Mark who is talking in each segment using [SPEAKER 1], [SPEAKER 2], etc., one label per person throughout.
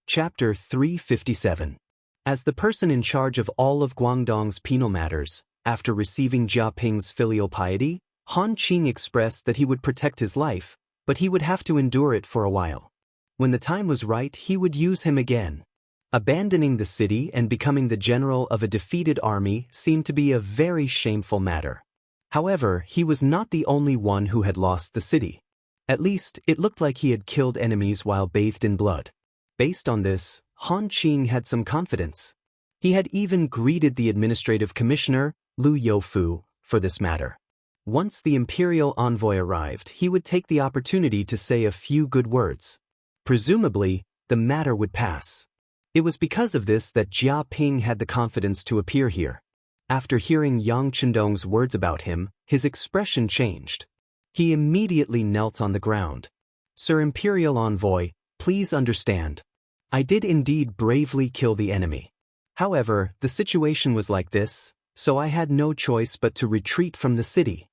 [SPEAKER 1] Chapter 357. As the person in charge of all of Guangdong's penal matters, after receiving Jia Ping's filial piety, Han Qing expressed that he would protect his life, but he would have to endure it for a while. When the time was right, he would use him again. Abandoning the city and becoming the general of a defeated army seemed to be a very shameful matter. However, he was not the only one who had lost the city. At least, it looked like he had killed enemies while bathed in blood. Based on this, Han Qing had some confidence. He had even greeted the administrative commissioner, Lu Youfu, for this matter. Once the imperial envoy arrived, he would take the opportunity to say a few good words. Presumably, the matter would pass. It was because of this that Jia Ping had the confidence to appear here. After hearing Yang Chendong's words about him, his expression changed. He immediately knelt on the ground. "Sir Imperial Envoy, please understand. I did indeed bravely kill the enemy. However, the situation was like this, so I had no choice but to retreat from the city."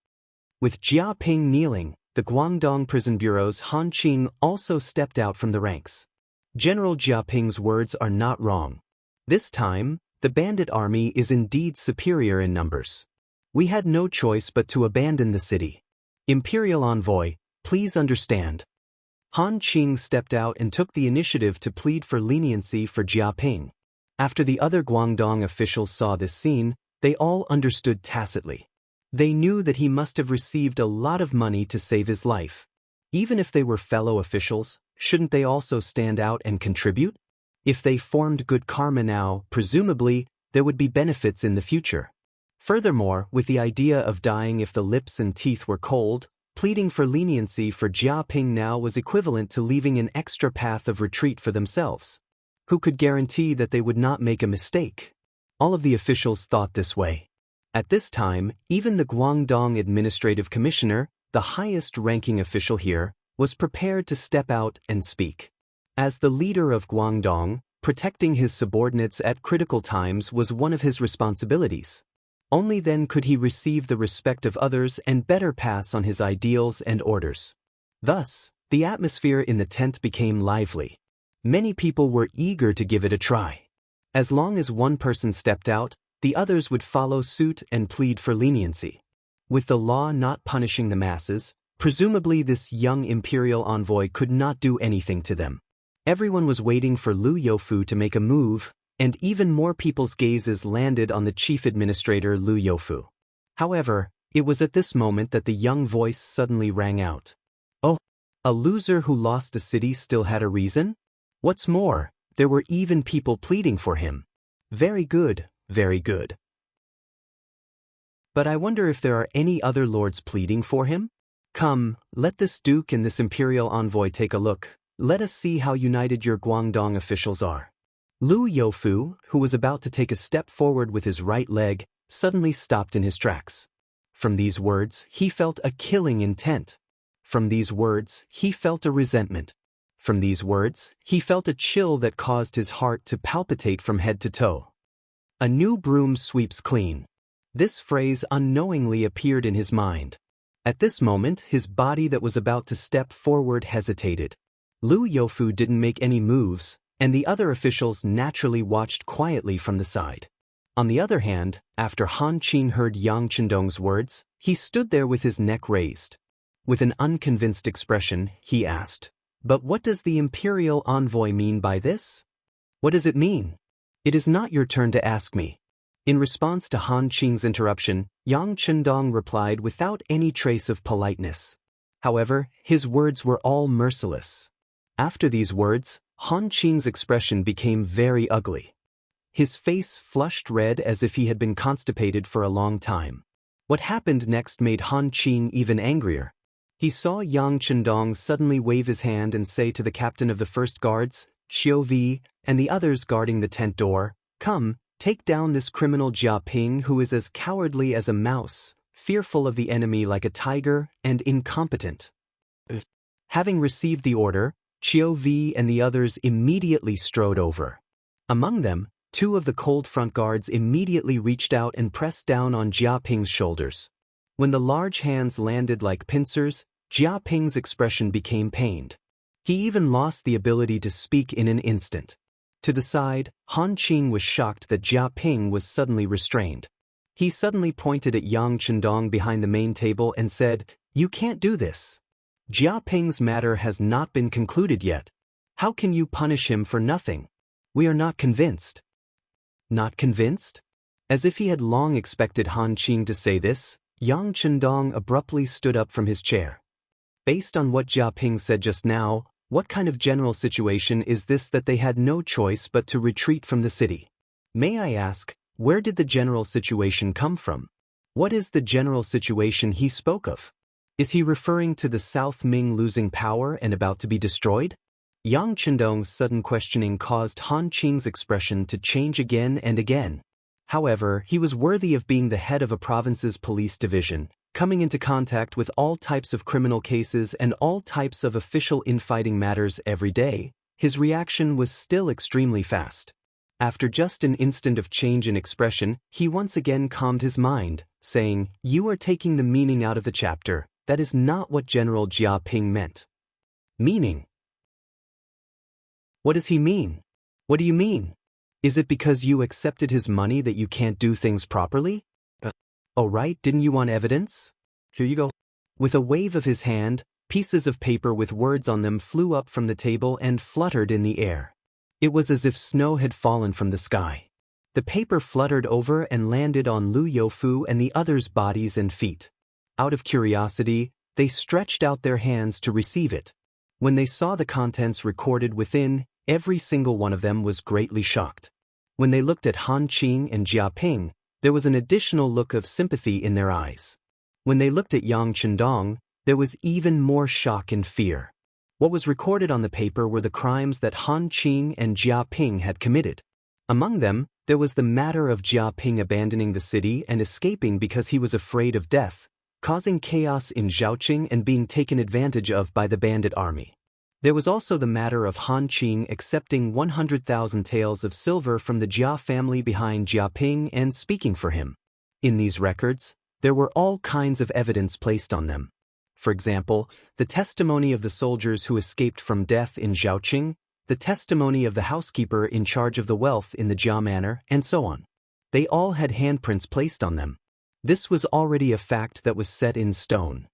[SPEAKER 1] With Jia Ping kneeling, the Guangdong Prison Bureau's Han Qing also stepped out from the ranks. General Jia Ping's words are not wrong. This time, the bandit army is indeed superior in numbers. We had no choice but to abandon the city. Imperial Envoy, please understand. Han Qing stepped out and took the initiative to plead for leniency for Jia Ping. After the other Guangdong officials saw this scene, they all understood tacitly. They knew that he must have received a lot of money to save his life. Even if they were fellow officials, shouldn't they also stand out and contribute? If they formed good karma now, presumably, there would be benefits in the future. Furthermore, with the idea of dying if the lips and teeth were cold, pleading for leniency for Jia Ping now was equivalent to leaving an extra path of retreat for themselves. Who could guarantee that they would not make a mistake? All of the officials thought this way. At this time, even the Guangdong Administrative Commissioner, the highest-ranking official here, was prepared to step out and speak. As the leader of Guangdong, protecting his subordinates at critical times was one of his responsibilities. Only then could he receive the respect of others and better pass on his ideals and orders. Thus, the atmosphere in the tent became lively. Many people were eager to give it a try. As long as one person stepped out, the others would follow suit and plead for leniency. With the law not punishing the masses, presumably this young imperial envoy could not do anything to them. Everyone was waiting for Lu Youfu to make a move, and even more people's gazes landed on the chief administrator Lu Youfu. However, it was at this moment that the young voice suddenly rang out. "Oh, a loser who lost a city still had a reason? What's more, there were even people pleading for him. Very good, very good. But I wonder if there are any other lords pleading for him? Come, let this duke and this imperial envoy take a look. Let us see how united your Guangdong officials are." Lu Youfu, who was about to take a step forward with his right leg, suddenly stopped in his tracks. From these words, he felt a killing intent. From these words, he felt a resentment. From these words, he felt a chill that caused his heart to palpitate from head to toe. "A new broom sweeps clean." This phrase unknowingly appeared in his mind. At this moment, his body that was about to step forward hesitated. Lu Youfu didn't make any moves, and the other officials naturally watched quietly from the side. On the other hand, after Han Qing heard Yang Chendong's words, he stood there with his neck raised. With an unconvinced expression, he asked, "But what does the imperial envoy mean by this? What does it mean? It is not your turn to ask me." In response to Han Qing's interruption, Yang Chendong replied without any trace of politeness. However, his words were all merciless. After these words, Han Qing's expression became very ugly. His face flushed red as if he had been constipated for a long time. What happened next made Han Qing even angrier. He saw Yang Chendong suddenly wave his hand and say to the captain of the first guards, Xiao Vi, and the others guarding the tent door, "Come, take down this criminal Jia Ping who is as cowardly as a mouse, fearful of the enemy like a tiger, and incompetent." Having received the order, Xiao Vi and the others immediately strode over. Among them, two of the cold front guards immediately reached out and pressed down on Jia Ping's shoulders. When the large hands landed like pincers, Jia Ping's expression became pained. He even lost the ability to speak in an instant. To the side, Han Qing was shocked that Jia Ping was suddenly restrained. He suddenly pointed at Yang Chendong behind the main table and said, "You can't do this. Jia Ping's matter has not been concluded yet. How can you punish him for nothing? We are not convinced." Not convinced? As if he had long expected Han Qing to say this, Yang Chendong abruptly stood up from his chair. Based on what Jia Ping said just now, what kind of general situation is this that they had no choice but to retreat from the city? May I ask, where did the general situation come from? What is the general situation he spoke of? Is he referring to the South Ming losing power and about to be destroyed? Yang Chendong's sudden questioning caused Han Qing's expression to change again and again. However, he was worthy of being the head of a province's police division, coming into contact with all types of criminal cases and all types of official infighting matters every day. His reaction was still extremely fast. After just an instant of change in expression, he once again calmed his mind, saying, "You are taking the meaning out of the chapter. That is not what General Jia Ping meant." Meaning? What does he mean? What do you mean? Is it because you accepted his money that you can't do things properly? Oh right, didn't you want evidence? Here you go. With a wave of his hand, pieces of paper with words on them flew up from the table and fluttered in the air. It was as if snow had fallen from the sky. The paper fluttered over and landed on Lu Youfu and the others' bodies and feet. Out of curiosity, they stretched out their hands to receive it. When they saw the contents recorded within, every single one of them was greatly shocked. When they looked at Han Qing and Jia Ping, there was an additional look of sympathy in their eyes. When they looked at Yang Chendong, there was even more shock and fear. What was recorded on the paper were the crimes that Han Qing and Jia Ping had committed. Among them, there was the matter of Jia Ping abandoning the city and escaping because he was afraid of death, causing chaos in Zhaoqing and being taken advantage of by the bandit army. There was also the matter of Han Qing accepting 100,000 taels of silver from the Jia family behind Jia Ping and speaking for him. In these records, there were all kinds of evidence placed on them. For example, the testimony of the soldiers who escaped from death in Zhaoqing, the testimony of the housekeeper in charge of the wealth in the Jia manor, and so on. They all had handprints placed on them. This was already a fact that was set in stone.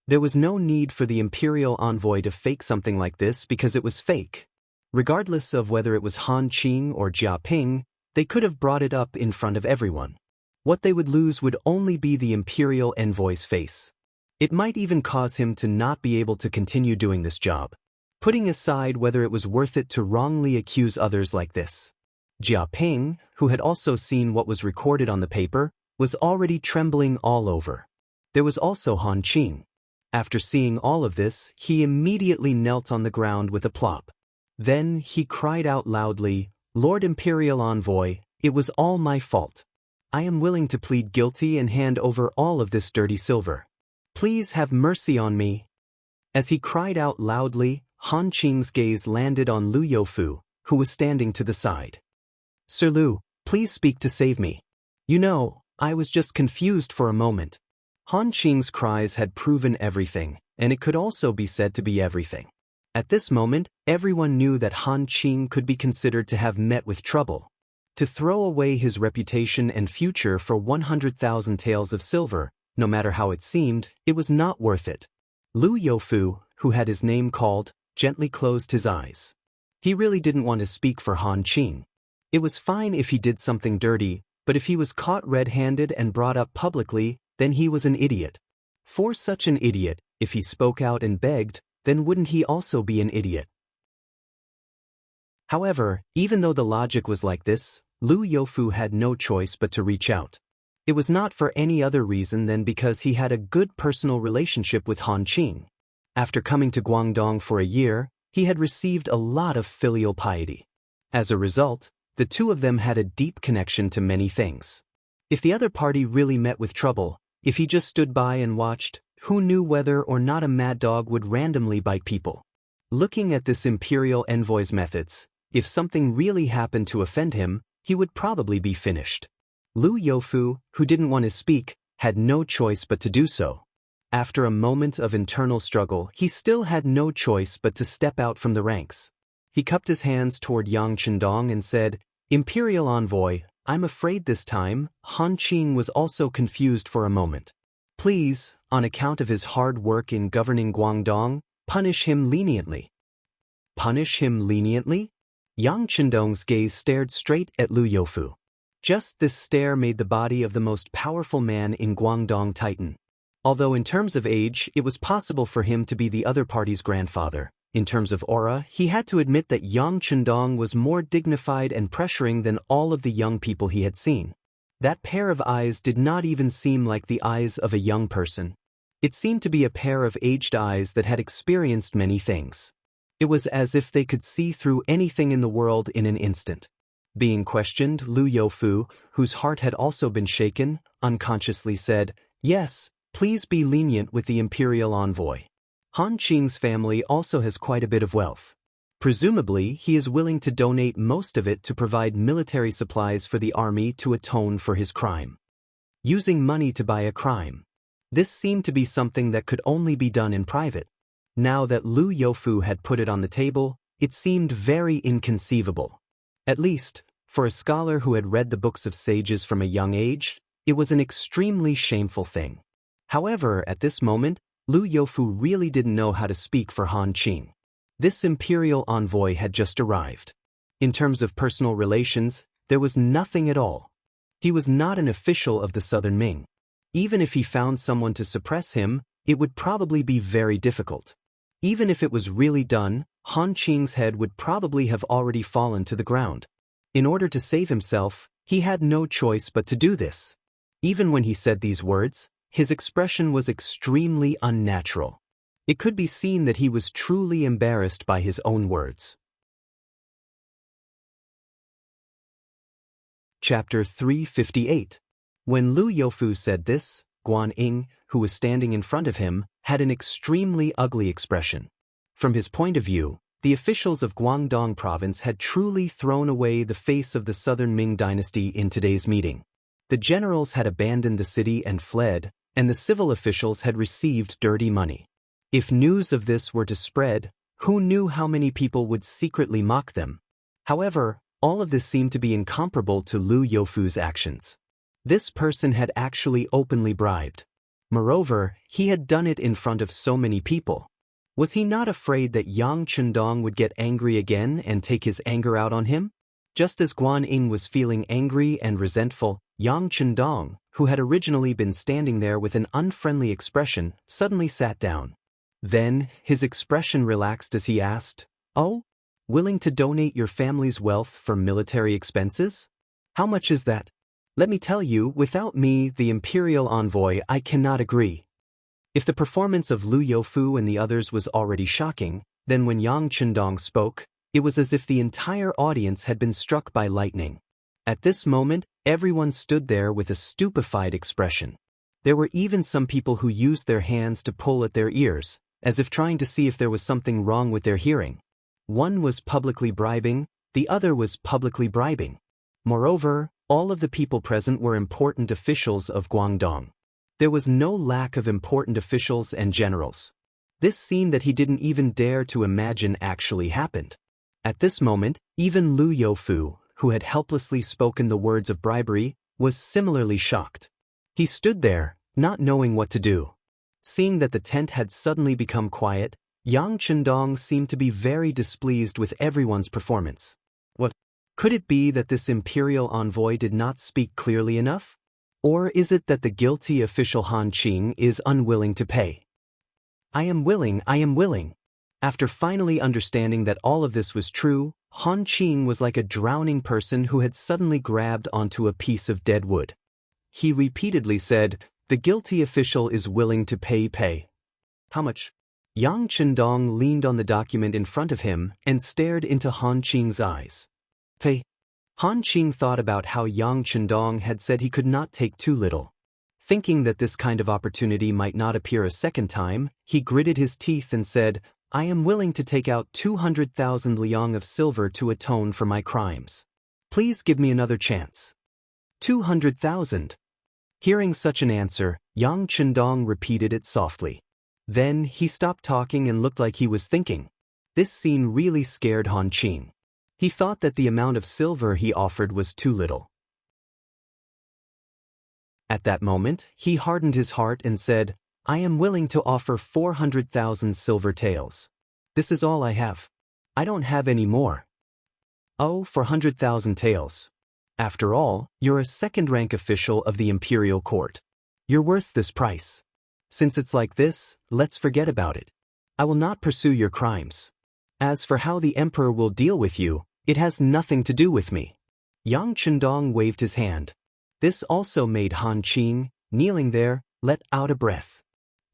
[SPEAKER 1] There was no need for the imperial envoy to fake something like this because it was fake. Regardless of whether it was Han Qing or Jia Ping, they could have brought it up in front of everyone. What they would lose would only be the imperial envoy's face. It might even cause him to not be able to continue doing this job, putting aside whether it was worth it to wrongly accuse others like this. Jia Ping, who had also seen what was recorded on the paper, was already trembling all over. There was also Han Qing. After seeing all of this, he immediately knelt on the ground with a plop. Then he cried out loudly, "Lord Imperial Envoy, it was all my fault. I am willing to plead guilty and hand over all of this dirty silver. Please have mercy on me." As he cried out loudly, Han Qing's gaze landed on Lu Youfu, who was standing to the side. "Sir Lu, please speak to save me. You know, I was just confused for a moment." Han Qing's cries had proven everything, and it could also be said to be everything. At this moment, everyone knew that Han Qing could be considered to have met with trouble. To throw away his reputation and future for 100,000 taels of silver, no matter how it seemed, it was not worth it. Lu Youfu, who had his name called, gently closed his eyes. He really didn't want to speak for Han Qing. It was fine if he did something dirty, but if he was caught red-handed and brought up publicly, then he was an idiot. For such an idiot, if he spoke out and begged, then wouldn't he also be an idiot? However, even though the logic was like this, Lu Youfu had no choice but to reach out. It was not for any other reason than because he had a good personal relationship with Han Qing. After coming to Guangdong for a year, he had received a lot of filial piety. As a result, the two of them had a deep connection to many things. If the other party really met with trouble, if he just stood by and watched, who knew whether or not a mad dog would randomly bite people? Looking at this imperial envoy's methods, if something really happened to offend him, he would probably be finished. Lu Youfu, who didn't want to speak, had no choice but to do so. After a moment of internal struggle, he still had no choice but to step out from the ranks. He cupped his hands toward Yang Chendong and said, "Imperial envoy, I'm afraid this time." Han Qing was also confused for a moment. "Please, on account of his hard work in governing Guangdong, punish him leniently." Punish him leniently? Yang Chendong's gaze stared straight at Lu Youfu. Just this stare made the body of the most powerful man in Guangdong tighten. Although in terms of age, it was possible for him to be the other party's grandfather, in terms of aura, he had to admit that Yang Chendong was more dignified and pressuring than all of the young people he had seen. That pair of eyes did not even seem like the eyes of a young person. It seemed to be a pair of aged eyes that had experienced many things. It was as if they could see through anything in the world in an instant. Being questioned, Lu Youfu, whose heart had also been shaken, unconsciously said, "Yes, please be lenient with the imperial envoy. Han Qing's family also has quite a bit of wealth. Presumably, he is willing to donate most of it to provide military supplies for the army to atone for his crime." Using money to buy a crime. This seemed to be something that could only be done in private. Now that Lu Youfu had put it on the table, it seemed very inconceivable. At least, for a scholar who had read the books of sages from a young age, it was an extremely shameful thing. However, at this moment, Lu Youfu really didn't know how to speak for Han Qing. This imperial envoy had just arrived. In terms of personal relations, there was nothing at all. He was not an official of the Southern Ming. Even if he found someone to suppress him, it would probably be very difficult. Even if it was really done, Han Qing's head would probably have already fallen to the ground. In order to save himself, he had no choice but to do this. Even when he said these words, his expression was extremely unnatural. It could be seen that he was truly embarrassed by his own words. Chapter 358. When Lu Youfu said this, Guan Ying, who was standing in front of him, had an extremely ugly expression. From his point of view, the officials of Guangdong province had truly thrown away the face of the Southern Ming dynasty in today's meeting. The generals had abandoned the city and fled, and the civil officials had received dirty money. If news of this were to spread, who knew how many people would secretly mock them? However, all of this seemed to be incomparable to Lu Youfu's actions. This person had actually openly bribed. Moreover, he had done it in front of so many people. Was he not afraid that Yang Chendong would get angry again and take his anger out on him? Just as Guan Ying was feeling angry and resentful, Yang Chendong, who had originally been standing there with an unfriendly expression, suddenly sat down. Then, his expression relaxed as he asked, "Oh? Willing to donate your family's wealth for military expenses? How much is that? Let me tell you, without me, the imperial envoy, I cannot agree." If the performance of Lu Youfu and the others was already shocking, then when Yang Chendong spoke, it was as if the entire audience had been struck by lightning. At this moment, everyone stood there with a stupefied expression. There were even some people who used their hands to pull at their ears, as if trying to see if there was something wrong with their hearing. One was publicly bribing, the other was publicly bribing. Moreover, all of the people present were important officials of Guangdong. There was no lack of important officials and generals. This scene that he didn't even dare to imagine actually happened. At this moment, even Lu Youfu, who had helplessly spoken the words of bribery, was similarly shocked. He stood there, not knowing what to do. Seeing that the tent had suddenly become quiet, Yang Chendong seemed to be very displeased with everyone's performance. What? Could it be that this imperial envoy did not speak clearly enough? Or is it that the guilty official Han Qing is unwilling to pay? I am willing. After finally understanding that all of this was true, Han Qing was like a drowning person who had suddenly grabbed onto a piece of dead wood. He repeatedly said, "The guilty official is willing to pay. How much?" Yang Chendong leaned on the document in front of him and stared into Han Qing's eyes. Pay. Han Qing thought about how Yang Chendong had said he could not take too little. Thinking that this kind of opportunity might not appear a second time, he gritted his teeth and said, "I am willing to take out 200,000 liang of silver to atone for my crimes. Please give me another chance." 200,000. Hearing such an answer, Yang Chendong repeated it softly. Then he stopped talking and looked like he was thinking. This scene really scared Han Qing. He thought that the amount of silver he offered was too little. At that moment, he hardened his heart and said, "I am willing to offer 400,000 silver taels. This is all I have. I don't have any more." "Oh, 400,000 taels. After all, you're a second-rank official of the imperial court. You're worth this price. Since it's like this, let's forget about it. I will not pursue your crimes. As for how the emperor will deal with you, it has nothing to do with me." Yang Chendong waved his hand. This also made Han Qing, kneeling there, let out a breath.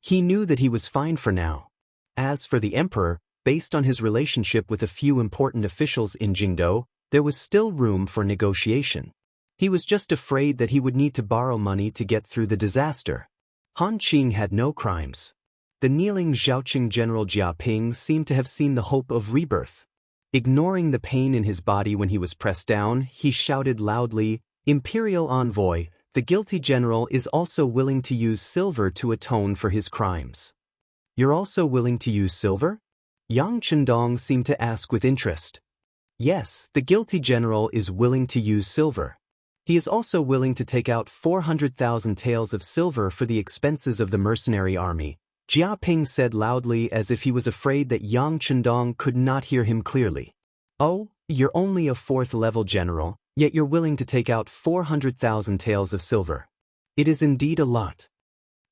[SPEAKER 1] He knew that he was fine for now. As for the emperor, based on his relationship with a few important officials in Jingdou, there was still room for negotiation. He was just afraid that he would need to borrow money to get through the disaster. Han Qing had no crimes. The kneeling Zhaoqing General Jia Ping seemed to have seen the hope of rebirth. Ignoring the pain in his body when he was pressed down, he shouted loudly, "Imperial envoy, the guilty general is also willing to use silver to atone for his crimes." "You're also willing to use silver?" Yang Chendong seemed to ask with interest. "Yes, the guilty general is willing to use silver. He is also willing to take out 400,000 taels of silver for the expenses of the mercenary army," Jia Ping said loudly as if he was afraid that Yang Chendong could not hear him clearly. "Oh, you're only a 4th-level general, yet you're willing to take out 400,000 taels of silver. It is indeed a lot."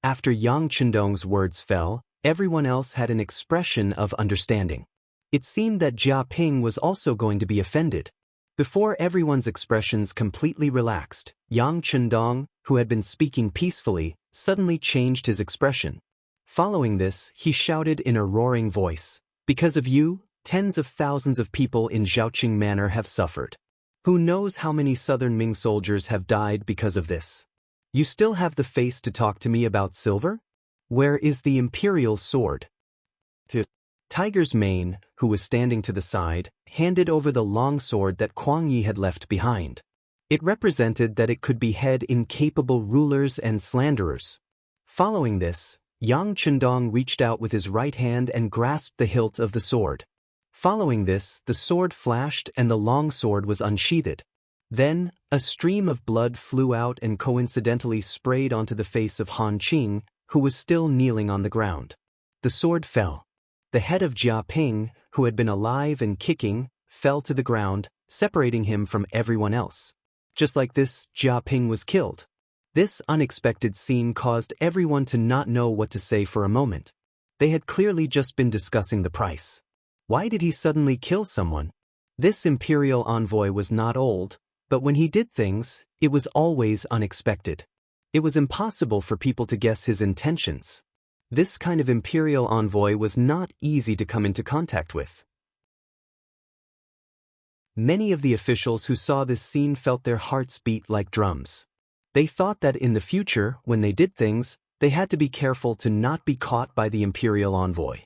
[SPEAKER 1] After Yang Chendong's words fell, everyone else had an expression of understanding. It seemed that Jia Ping was also going to be offended. Before everyone's expressions completely relaxed, Yang Chendong, who had been speaking peacefully, suddenly changed his expression. Following this, he shouted in a roaring voice, "Because of you, tens of thousands of people in Zhaoqing Manor have suffered. Who knows how many southern Ming soldiers have died because of this? You still have the face to talk to me about silver? Where is the imperial sword?" Tiger's Mane, who was standing to the side, handed over the long sword that Kuang Yi had left behind. It represented that it could behead incapable rulers and slanderers. Following this, Yang Chendong reached out with his right hand and grasped the hilt of the sword. Following this, the sword flashed and the long sword was unsheathed. Then, a stream of blood flew out and coincidentally sprayed onto the face of Han Qing, who was still kneeling on the ground. The sword fell. The head of Jia Ping, who had been alive and kicking, fell to the ground, separating him from everyone else. Just like this, Jia Ping was killed. This unexpected scene caused everyone to not know what to say for a moment. They had clearly just been discussing the price. Why did he suddenly kill someone? This imperial envoy was not old, but when he did things, it was always unexpected. It was impossible for people to guess his intentions. This kind of imperial envoy was not easy to come into contact with. Many of the officials who saw this scene felt their hearts beat like drums. They thought that in the future, when they did things, they had to be careful to not be caught by the imperial envoy.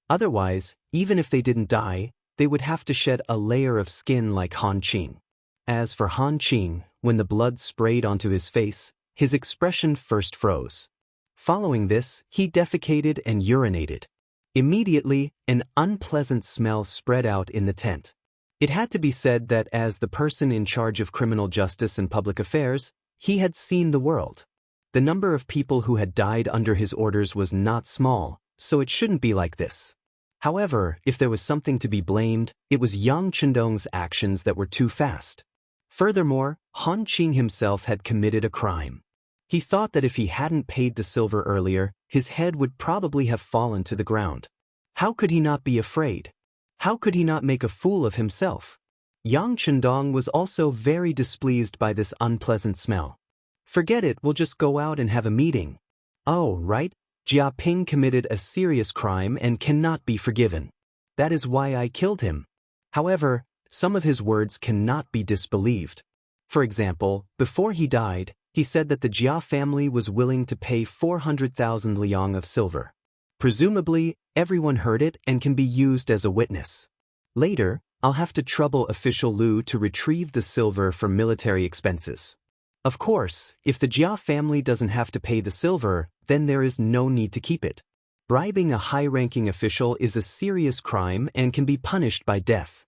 [SPEAKER 1] Otherwise, even if they didn't die, they would have to shed a layer of skin like Han Qing. As for Han Qing, when the blood sprayed onto his face, his expression first froze. Following this, he defecated and urinated. Immediately, an unpleasant smell spread out in the tent. It had to be said that as the person in charge of criminal justice and public affairs, he had seen the world. The number of people who had died under his orders was not small, so it shouldn't be like this. However, if there was something to be blamed, it was Yang Chendong's actions that were too fast. Furthermore, Han Qing himself had committed a crime. He thought that if he hadn't paid the silver earlier, his head would probably have fallen to the ground. How could he not be afraid? How could he not make a fool of himself? Yang Chendong was also very displeased by this unpleasant smell. "Forget it, we'll just go out and have a meeting." "Oh, right? Jia Ping committed a serious crime and cannot be forgiven. That is why I killed him." However, some of his words cannot be disbelieved. For example, before he died, he said that the Jia family was willing to pay 400,000 liang of silver. Presumably, everyone heard it and can be used as a witness. Later, I'll have to trouble official Lu to retrieve the silver for military expenses. Of course, if the Jia family doesn't have to pay the silver, then there is no need to keep it. Bribing a high-ranking official is a serious crime and can be punished by death.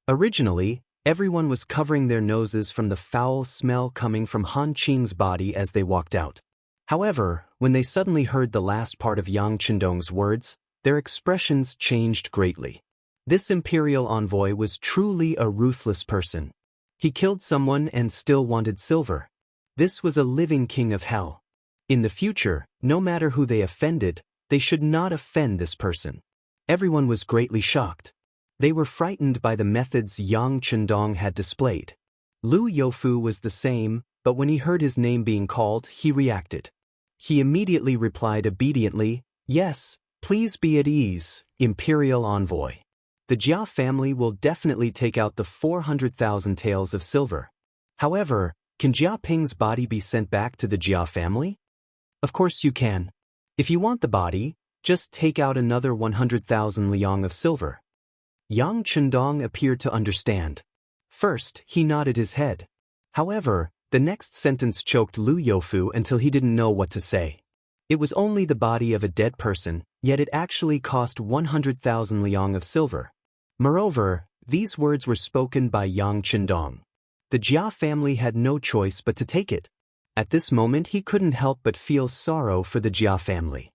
[SPEAKER 1] Originally, everyone was covering their noses from the foul smell coming from Han Qing's body as they walked out. However, when they suddenly heard the last part of Yang Chendong's words, their expressions changed greatly. This imperial envoy was truly a ruthless person. He killed someone and still wanted silver. This was a living king of hell. In the future, no matter who they offended, they should not offend this person. Everyone was greatly shocked. They were frightened by the methods Yang Chendong had displayed. Lu Youfu was the same, but when he heard his name being called, he reacted. He immediately replied obediently, "Yes, please be at ease, Imperial Envoy. The Jia family will definitely take out the 400,000 taels of silver. However, can Jia Ping's body be sent back to the Jia family?" "Of course you can. If you want the body, just take out another 100,000 liang of silver." Yang Chendong appeared to understand. First, he nodded his head. However, the next sentence choked Lu Youfu until he didn't know what to say. It was only the body of a dead person, yet it actually cost 100,000 liang of silver. Moreover, these words were spoken by Yang Chendong. The Jia family had no choice but to take it. At this moment he couldn't help but feel sorrow for the Jia family.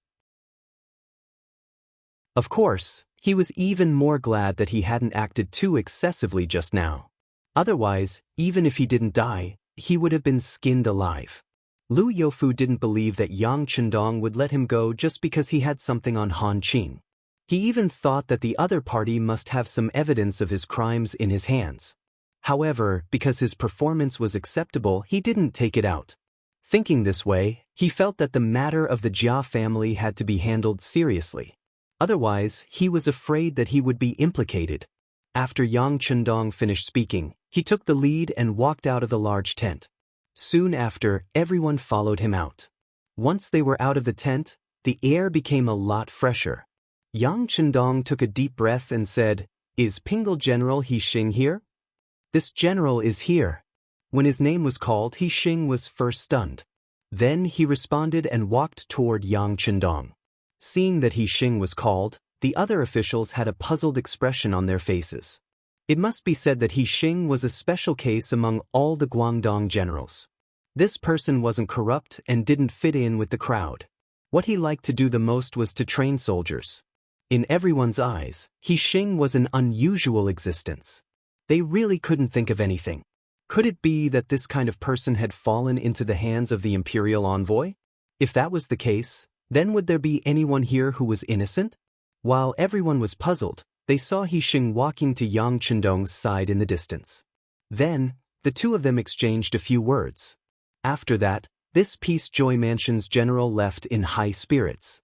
[SPEAKER 1] Of course, he was even more glad that he hadn't acted too excessively just now. Otherwise, even if he didn't die, he would have been skinned alive. Lu Youfu didn't believe that Yang Chendong would let him go just because he had something on Han Qing. He even thought that the other party must have some evidence of his crimes in his hands. However, because his performance was acceptable, he didn't take it out. Thinking this way, he felt that the matter of the Jia family had to be handled seriously. Otherwise, he was afraid that he would be implicated. After Yang Chendong finished speaking, he took the lead and walked out of the large tent. Soon after, everyone followed him out. Once they were out of the tent, the air became a lot fresher. Yang Chendong took a deep breath and said, "Is Pingle General He Xing here?" "This general is here." When his name was called, He Xing was first stunned. Then he responded and walked toward Yang Chendong. Seeing that He Xing was called, the other officials had a puzzled expression on their faces. It must be said that He Xing was a special case among all the Guangdong generals. This person wasn't corrupt and didn't fit in with the crowd. What he liked to do the most was to train soldiers. In everyone's eyes, He Xing was an unusual existence. They really couldn't think of anything. Could it be that this kind of person had fallen into the hands of the imperial envoy? If that was the case, then would there be anyone here who was innocent? While everyone was puzzled, they saw He Xing walking to Yang Chendong's side in the distance. Then, the two of them exchanged a few words. After that, this Peace Joy Mansion's general left in high spirits.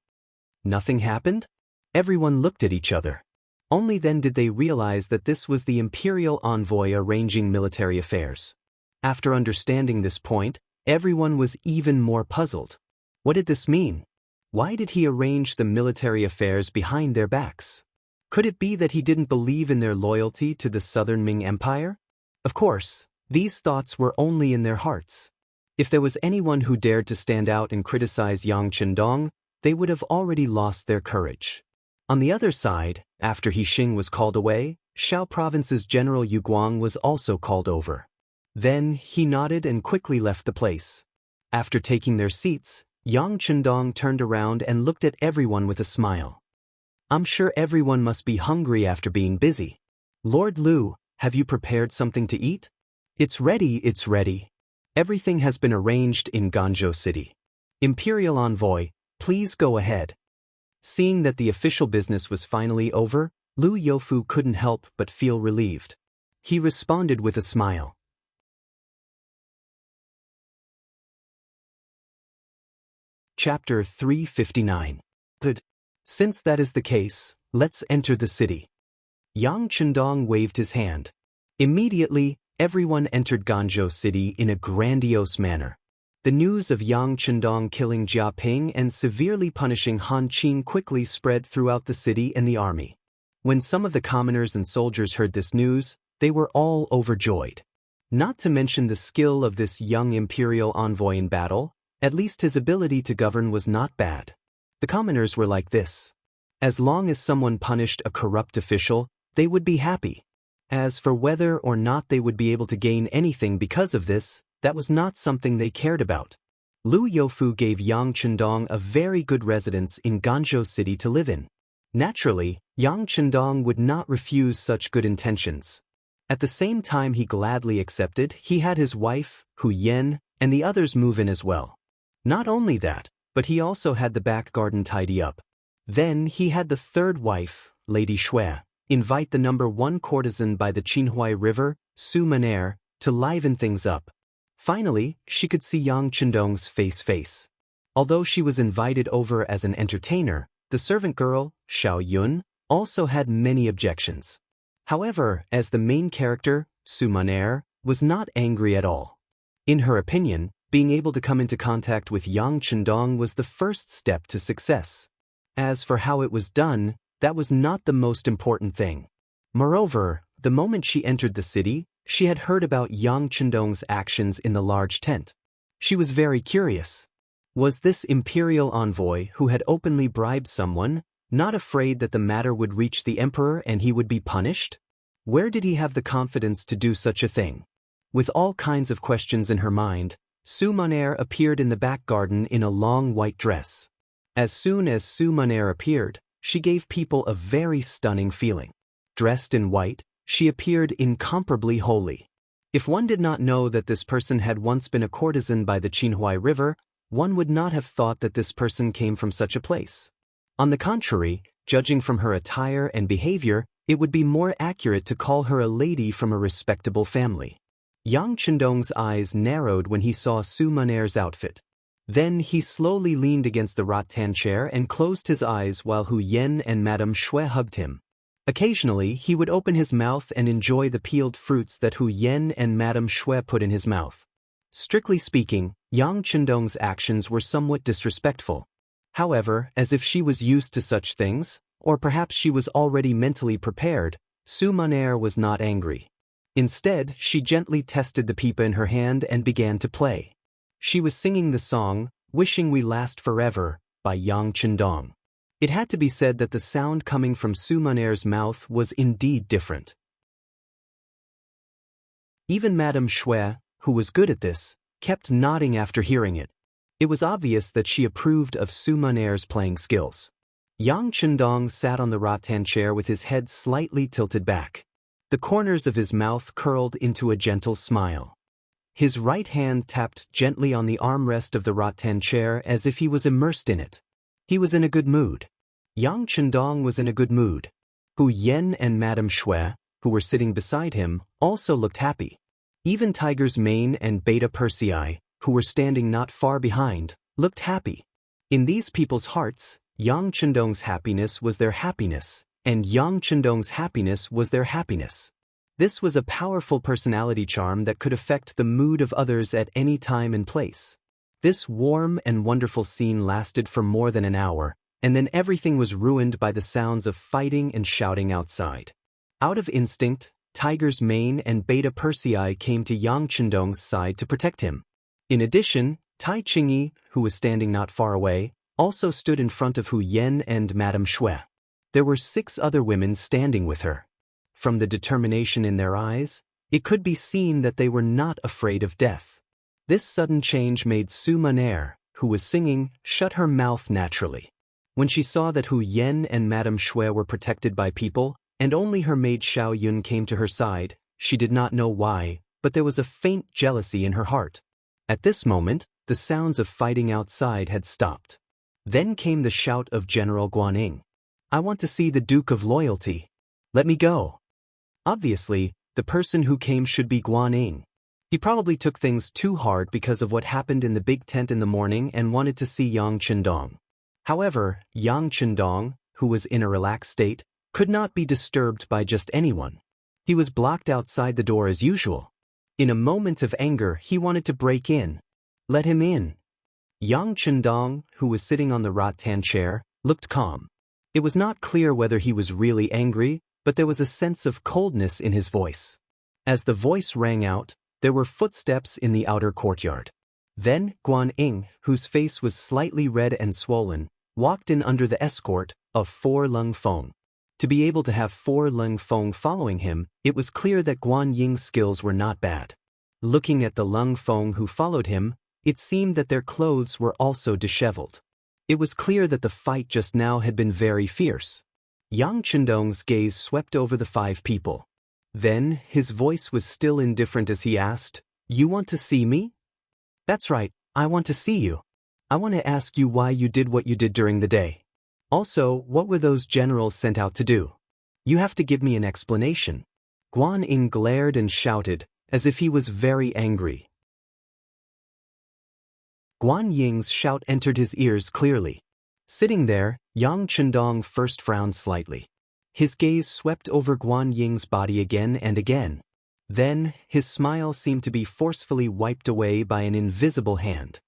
[SPEAKER 1] Nothing happened? Everyone looked at each other. Only then did they realize that this was the imperial envoy arranging military affairs. After understanding this point, everyone was even more puzzled. What did this mean? Why did he arrange the military affairs behind their backs? Could it be that he didn't believe in their loyalty to the Southern Ming Empire? Of course, these thoughts were only in their hearts. If there was anyone who dared to stand out and criticize Yang Chendong, they would have already lost their courage. On the other side, after He Xing was called away, Shao Province's General Yu Guang was also called over. Then he nodded and quickly left the place. After taking their seats, Yang Chendong turned around and looked at everyone with a smile. "I'm sure everyone must be hungry after being busy. Lord Lu, have you prepared something to eat?" It's ready. Everything has been arranged in Ganzhou City. Imperial Envoy, please go ahead." Seeing that the official business was finally over, Lu Youfu couldn't help but feel relieved. He responded with a smile. Chapter 359. Good. Since that is the case, let's enter the city. Yang Chendong waved his hand. Immediately, everyone entered Ganzhou City in a grandiose manner. The news of Yang Chendong killing Jia Ping and severely punishing Han Qing quickly spread throughout the city and the army. When some of the commoners and soldiers heard this news, they were all overjoyed. Not to mention the skill of this young imperial envoy in battle, at least his ability to govern was not bad. The The commoners were like this. As long as someone punished a corrupt official, they would be happy. As for whether or not they would be able to gain anything because of this, that was not something they cared about. Lu Youfu gave Yang Chendong a very good residence in Ganzhou City to live in. Naturally, Yang Chendong would not refuse such good intentions. At the same time he gladly accepted, he had his wife, Hu Yen, and the others move in as well. Not only that, but he also had the back garden tidy up. Then he had the third wife, Lady Shui, invite the number 1 courtesan by the Qinhuai River, Su Maner, to liven things up. Finally, she could see Yang Chendong's face. Although she was invited over as an entertainer, the servant girl, Xiao Yun, also had many objections. However, as the main character, Su Maner, was not angry at all. In her opinion, being able to come into contact with Yang Chendong was the first step to success. As for how it was done, that was not the most important thing. Moreover, the moment she entered the city, she had heard about Yang Chendong's actions in the large tent. She was very curious. Was this imperial envoy who had openly bribed someone, not afraid that the matter would reach the emperor and he would be punished? Where did he have the confidence to do such a thing? With all kinds of questions in her mind, Su Maner appeared in the back garden in a long white dress. As soon as Su Maner appeared, she gave people a very stunning feeling. Dressed in white, she appeared incomparably holy. If one did not know that this person had once been a courtesan by the Qinhuai River, one would not have thought that this person came from such a place. On the contrary, judging from her attire and behavior, it would be more accurate to call her a lady from a respectable family. Yang Chendong's eyes narrowed when he saw Su Maner's outfit. Then he slowly leaned against the rattan chair and closed his eyes while Hu Yen and Madame Shui hugged him. Occasionally, he would open his mouth and enjoy the peeled fruits that Hu Yen and Madame Shui put in his mouth. Strictly speaking, Yang Chendong's actions were somewhat disrespectful. However, as if she was used to such things, or perhaps she was already mentally prepared, Su Maner was not angry. Instead, she gently tested the pipa in her hand and began to play. She was singing the song, Wishing We Last Forever, by Yang Chendong. It had to be said that the sound coming from Su Maner's mouth was indeed different. Even Madame Shui, who was good at this, kept nodding after hearing it. It was obvious that she approved of Su Maner's playing skills. Yang Chendong sat on the rattan chair with his head slightly tilted back. The corners of his mouth curled into a gentle smile. His right hand tapped gently on the armrest of the rattan chair as if he was immersed in it. He was in a good mood. Yang Chendong was in a good mood. Hu Yen and Madame Shui, who were sitting beside him, also looked happy. Even Tiger's Mane and Beta Persei, who were standing not far behind, looked happy. In these people's hearts, Yang Chendong's happiness was their happiness, and Yang Chendong's happiness was their happiness. This was a powerful personality charm that could affect the mood of others at any time and place. This warm and wonderful scene lasted for more than an hour, and then everything was ruined by the sounds of fighting and shouting outside. Out of instinct, Tiger's Mane and Beta Persei came to Yang Chendong's side to protect him. In addition, Tai Qingyi, who was standing not far away, also stood in front of Hu Yen and Madame Shui. There were 6 other women standing with her. From the determination in their eyes, it could be seen that they were not afraid of death. This sudden change made Su Maner, who was singing, shut her mouth naturally. When she saw that Hu Yen and Madame Shui were protected by people, and only her maid Xiao Yun came to her side, she did not know why, but there was a faint jealousy in her heart. At this moment, the sounds of fighting outside had stopped. Then came the shout of General Guaning. I want to see the Duke of Loyalty. Let me go. Obviously, the person who came should be Guaning. He probably took things too hard because of what happened in the big tent in the morning and wanted to see Yang Chendong. However, Yang Chendong, who was in a relaxed state, could not be disturbed by just anyone. He was blocked outside the door as usual. In a moment of anger, he wanted to break in. Let him in. Yang Chendong, who was sitting on the rattan chair, looked calm. It was not clear whether he was really angry, but there was a sense of coldness in his voice. As the voice rang out, there were footsteps in the outer courtyard. Then, Guan Ying, whose face was slightly red and swollen, walked in under the escort of 4 Lung Feng. To be able to have 4 Lung Feng following him, it was clear that Guan Ying's skills were not bad. Looking at the Lung Feng who followed him, it seemed that their clothes were also disheveled. It was clear that the fight just now had been very fierce. Yang Chendong's gaze swept over the 5 people. Then, his voice was still indifferent as he asked, "You want to see me?" "That's right, I want to see you. I want to ask you why you did what you did during the day. Also, what were those generals sent out to do? You have to give me an explanation." Guan Ying glared and shouted, as if he was very angry. Guan Ying's shout entered his ears clearly. Sitting there, Yang Chendong first frowned slightly. His gaze swept over Guan Ying's body again and again. Then, his smile seemed to be forcefully wiped away by an invisible hand.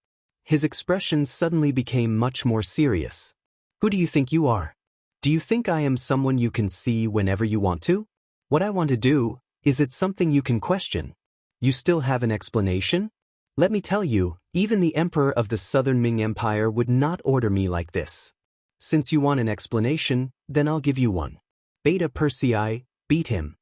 [SPEAKER 1] His expression suddenly became much more serious. "Who do you think you are? Do you think I am someone you can see whenever you want to? What I want to do, is it something you can question? You still have an explanation? Let me tell you, even the emperor of the Southern Ming Empire would not order me like this. Since you want an explanation, then I'll give you one. Beta Persei, beat him."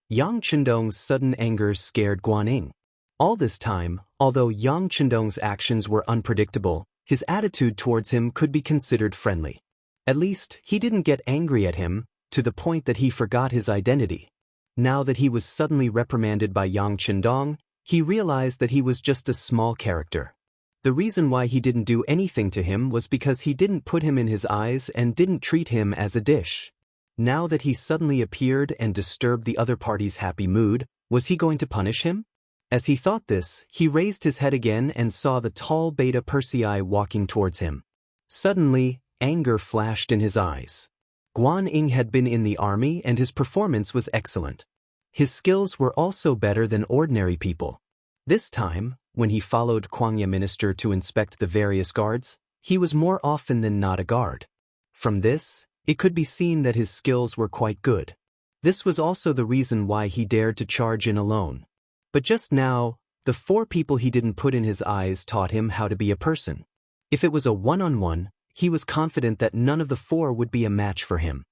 [SPEAKER 1] Yang Chendong's sudden anger scared Guan Ying. All this time, although Yang Chendong's actions were unpredictable, his attitude towards him could be considered friendly. At least, he didn't get angry at him, to the point that he forgot his identity. Now that he was suddenly reprimanded by Yang Chendong, he realized that he was just a small character. The reason why he didn't do anything to him was because he didn't put him in his eyes and didn't treat him as a dish. Now that he suddenly appeared and disturbed the other party's happy mood, was he going to punish him? As he thought this, he raised his head again and saw the tall Beta Persei walking towards him. Suddenly, anger flashed in his eyes. Guan Ying had been in the army and his performance was excellent. His skills were also better than ordinary people. This time, when he followed Kuangya Minister to inspect the various guards, he was more often than not a guard. From this, it could be seen that his skills were quite good. This was also the reason why he dared to charge in alone. But just now, the 4 people he didn't put in his eyes taught him how to be a person. If it was a one-on-one, he was confident that none of the 4 would be a match for him.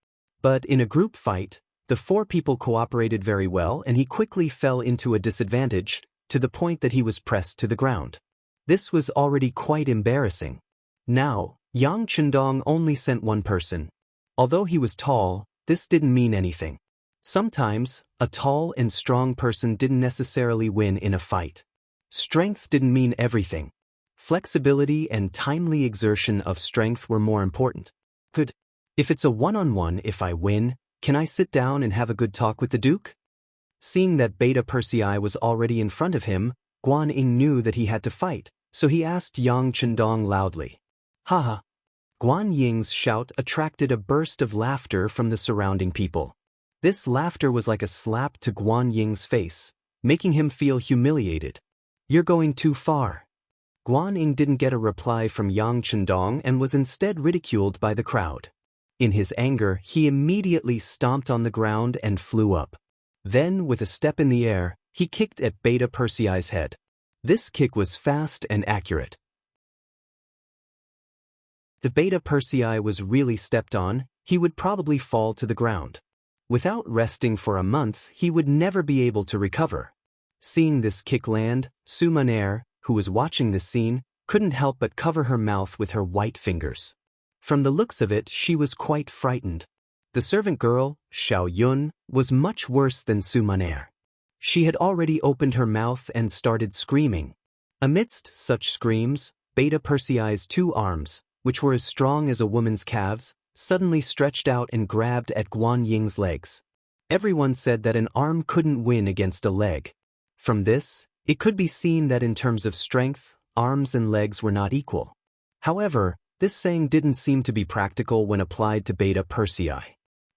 [SPEAKER 1] But in a group fight, the 4 people cooperated very well and he quickly fell into a disadvantage, to the point that he was pressed to the ground. This was already quite embarrassing. Now, Yang Chendong only sent 1 person. Although he was tall, this didn't mean anything. Sometimes, a tall and strong person didn't necessarily win in a fight. Strength didn't mean everything. Flexibility and timely exertion of strength were more important. Good. If it's a one-on-one, if I win, can I sit down and have a good talk with the Duke? Seeing that Beta Persei was already in front of him, Guan Ying knew that he had to fight, so he asked Yang Chendong loudly. "Haha." Guan Ying's shout attracted a burst of laughter from the surrounding people. This laughter was like a slap to Guan Ying's face, making him feel humiliated. "You're going too far." Guan Ying didn't get a reply from Yang Chendong and was instead ridiculed by the crowd. In his anger, he immediately stomped on the ground and flew up. Then, with a step in the air, he kicked at Beta Persei's head. This kick was fast and accurate. If Beta Persei was really stepped on, he would probably fall to the ground. Without resting for a month, he would never be able to recover. Seeing this kick land, Su Maner, who was watching this scene, couldn't help but cover her mouth with her white fingers. From the looks of it, she was quite frightened. The servant girl, Xiao Yun, was much worse than Su Maner. She had already opened her mouth and started screaming. Amidst such screams, Beta Persei's 2 arms, which were as strong as a woman's calves, suddenly stretched out and grabbed at Guan Ying's legs. Everyone said that an arm couldn't win against a leg. From this, it could be seen that in terms of strength, arms and legs were not equal. However, this saying didn't seem to be practical when applied to Beta Persei.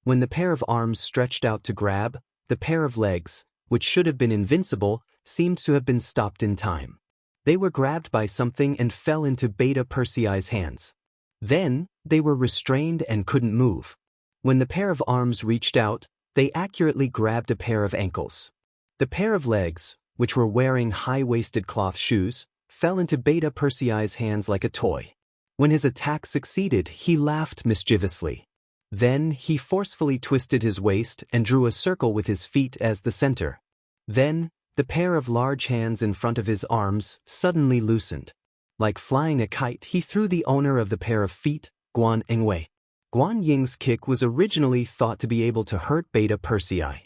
[SPEAKER 1] When the pair of arms stretched out to grab, the pair of legs, which should have been invincible, seemed to have been stopped in time. They were grabbed by something and fell into Beta Persei's hands. Then, they were restrained and couldn't move. When the pair of arms reached out, they accurately grabbed a pair of ankles. The pair of legs, which were wearing high-waisted cloth shoes, fell into Beta Persei's hands like a toy. When his attack succeeded, he laughed mischievously. Then, he forcefully twisted his waist and drew a circle with his feet as the center. Then, the pair of large hands in front of his arms suddenly loosened. Like flying a kite, he threw the owner of the pair of feet, Guan Ing away. Guan Ying's kick was originally thought to be able to hurt Beta Persei.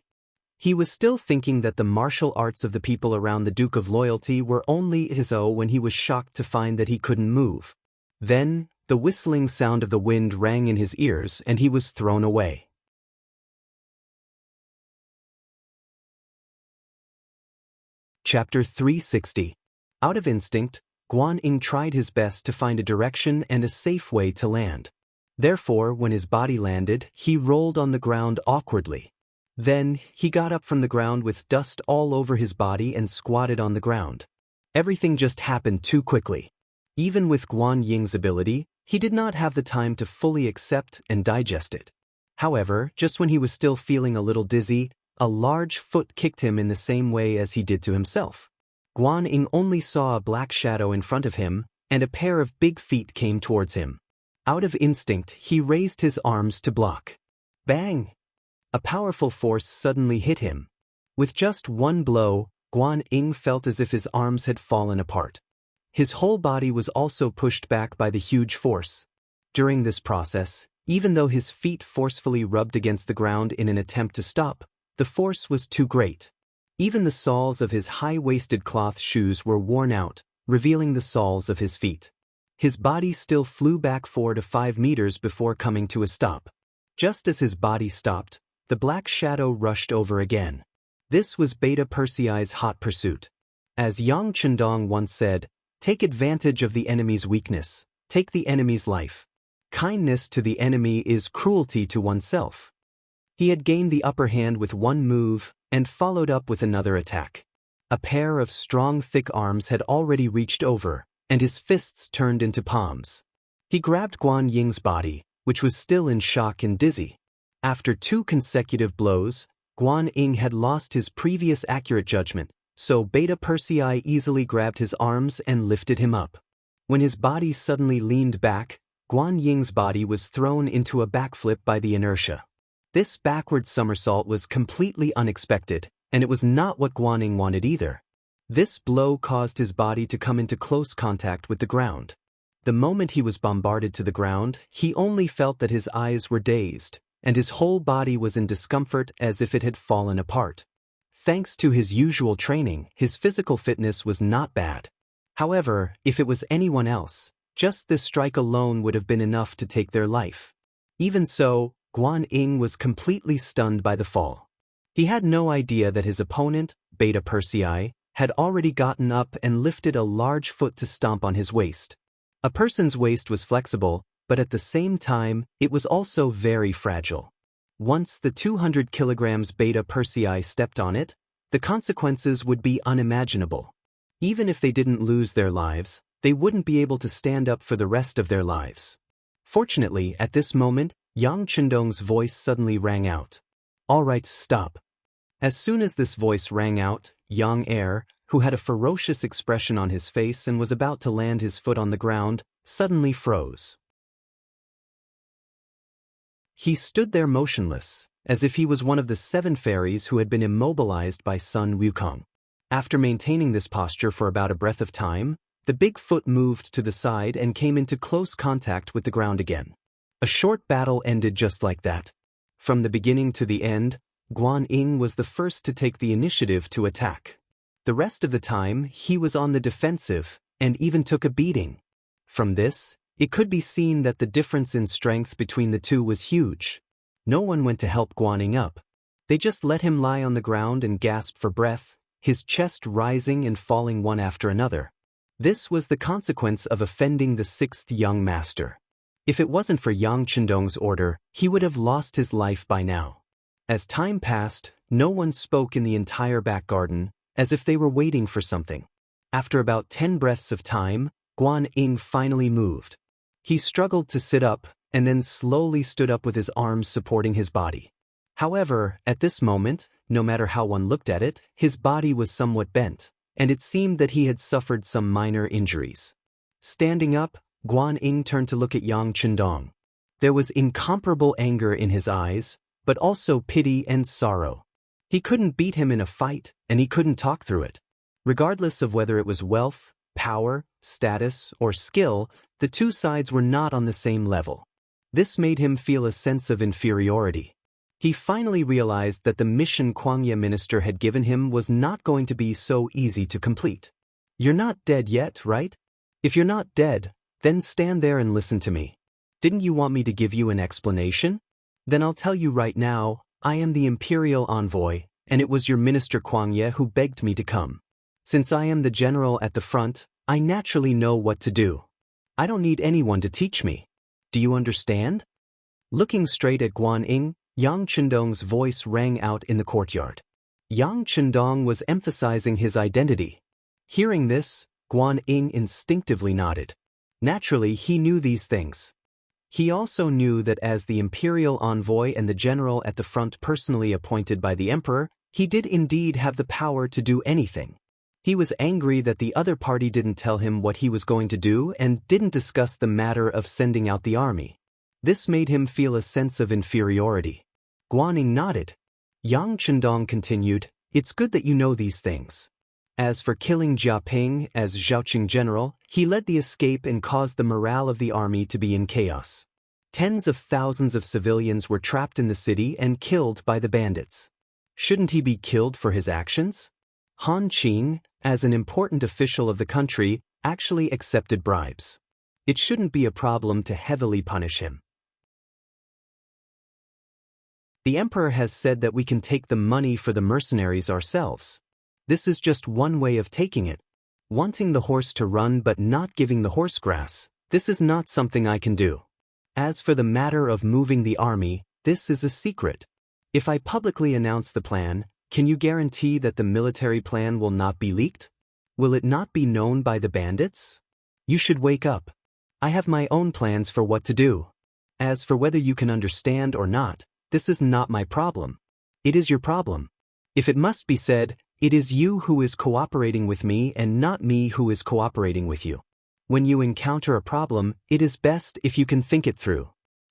[SPEAKER 1] He was still thinking that the martial arts of the people around the Duke of Loyalty were only his own when he was shocked to find that he couldn't move. Then, the whistling sound of the wind rang in his ears and he was thrown away. Chapter 360. Out of instinct, Guan Ing tried his best to find a direction and a safe way to land. Therefore, when his body landed, he rolled on the ground awkwardly. Then, he got up from the ground with dust all over his body and squatted on the ground. Everything just happened too quickly. Even with Guan Ying's ability, he did not have the time to fully accept and digest it. However, just when he was still feeling a little dizzy, a large foot kicked him in the same way as he did to himself. Guan Ing only saw a black shadow in front of him, and a pair of big feet came towards him. Out of instinct, he raised his arms to block. Bang! A powerful force suddenly hit him. With just one blow, Guan Ing felt as if his arms had fallen apart. His whole body was also pushed back by the huge force. During this process, even though his feet forcefully rubbed against the ground in an attempt to stop, the force was too great. Even the soles of his high-waisted cloth shoes were worn out, revealing the soles of his feet. His body still flew back 4 to 5 meters before coming to a stop. Just as his body stopped, the black shadow rushed over again. This was Beta Persei's hot pursuit. As Yang Chendong once said, "Take advantage of the enemy's weakness, take the enemy's life. Kindness to the enemy is cruelty to oneself." He had gained the upper hand with one move and followed up with another attack. A pair of strong, thick arms had already reached over, and his fists turned into palms. He grabbed Guan Ying's body, which was still in shock and dizzy. After 2 consecutive blows, Guan Ing had lost his previous accurate judgment, so Beta Persei easily grabbed his arms and lifted him up. When his body suddenly leaned back, Guan Ying's body was thrown into a backflip by the inertia. This backward somersault was completely unexpected, and it was not what Guan Ing wanted either. This blow caused his body to come into close contact with the ground. The moment he was bombarded to the ground, he only felt that his eyes were dazed, and his whole body was in discomfort as if it had fallen apart. Thanks to his usual training, his physical fitness was not bad. However, if it was anyone else, just this strike alone would have been enough to take their life. Even so, Guan Ing was completely stunned by the fall. He had no idea that his opponent, Beta Persei, had already gotten up and lifted a large foot to stomp on his waist. A person's waist was flexible, but at the same time, it was also very fragile. Once the 200 kilograms Beta Persei stepped on it, the consequences would be unimaginable. Even if they didn't lose their lives, they wouldn't be able to stand up for the rest of their lives. Fortunately, at this moment, Yang Chendong's voice suddenly rang out. "All right, stop." As soon as this voice rang out, Yang Er, who had a ferocious expression on his face and was about to land his foot on the ground, suddenly froze. He stood there motionless, as if he was one of the 7 fairies who had been immobilized by Sun Wukong. After maintaining this posture for about a breath of time, the big foot moved to the side and came into close contact with the ground again. A short battle ended just like that. From the beginning to the end, Guan Ing was the first to take the initiative to attack. The rest of the time, he was on the defensive, and even took a beating. From this, it could be seen that the difference in strength between the two was huge. No one went to help Guan Ing up. They just let him lie on the ground and gasp for breath, his chest rising and falling one after another. This was the consequence of offending the 6th young master. If it wasn't for Yang Chendong's order, he would have lost his life by now. As time passed, no one spoke in the entire back garden, as if they were waiting for something. After about 10 breaths of time, Guan Ing finally moved. He struggled to sit up, and then slowly stood up with his arms supporting his body. However, at this moment, no matter how one looked at it, his body was somewhat bent, and it seemed that he had suffered some minor injuries. Standing up, Guan Ying turned to look at Yang Chendong. There was incomparable anger in his eyes, but also pity and sorrow. He couldn't beat him in a fight, and he couldn't talk through it. Regardless of whether it was wealth, power, status, or skill, the two sides were not on the same level. This made him feel a sense of inferiority. He finally realized that the mission Kuangya minister had given him was not going to be so easy to complete. You're not dead yet, right? If you're not dead, then stand there and listen to me. Didn't you want me to give you an explanation? Then I'll tell you right now, I am the imperial envoy, and it was your minister Kuangya who begged me to come. Since I am the general at the front, I naturally know what to do. I don't need anyone to teach me. Do you understand? Looking straight at Guan Ying, Yang Chendong's voice rang out in the courtyard. Yang Chendong was emphasizing his identity. Hearing this, Guan Ying instinctively nodded. Naturally, he knew these things. He also knew that as the imperial envoy and the general at the front personally appointed by the emperor, he did indeed have the power to do anything. He was angry that the other party didn't tell him what he was going to do and didn't discuss the matter of sending out the army. This made him feel a sense of inferiority. Guan Ying nodded. Yang Chendong continued, "It's good that you know these things. As for killing Jia Ping as Zhaoqing general, he led the escape and caused the morale of the army to be in chaos. Tens of thousands of civilians were trapped in the city and killed by the bandits. Shouldn't he be killed for his actions? Han Qing, as an important official of the country, actually accepted bribes. It shouldn't be a problem to heavily punish him. The emperor has said that we can take the money for the mercenaries ourselves. This is just one way of taking it. Wanting the horse to run but not giving the horse grass, this is not something I can do. As for the matter of moving the army, this is a secret. If I publicly announce the plan, can you guarantee that the military plan will not be leaked? Will it not be known by the bandits? You should wake up. I have my own plans for what to do. As for whether you can understand or not, this is not my problem. It is your problem. If it must be said, it is you who is cooperating with me and not me who is cooperating with you. When you encounter a problem, it is best if you can think it through.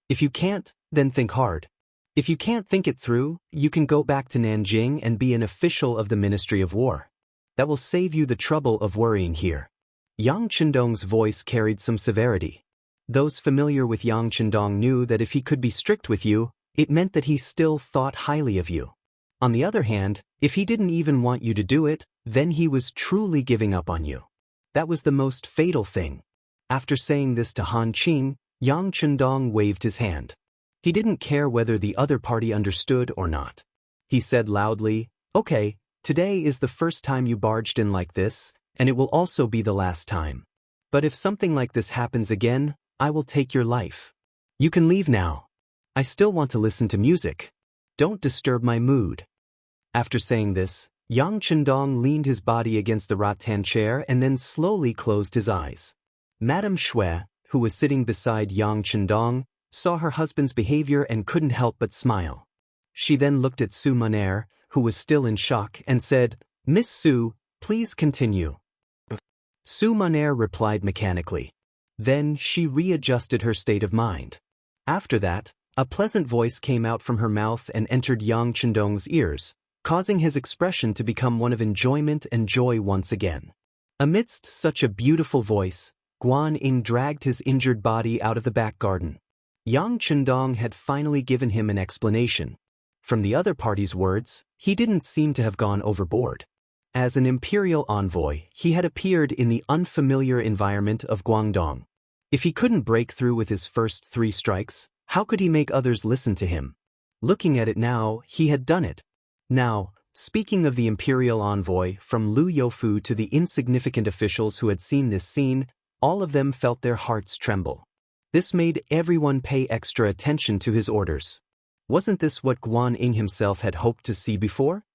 [SPEAKER 1] If you can't, then think hard. If you can't think it through, you can go back to Nanjing and be an official of the Ministry of War. That will save you the trouble of worrying here." Yang Chendong's voice carried some severity. Those familiar with Yang Chendong knew that if he could be strict with you, it meant that he still thought highly of you. On the other hand, if he didn't even want you to do it, then he was truly giving up on you. That was the most fatal thing. After saying this to Han Qing, Yang Chendong waved his hand. He didn't care whether the other party understood or not. He said loudly, "Okay, today is the first time you barged in like this, and it will also be the last time. But if something like this happens again, I will take your life. You can leave now. I still want to listen to music. Don't disturb my mood." After saying this, Yang Chendong leaned his body against the rattan chair and then slowly closed his eyes. Madame Shui, who was sitting beside Yang Chendong, saw her husband's behavior and couldn't help but smile. She then looked at Su Monair, who was still in shock, and said, "Miss Su, please continue." Su Monair replied mechanically. Then she readjusted her state of mind. After that, a pleasant voice came out from her mouth and entered Yang Chendong's ears, causing his expression to become one of enjoyment and joy once again. Amidst such a beautiful voice, Guan Ying dragged his injured body out of the back garden. Yang Chendong had finally given him an explanation. From the other party's words, he didn't seem to have gone overboard. As an imperial envoy, he had appeared in the unfamiliar environment of Guangdong. If he couldn't break through with his first 3 strikes, how could he make others listen to him? Looking at it now, he had done it. Now, speaking of the imperial envoy, from Lu Youfu to the insignificant officials who had seen this scene, all of them felt their hearts tremble. This made everyone pay extra attention to his orders. Wasn't this what Guan Ying himself had hoped to see before?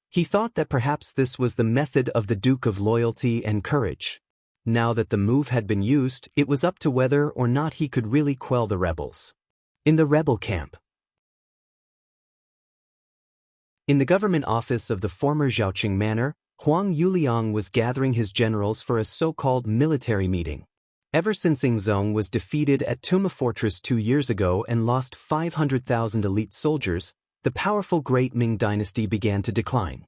[SPEAKER 1] He thought that perhaps this was the method of the Duke of Loyalty and Courage. Now that the move had been used, it was up to whether or not he could really quell the rebels. In the rebel camp. In the government office of the former Zhaoqing Manor, Huang Yuliang was gathering his generals for a so-called military meeting. Ever since Ingzong was defeated at Tuma Fortress 2 years ago and lost 500,000 elite soldiers, the powerful Great Ming dynasty began to decline.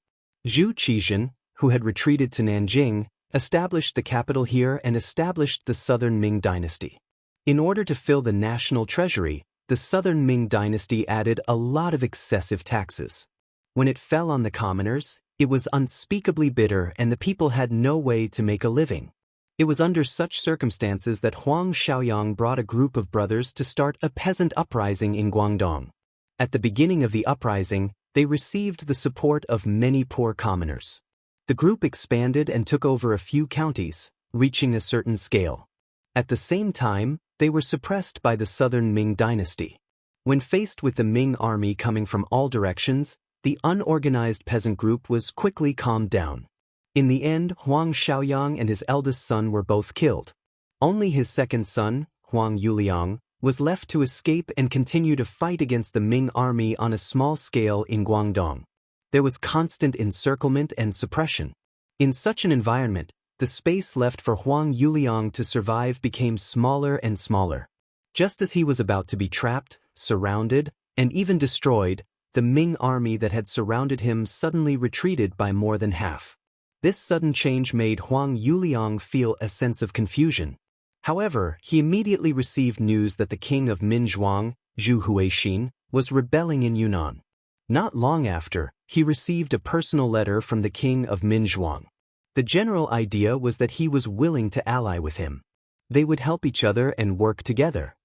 [SPEAKER 1] Zhu Qizhen, who had retreated to Nanjing, established the capital here and established the Southern Ming dynasty. In order to fill the national treasury, the Southern Ming dynasty added a lot of excessive taxes. When it fell on the commoners, it was unspeakably bitter and the people had no way to make a living. It was under such circumstances that Huang Xiaoyang brought a group of brothers to start a peasant uprising in Guangdong. At the beginning of the uprising, they received the support of many poor commoners. The group expanded and took over a few counties, reaching a certain scale. At the same time, they were suppressed by the Southern Ming dynasty. When faced with the Ming army coming from all directions, the unorganized peasant group was quickly calmed down. In the end, Huang Xiaoyang and his eldest son were both killed. Only his second son, Huang Yuliang, was left to escape and continue to fight against the Ming army on a small scale in Guangdong. There was constant encirclement and suppression. In such an environment, the space left for Huang Yuliang to survive became smaller and smaller. Just as he was about to be trapped, surrounded, and even destroyed, the Ming army that had surrounded him suddenly retreated by more than half. This sudden change made Huang Yuliang feel a sense of confusion. However, he immediately received news that the king of Minzhuang, Zhu Huixin, was rebelling in Yunnan. Not long after, he received a personal letter from the king of Minzhuang. The general idea was that he was willing to ally with him. They would help each other and work together.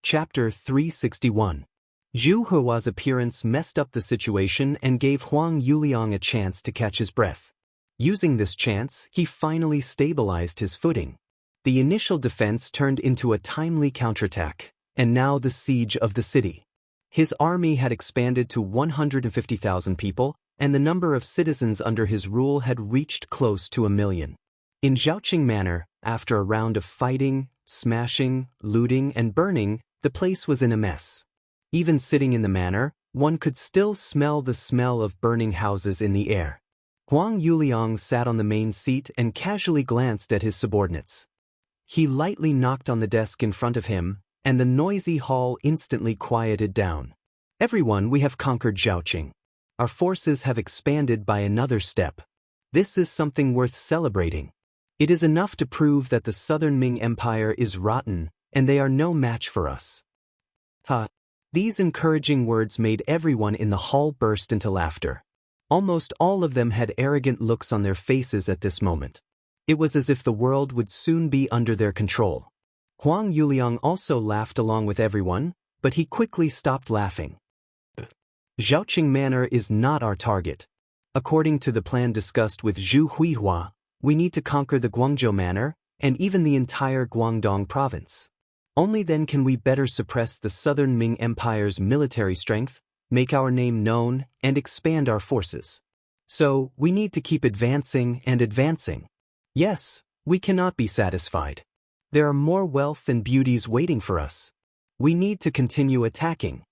[SPEAKER 1] Chapter 361. Zhu Hua's appearance messed up the situation and gave Huang Yuliang a chance to catch his breath. Using this chance, he finally stabilized his footing. The initial defense turned into a timely counterattack, and now the siege of the city. His army had expanded to 150,000 people, and the number of citizens under his rule had reached close to 1 million. In Zhaoqing Manor, after a round of fighting, smashing, looting, and burning, the place was in a mess. Even sitting in the manor, one could still smell the smell of burning houses in the air. Huang Yuliang sat on the main seat and casually glanced at his subordinates. He lightly knocked on the desk in front of him, and the noisy hall instantly quieted down. Everyone, we have conquered Zhaoqing. Our forces have expanded by another step. This is something worth celebrating. It is enough to prove that the Southern Ming Empire is rotten, and they are no match for us. Ha! These encouraging words made everyone in the hall burst into laughter. Almost all of them had arrogant looks on their faces at this moment. It was as if the world would soon be under their control. Huang Yuliang also laughed along with everyone, but he quickly stopped laughing. Zhaoqing Manor is not our target. According to the plan discussed with Zhu Huihua, we need to conquer the Guangzhou Manor, and even the entire Guangdong province. Only then can we better suppress the Southern Ming Empire's military strength, make our name known, and expand our forces. So, we need to keep advancing and advancing. Yes, we cannot be satisfied. There are more wealth and beauties waiting for us. We need to continue attacking.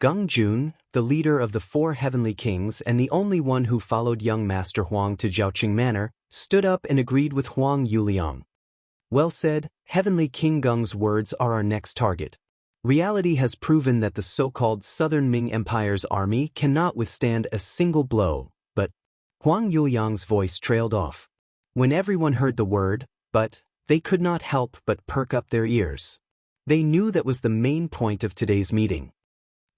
[SPEAKER 1] Geng Jun, the leader of the 4 heavenly kings and the only one who followed young Master Huang to Zhaoqing Manor, stood up and agreed with Huang Yuliang. Well said, Heavenly King Geng's words are our next target. Reality has proven that the so-called Southern Ming Empire's army cannot withstand a single blow, but Huang Yuliang's voice trailed off. When everyone heard the word, but, they could not help but perk up their ears. They knew that was the main point of today's meeting.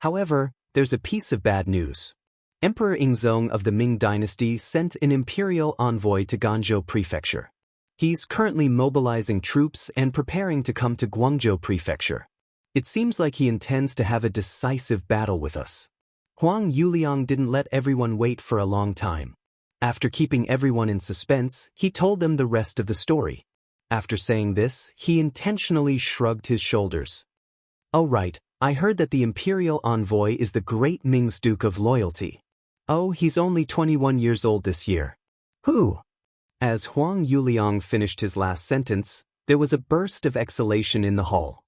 [SPEAKER 1] However, there's a piece of bad news. Emperor Ingzong of the Ming dynasty sent an imperial envoy to Ganzhou Prefecture. He's currently mobilizing troops and preparing to come to Guangzhou Prefecture. It seems like he intends to have a decisive battle with us. Huang Yuliang didn't let everyone wait for a long time. After keeping everyone in suspense, he told them the rest of the story. After saying this, he intentionally shrugged his shoulders. Oh right, I heard that the imperial envoy is the great Ming's Duke of Loyalty. Oh, he's only 21 years old this year. Who? As Huang Yuliang finished his last sentence, there was a burst of exhalation in the hall.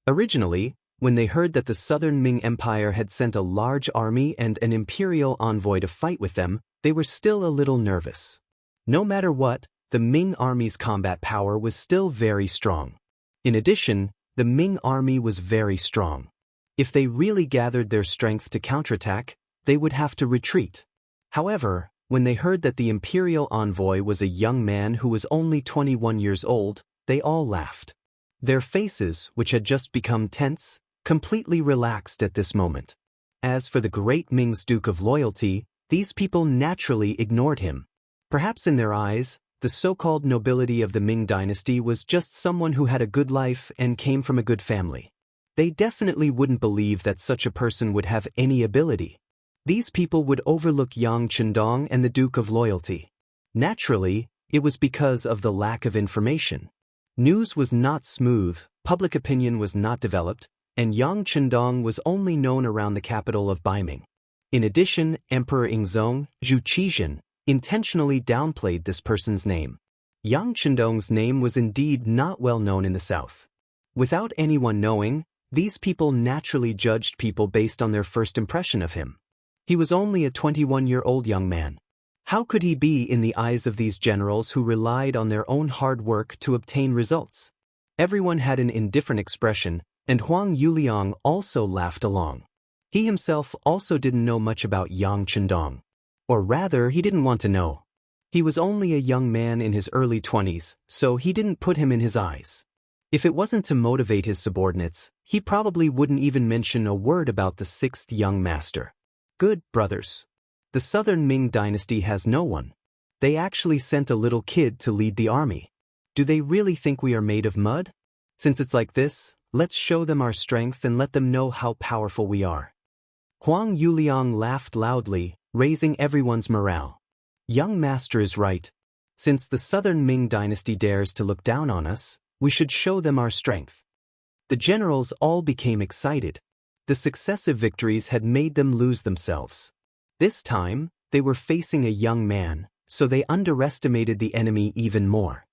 [SPEAKER 1] Originally, When they heard that the southern Ming Empire had sent a large army and an imperial envoy to fight with them, they were still a little nervous. No matter what, the Ming army's combat power was still very strong. In addition, the Ming army was very strong. If they really gathered their strength to counterattack, they would have to retreat. However, when they heard that the imperial envoy was a young man who was only 21 years old, they all laughed. Their faces, which had just become tense, completely relaxed at this moment. As for the great Ming's Duke of Loyalty, these people naturally ignored him. Perhaps in their eyes, the so-called nobility of the Ming dynasty was just someone who had a good life and came from a good family. They definitely wouldn't believe that such a person would have any ability. These people would overlook Yang Chendong and the Duke of Loyalty. Naturally, it was because of the lack of information. News was not smooth, public opinion was not developed, and Yang Chendong was only known around the capital of Baiming. In addition, Emperor Yingzong, Zhu Qizhen, intentionally downplayed this person's name. Yang Chendong's name was indeed not well known in the south. Without anyone knowing, these people naturally judged people based on their first impression of him. He was only a 21-year-old young man. How could he be in the eyes of these generals who relied on their own hard work to obtain results? Everyone had an indifferent expression, and Huang Yuliang also laughed along. He himself also didn't know much about Yang Chendong. Or rather, he didn't want to know. He was only a young man in his early 20s, so he didn't put him in his eyes. If it wasn't to motivate his subordinates, he probably wouldn't even mention a word about the sixth young master. Good, brothers. The southern Ming dynasty has no one. They actually sent a little kid to lead the army. Do they really think we are made of mud? Since it's like this, let's show them our strength and let them know how powerful we are. Huang Yuliang laughed loudly, raising everyone's morale. Young master is right. Since the southern Ming dynasty dares to look down on us, we should show them our strength. The generals all became excited. The successive victories had made them lose themselves. This time, they were facing a young man, so they underestimated the enemy even more.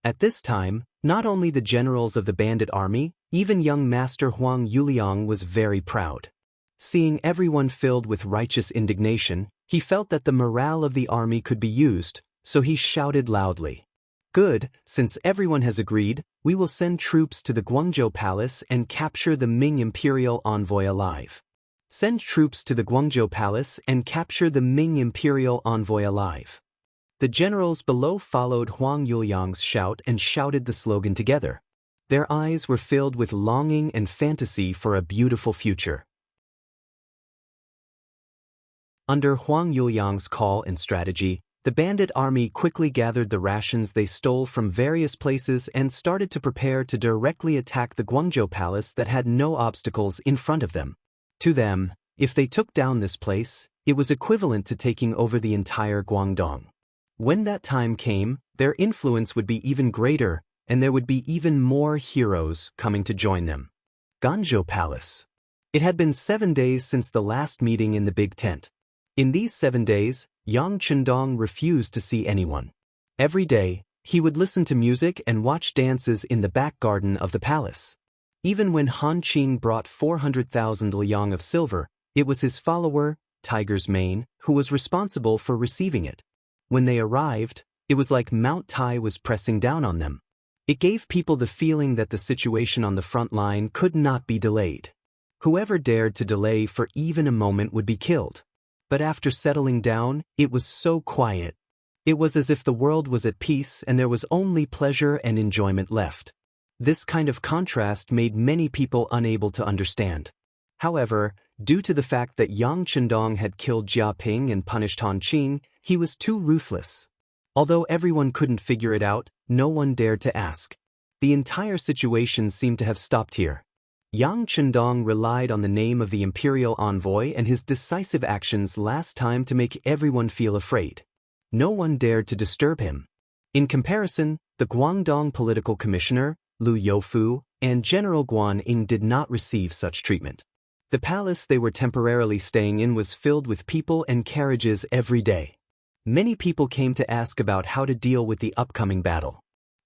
[SPEAKER 1] At this time, not only the generals of the bandit army, even young master Huang Yuliang was very proud. Seeing everyone filled with righteous indignation, he felt that the morale of the army could be used, so he shouted loudly. Good, since everyone has agreed, we will send troops to the Guangzhou Palace and capture the Ming Imperial envoy alive. Send troops to the Guangzhou Palace and capture the Ming Imperial envoy alive. The generals below followed Huang Yuliang's shout and shouted the slogan together. Their eyes were filled with longing and fantasy for a beautiful future. Under Huang Yuliang's call and strategy, the bandit army quickly gathered the rations they stole from various places and started to prepare to directly attack the Guangzhou Palace that had no obstacles in front of them. To them, if they took down this place, it was equivalent to taking over the entire Guangdong. When that time came, their influence would be even greater, and there would be even more heroes coming to join them. Guangzhou Palace. It had been 7 days since the last meeting in the big tent. In these 7 days, Yang Chendong refused to see anyone. Every day, he would listen to music and watch dances in the back garden of the palace. Even when Han Qing brought 400,000 liang of silver, it was his follower, Tiger's Mane, who was responsible for receiving it. When they arrived, it was like Mount Tai was pressing down on them. It gave people the feeling that the situation on the front line could not be delayed. Whoever dared to delay for even a moment would be killed. But after settling down, it was so quiet. It was as if the world was at peace and there was only pleasure and enjoyment left. This kind of contrast made many people unable to understand. However, due to the fact that Yang Chendong had killed Jia Ping and punished Han Qing, he was too ruthless. Although everyone couldn't figure it out, no one dared to ask. The entire situation seemed to have stopped here. Yang Chendong relied on the name of the imperial envoy and his decisive actions last time to make everyone feel afraid. No one dared to disturb him. In comparison, the Guangdong political commissioner, Lu Youfu, and General Guan Ying did not receive such treatment. The palace they were temporarily staying in was filled with people and carriages every day. Many people came to ask about how to deal with the upcoming battle.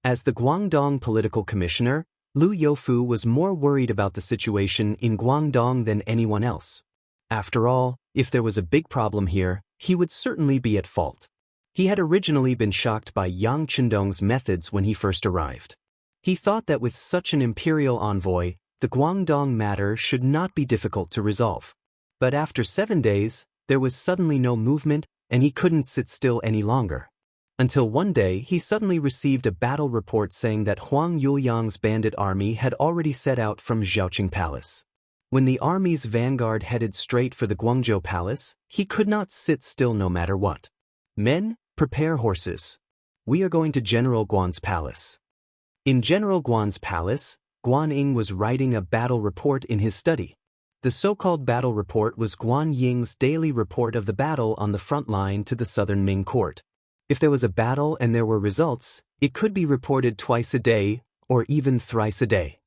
[SPEAKER 1] As the Guangdong political commissioner, Lu Youfu was more worried about the situation in Guangdong than anyone else. After all, if there was a big problem here, he would certainly be at fault. He had originally been shocked by Yang Chendong's methods when he first arrived. He thought that with such an imperial envoy, the Guangdong matter should not be difficult to resolve. But after 7 days, there was suddenly no movement, and he couldn't sit still any longer. Until one day he suddenly received a battle report saying that Huang Yuliang's bandit army had already set out from Zhaoqing Palace. When the army's vanguard headed straight for the Guangzhou Palace, he could not sit still no matter what. Men, prepare horses. We are going to General Guan's palace. In General Guan's palace, Guan Ying was writing a battle report in his study. The so-called battle report was Guan Ying's daily report of the battle on the front line to the southern Ming court. If there was a battle and there were results, it could be reported twice a day, or even thrice a day.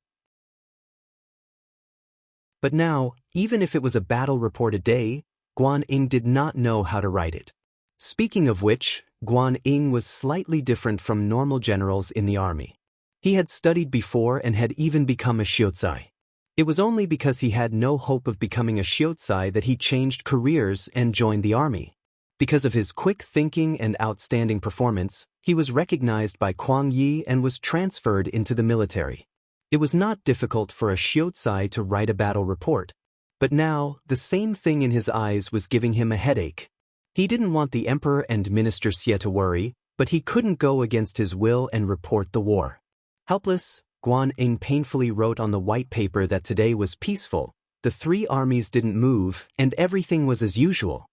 [SPEAKER 1] But now, even if it was a battle report a day, Guan Ying did not know how to write it. Speaking of which, Guan Ying was slightly different from normal generals in the army. He had studied before and had even become a shiozai. It was only because he had no hope of becoming a shiozai that he changed careers and joined the army. Because of his quick thinking and outstanding performance, he was recognized by Kuang Yi and was transferred into the military. It was not difficult for a shiozai to write a battle report. But now, the same thing in his eyes was giving him a headache. He didn't want the emperor and Minister Xie to worry, but he couldn't go against his will and report the war. Helpless, Guan Ying painfully wrote on the white paper that today was peaceful, the 3 armies didn't move, and everything was as usual.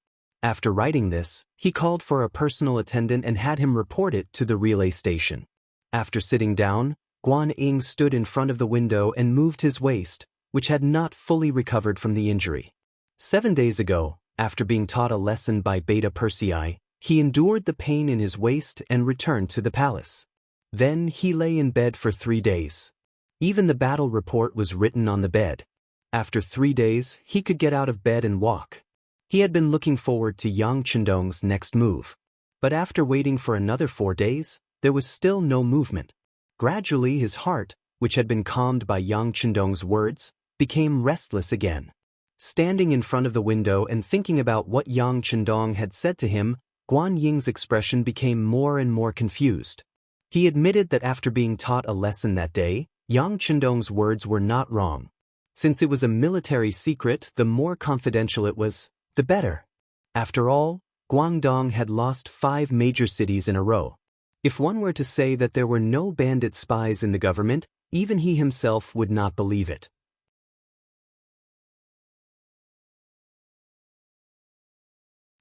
[SPEAKER 1] After writing this, he called for a personal attendant and had him report it to the relay station. After sitting down, Guan Ying stood in front of the window and moved his waist, which had not fully recovered from the injury. 7 days ago, after being taught a lesson by Beta Persei, he endured the pain in his waist and returned to the palace. Then he lay in bed for 3 days. Even the battle report was written on the bed. After 3 days, he could get out of bed and walk. He had been looking forward to Yang Chendong's next move. But after waiting for another 4 days, there was still no movement. Gradually his heart, which had been calmed by Yang Chendong's words, became restless again. Standing in front of the window and thinking about what Yang Chendong had said to him, Guan Ying's expression became more and more confused. He admitted that after being taught a lesson that day, Yang Chendong's words were not wrong. Since it was a military secret, the more confidential it was, the better. After all, Guangdong had lost 5 major cities in a row. If one were to say that there were no bandit spies in the government, even he himself would not believe it.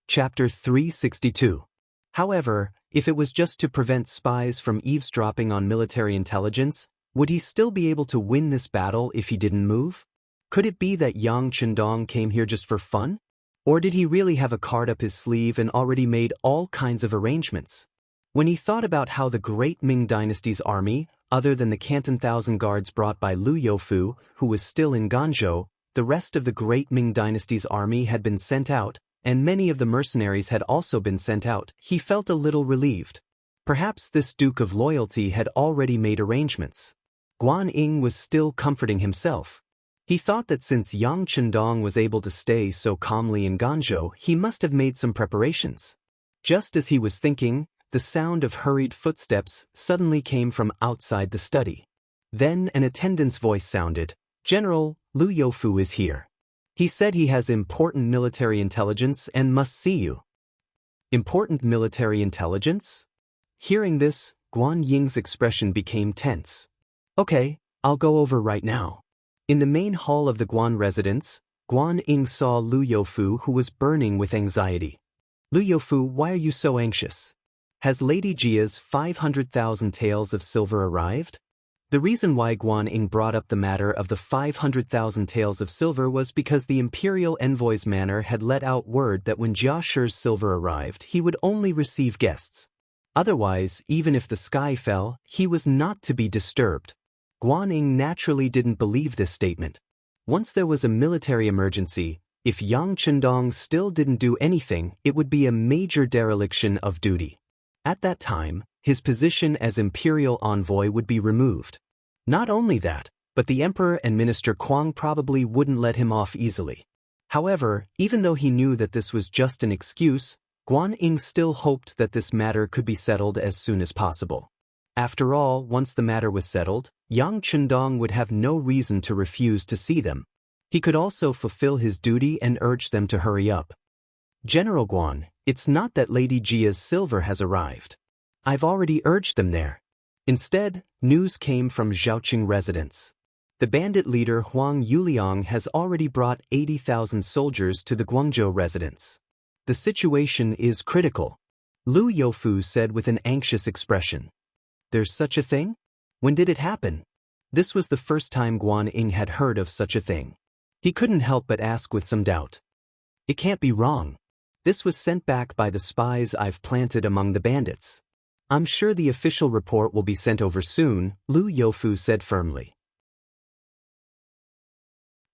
[SPEAKER 1] Chapter 362. However, if it was just to prevent spies from eavesdropping on military intelligence, would he still be able to win this battle if he didn't move? Could it be that Yang Chendong came here just for fun? Or did he really have a card up his sleeve and already made all kinds of arrangements? When he thought about how the great Ming dynasty's army, other than the Canton Thousand Guards brought by Lu Youfu, who was still in Ganzhou, the rest of the great Ming dynasty's army had been sent out, and many of the mercenaries had also been sent out, he felt a little relieved. Perhaps this Duke of Loyalty had already made arrangements. Guan Ying was still comforting himself. He thought that since Yang Chendong was able to stay so calmly in Ganzhou, he must have made some preparations. Just as he was thinking, the sound of hurried footsteps suddenly came from outside the study. Then an attendant's voice sounded, "General, Lu Youfu is here. He said he has important military intelligence and must see you." Important military intelligence? Hearing this, Guan Ying's expression became tense. "Okay, I'll go over right now." In the main hall of the Guan residence, Guan Ying saw Lu Youfu, who was burning with anxiety. "Lu Youfu, why are you so anxious? Has Lady Jia's 500,000 taels of silver arrived?" The reason why Guan Ying brought up the matter of the 500,000 taels of silver was because the imperial envoy's manor had let out word that when Jia Shi's silver arrived, he would only receive guests. Otherwise, even if the sky fell, he was not to be disturbed. Guan Ying naturally didn't believe this statement. Once there was a military emergency, if Yang Chendong still didn't do anything, it would be a major dereliction of duty. At that time, his position as imperial envoy would be removed. Not only that, but the emperor and Minister Kuang probably wouldn't let him off easily. However, even though he knew that this was just an excuse, Guan Ying still hoped that this matter could be settled as soon as possible. After all, once the matter was settled, Yang Chendong would have no reason to refuse to see them. He could also fulfill his duty and urge them to hurry up. General Guan, it's not that Lady Jia's silver has arrived. I've already urged them there. Instead, news came from Zhaoqing residence. The bandit leader Huang Yuliang has already brought 80,000 soldiers to the Guangzhou residence. The situation is critical, Lu Youfu said with an anxious expression. There's such a thing? When did it happen? This was the first time Guan Ying had heard of such a thing. He couldn't help but ask with some doubt. It can't be wrong. This was sent back by the spies I've planted among the bandits. I'm sure the official report will be sent over soon, Lu Youfu said firmly.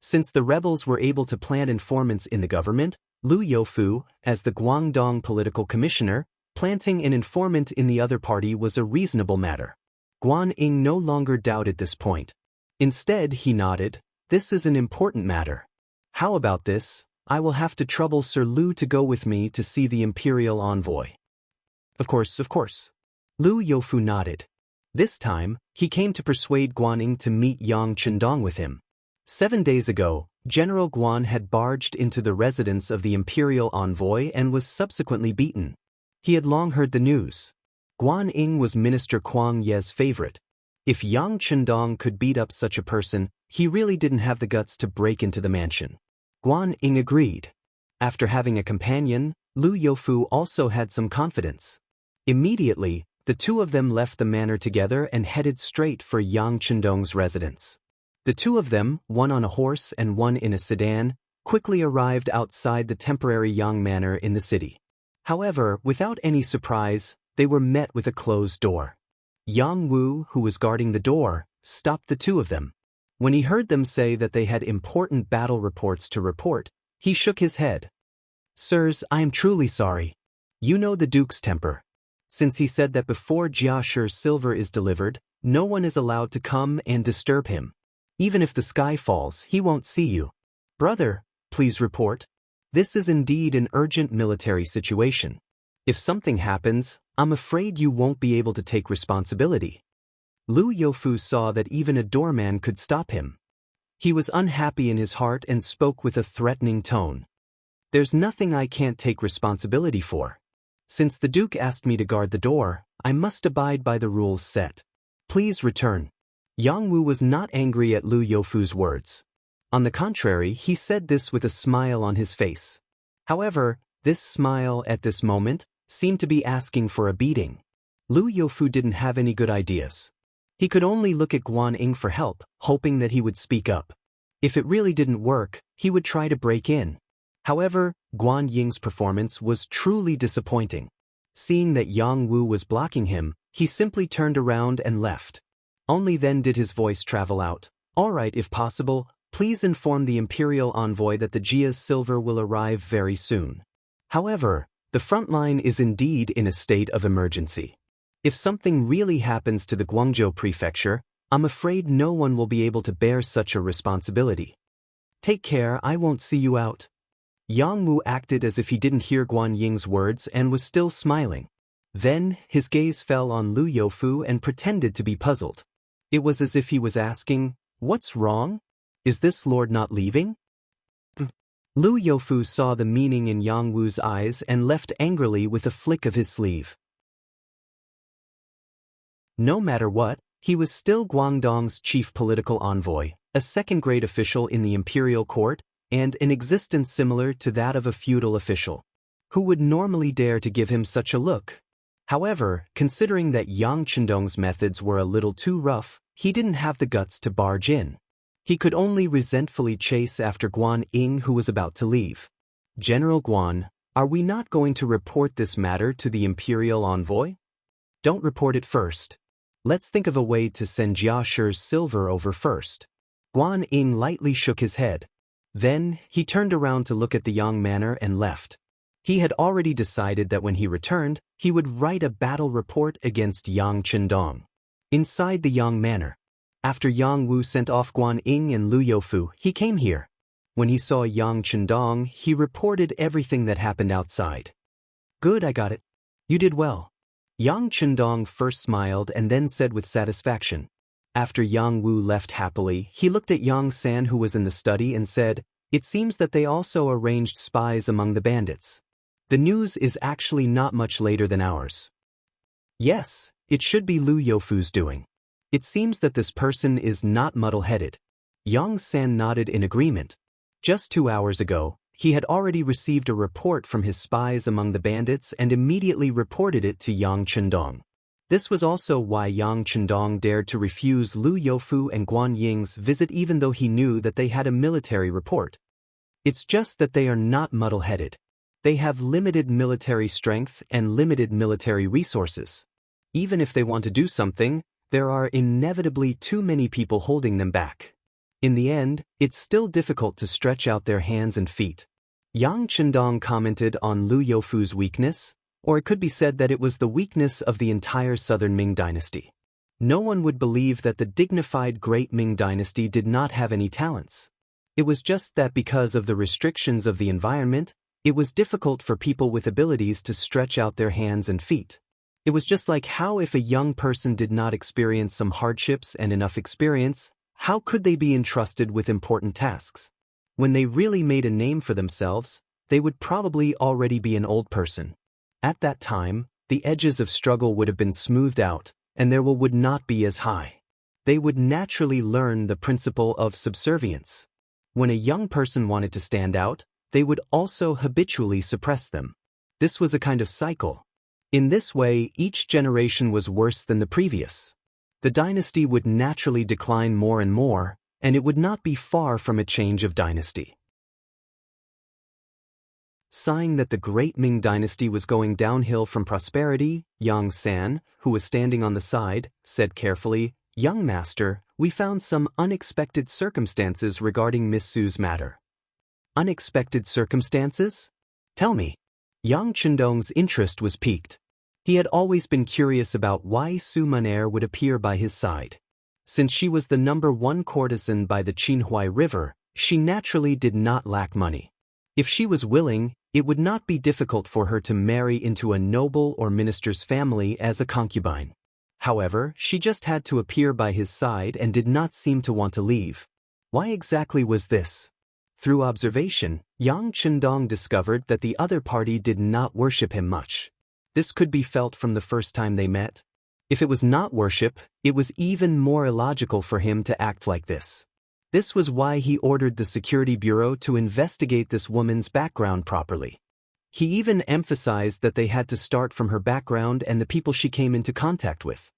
[SPEAKER 1] Since the rebels were able to plant informants in the government, Lu Youfu, as the Guangdong political commissioner, planting an informant in the other party was a reasonable matter. Guan Ying no longer doubted this point. Instead, he nodded, this is an important matter. How about this? I will have to trouble Sir Lu to go with me to see the imperial envoy. Of course. Lu Youfu nodded. This time, he came to persuade Guan Ying to meet Yang Chendong with him. 7 days ago, General Guan had barged into the residence of the imperial envoy and was subsequently beaten. He had long heard the news. Guan Ying was Minister Kuang Ye's favorite. If Yang Chendong could beat up such a person, he really didn't have the guts to break into the mansion. Guan Ying agreed. After having a companion, Lu Youfu also had some confidence. Immediately, the two of them left the manor together and headed straight for Yang Chendong's residence. The two of them, one on a horse and one in a sedan, quickly arrived outside the temporary Yang manor in the city. However, without any surprise, they were met with a closed door. Yang Wu, who was guarding the door, stopped the two of them. When he heard them say that they had important battle reports to report, he shook his head. Sirs, I am truly sorry. You know the Duke's temper. Since he said that before Jia Shi's silver is delivered, no one is allowed to come and disturb him. Even if the sky falls, he won't see you. Brother, please report. This is indeed an urgent military situation. If something happens, I'm afraid you won't be able to take responsibility. Lu Youfu saw that even a doorman could stop him. He was unhappy in his heart and spoke with a threatening tone. There's nothing I can't take responsibility for. Since the Duke asked me to guard the door, I must abide by the rules set. Please return. Yang Wu was not angry at Lu Youfu's words. On the contrary, he said this with a smile on his face. However, this smile at this moment seemed to be asking for a beating. Lu Youfu didn't have any good ideas. He could only look at Guan Ying for help, hoping that he would speak up. If it really didn't work, he would try to break in. However, Guan Ying's performance was truly disappointing. Seeing that Yang Wu was blocking him, he simply turned around and left. Only then did his voice travel out. All right, if possible, please inform the imperial envoy that the Jia's silver will arrive very soon. However, the front line is indeed in a state of emergency. If something really happens to the Guangzhou prefecture, I'm afraid no one will be able to bear such a responsibility. Take care, I won't see you out. Yang Wu acted as if he didn't hear Guan Ying's words and was still smiling. Then, his gaze fell on Lu Youfu and pretended to be puzzled. It was as if he was asking, what's wrong? Is this lord not leaving? Lu Youfu saw the meaning in Yang Wu's eyes and left angrily with a flick of his sleeve. No matter what, he was still Guangdong's chief political envoy, a second-grade official in the imperial court, and an existence similar to that of a feudal official. Who would normally dare to give him such a look? However, considering that Yang Chendong's methods were a little too rough, he didn't have the guts to barge in. He could only resentfully chase after Guan Ying, who was about to leave. General Guan, are we not going to report this matter to the imperial envoy? Don't report it first. Let's think of a way to send Jia Shi's silver over first. Guan Ying lightly shook his head. Then, he turned around to look at the Yang manor and left. He had already decided that when he returned, he would write a battle report against Yang Chendong. Inside the Yang manor. After Yang Wu sent off Guan Ying and Lu Youfu, he came here. When he saw Yang Chendong, he reported everything that happened outside. Good, I got it. You did well. Yang Chendong first smiled and then said with satisfaction. After Yang Wu left happily, he looked at Yang San who was in the study and said, "It seems that they also arranged spies among the bandits. The news is actually not much later than ours." Yes, it should be Lu Youfu's doing. It seems that this person is not muddle-headed. Yang San nodded in agreement. Just 2 hours ago, he had already received a report from his spies among the bandits and immediately reported it to Yang Chendong. This was also why Yang Chendong dared to refuse Lu Youfu and Guan Ying's visit even though he knew that they had a military report. It's just that they are not muddle-headed. They have limited military strength and limited military resources. Even if they want to do something, there are inevitably too many people holding them back. In the end, it's still difficult to stretch out their hands and feet. Yang Chendong commented on Lu Youfu's weakness, or it could be said that it was the weakness of the entire southern Ming dynasty. No one would believe that the dignified great Ming dynasty did not have any talents. It was just that because of the restrictions of the environment, it was difficult for people with abilities to stretch out their hands and feet. It was just like how if a young person did not experience some hardships and enough experience, how could they be entrusted with important tasks? When they really made a name for themselves, they would probably already be an old person. At that time, the edges of struggle would have been smoothed out, and their will would not be as high. They would naturally learn the principle of subservience. When a young person wanted to stand out, they would also habitually suppress them. This was a kind of cycle. In this way, each generation was worse than the previous. The dynasty would naturally decline more and more, and it would not be far from a change of dynasty. Sign that the great Ming dynasty was going downhill from prosperity, Yang San, who was standing on the side, said carefully, "Young master, we found some unexpected circumstances regarding Miss Su's matter." Unexpected circumstances? Tell me. Yang Chendong's interest was piqued. He had always been curious about why Su Munaer would appear by his side. Since she was the #1 courtesan by the Qinhuai River, she naturally did not lack money. If she was willing, it would not be difficult for her to marry into a noble or minister's family as a concubine. However, she just had to appear by his side and did not seem to want to leave. Why exactly was this? Through observation, Yang Chendong discovered that the other party did not worship him much. This could be felt from the first time they met. If it was not worship, it was even more illogical for him to act like this. This was why he ordered the Security Bureau to investigate this woman's background properly. He even emphasized that they had to start from her background and the people she came into contact with.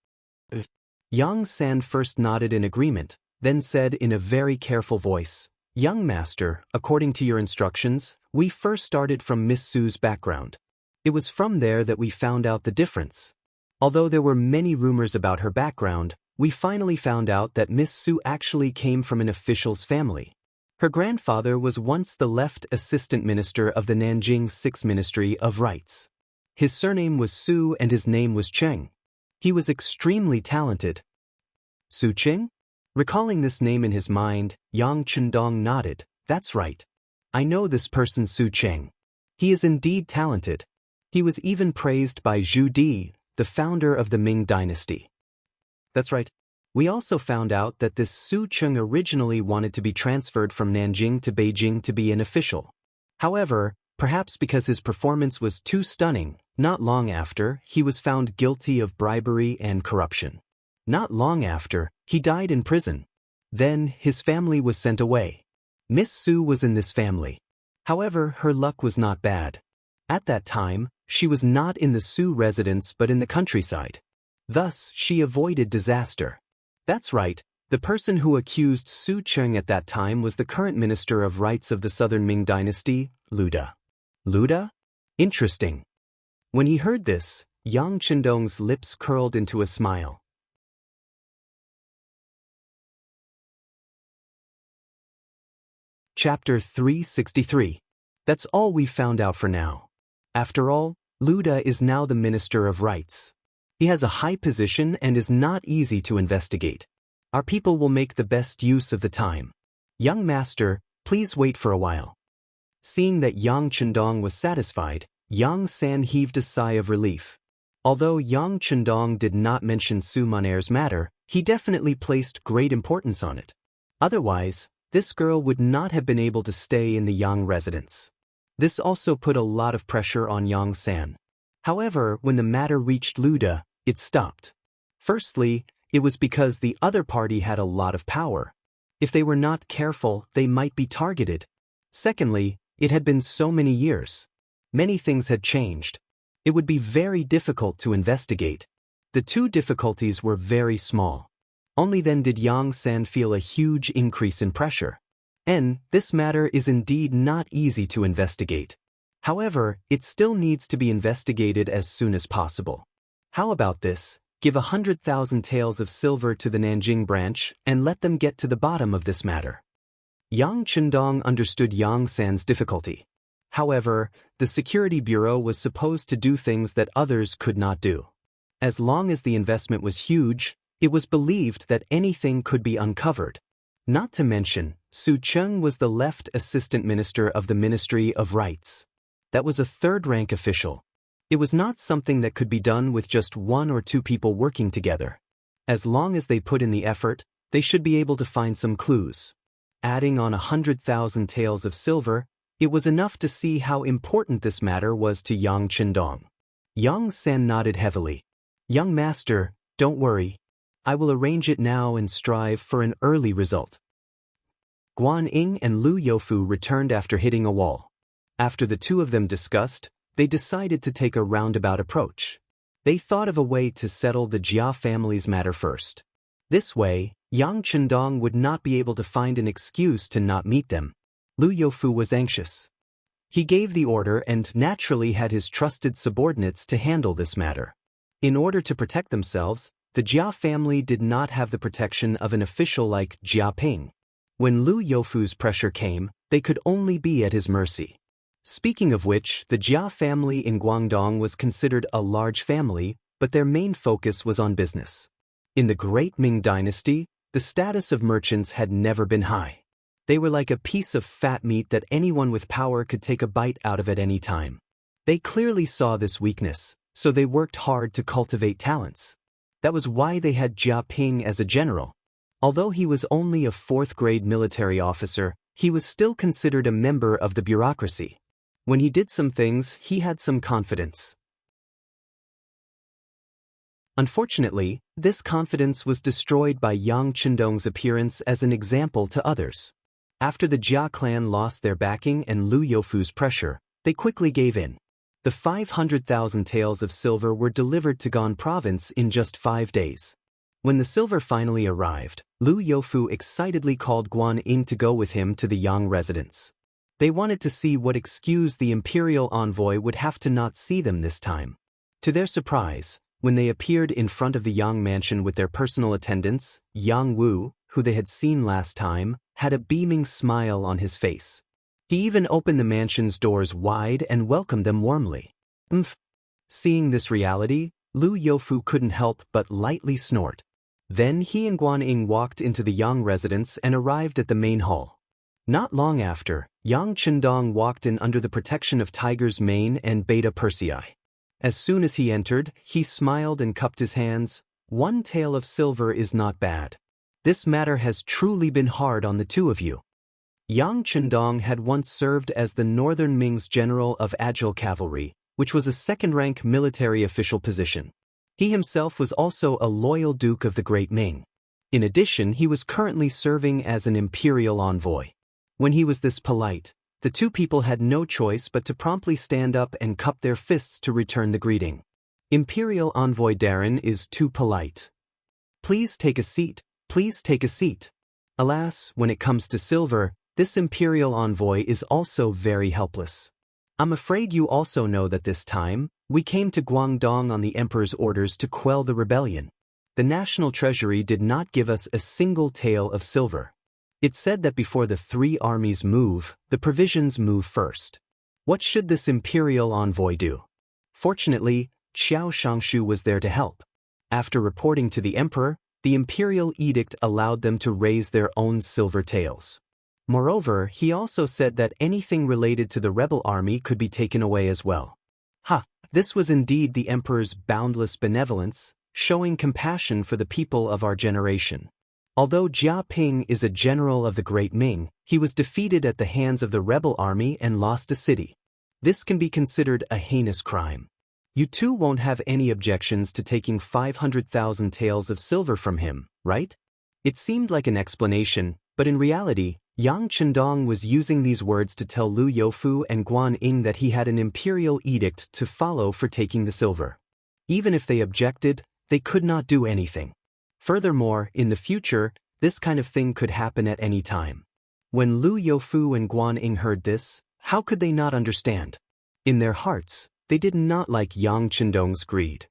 [SPEAKER 1] Yang San first nodded in agreement, then said in a very careful voice, "Young master, according to your instructions, we first started from Miss Su's background. It was from there that we found out the difference. Although there were many rumors about her background, we finally found out that Miss Su actually came from an official's family. Her grandfather was once the left assistant minister of the Nanjing Sixth Ministry of Rites. His surname was Su and his name was Cheng. He was extremely talented." Su Cheng? Recalling this name in his mind, Yang Chendong nodded. "That's right. I know this person Su Cheng. He is indeed talented. He was even praised by Zhu Di, the founder of the Ming dynasty." "That's right. We also found out that this Su Cheng originally wanted to be transferred from Nanjing to Beijing to be an official. However, perhaps because his performance was too stunning, not long after, he was found guilty of bribery and corruption. Not long after, he died in prison. Then, his family was sent away. Miss Su was in this family. However, her luck was not bad. At that time, she was not in the Su residence but in the countryside. Thus, she avoided disaster. That's right, the person who accused Su Cheng at that time was the current Minister of Rites of the Southern Ming Dynasty, Lu Da. Lu Da? Interesting." When he heard this, Yang Chendong's lips curled into a smile. Chapter 363. That's all we've found out for now. After all, Lu Da is now the Minister of Rites. He has a high position and is not easy to investigate. Our people will make the best use of the time. Young master, please wait for a while. Seeing that Yang Chendong was satisfied, Yang San heaved a sigh of relief. Although Yang Chendong did not mention Su Moner's matter, he definitely placed great importance on it. Otherwise, this girl would not have been able to stay in the Yang residence. This also put a lot of pressure on Yang San. However, when the matter reached Luda, it stopped. Firstly, it was because the other party had a lot of power. If they were not careful, they might be targeted. Secondly, it had been so many years. Many things had changed. It would be very difficult to investigate. The two difficulties were very small. Only then did Yang San feel a huge increase in pressure. This matter is indeed not easy to investigate. However, it still needs to be investigated as soon as possible. How about this? Give 100,000 taels of silver to the Nanjing branch and let them get to the bottom of this matter. Yang Chendong understood Yang San's difficulty. However, the Security Bureau was supposed to do things that others could not do. As long as the investment was huge, it was believed that anything could be uncovered. Not to mention, Su Cheng was the left assistant minister of the Ministry of Rights. That was a third-rank official. It was not something that could be done with just one or two people working together. As long as they put in the effort, they should be able to find some clues. Adding on 100,000 taels of silver, it was enough to see how important this matter was to Yang Chendong. Yang San nodded heavily. Young master, don't worry. I will arrange it now and strive for an early result. Guan Ying and Lu Youfu returned after hitting a wall. After the two of them discussed, they decided to take a roundabout approach. They thought of a way to settle the Jia family's matter first. This way, Yang Chendong would not be able to find an excuse to not meet them. Lu Youfu was anxious. He gave the order and naturally had his trusted subordinates to handle this matter. In order to protect themselves, the Jia family did not have the protection of an official like Jia Ping. When Lu Youfu's pressure came, they could only be at his mercy. Speaking of which, the Jia family in Guangdong was considered a large family, but their main focus was on business. In the Great Ming Dynasty, the status of merchants had never been high. They were like a piece of fat meat that anyone with power could take a bite out of at any time. They clearly saw this weakness, so they worked hard to cultivate talents. That was why they had Jia Ping as a general. Although he was only a fourth-grade military officer, he was still considered a member of the bureaucracy. When he did some things, he had some confidence. Unfortunately, this confidence was destroyed by Yang Chendong's appearance as an example to others. After the Jia clan lost their backing and Lu Youfu's pressure, they quickly gave in. The 500,000 taels of silver were delivered to Gan province in just 5 days. When the silver finally arrived, Lu Youfu excitedly called Guan Ying to go with him to the Yang residence. They wanted to see what excuse the imperial envoy would have to not see them this time. To their surprise, when they appeared in front of the Yang mansion with their personal attendants, Yang Wu, who they had seen last time, had a beaming smile on his face. He even opened the mansion's doors wide and welcomed them warmly. Seeing this reality, Lu Youfu couldn't help but lightly snort. Then he and Guan Ying walked into the Yang residence and arrived at the main hall. Not long after, Yang Chendong walked in under the protection of Tiger's Mane and Beta Persei. As soon as he entered, he smiled and cupped his hands. 1 tael of silver is not bad. This matter has truly been hard on the two of you. Yang Chendong had once served as the Northern Ming's general of Agile Cavalry, which was a second-rank military official position. He himself was also a loyal duke of the Great Ming. In addition, he was currently serving as an imperial envoy. When he was this polite, the two people had no choice but to promptly stand up and cup their fists to return the greeting. Imperial envoy Darren is too polite. Please take a seat, please take a seat. Alas, when it comes to silver, this imperial envoy is also very helpless. I'm afraid you also know that this time, we came to Guangdong on the emperor's orders to quell the rebellion. The national treasury did not give us a single tael of silver. It said that before the 3 armies move, the provisions move first. What should this imperial envoy do? Fortunately, Xiao Shangshu was there to help. After reporting to the emperor, The imperial edict allowed them to raise their own silver tails. Moreover, he also said that anything related to the rebel army could be taken away as well. This was indeed the emperor's boundless benevolence, showing compassion for the people of our generation. Although Jia Ping is a general of the Great Ming, he was defeated at the hands of the rebel army and lost a city. This can be considered a heinous crime. You too won't have any objections to taking 500,000 taels of silver from him, right? It seemed like an explanation, but in reality, Yang Chendong was using these words to tell Lu Youfu and Guan Ying that he had an imperial edict to follow for taking the silver. Even if they objected, they could not do anything. Furthermore, in the future, this kind of thing could happen at any time. When Lu Youfu and Guan Ying heard this, how could they not understand? In their hearts, they did not like Yang Chendong's greed.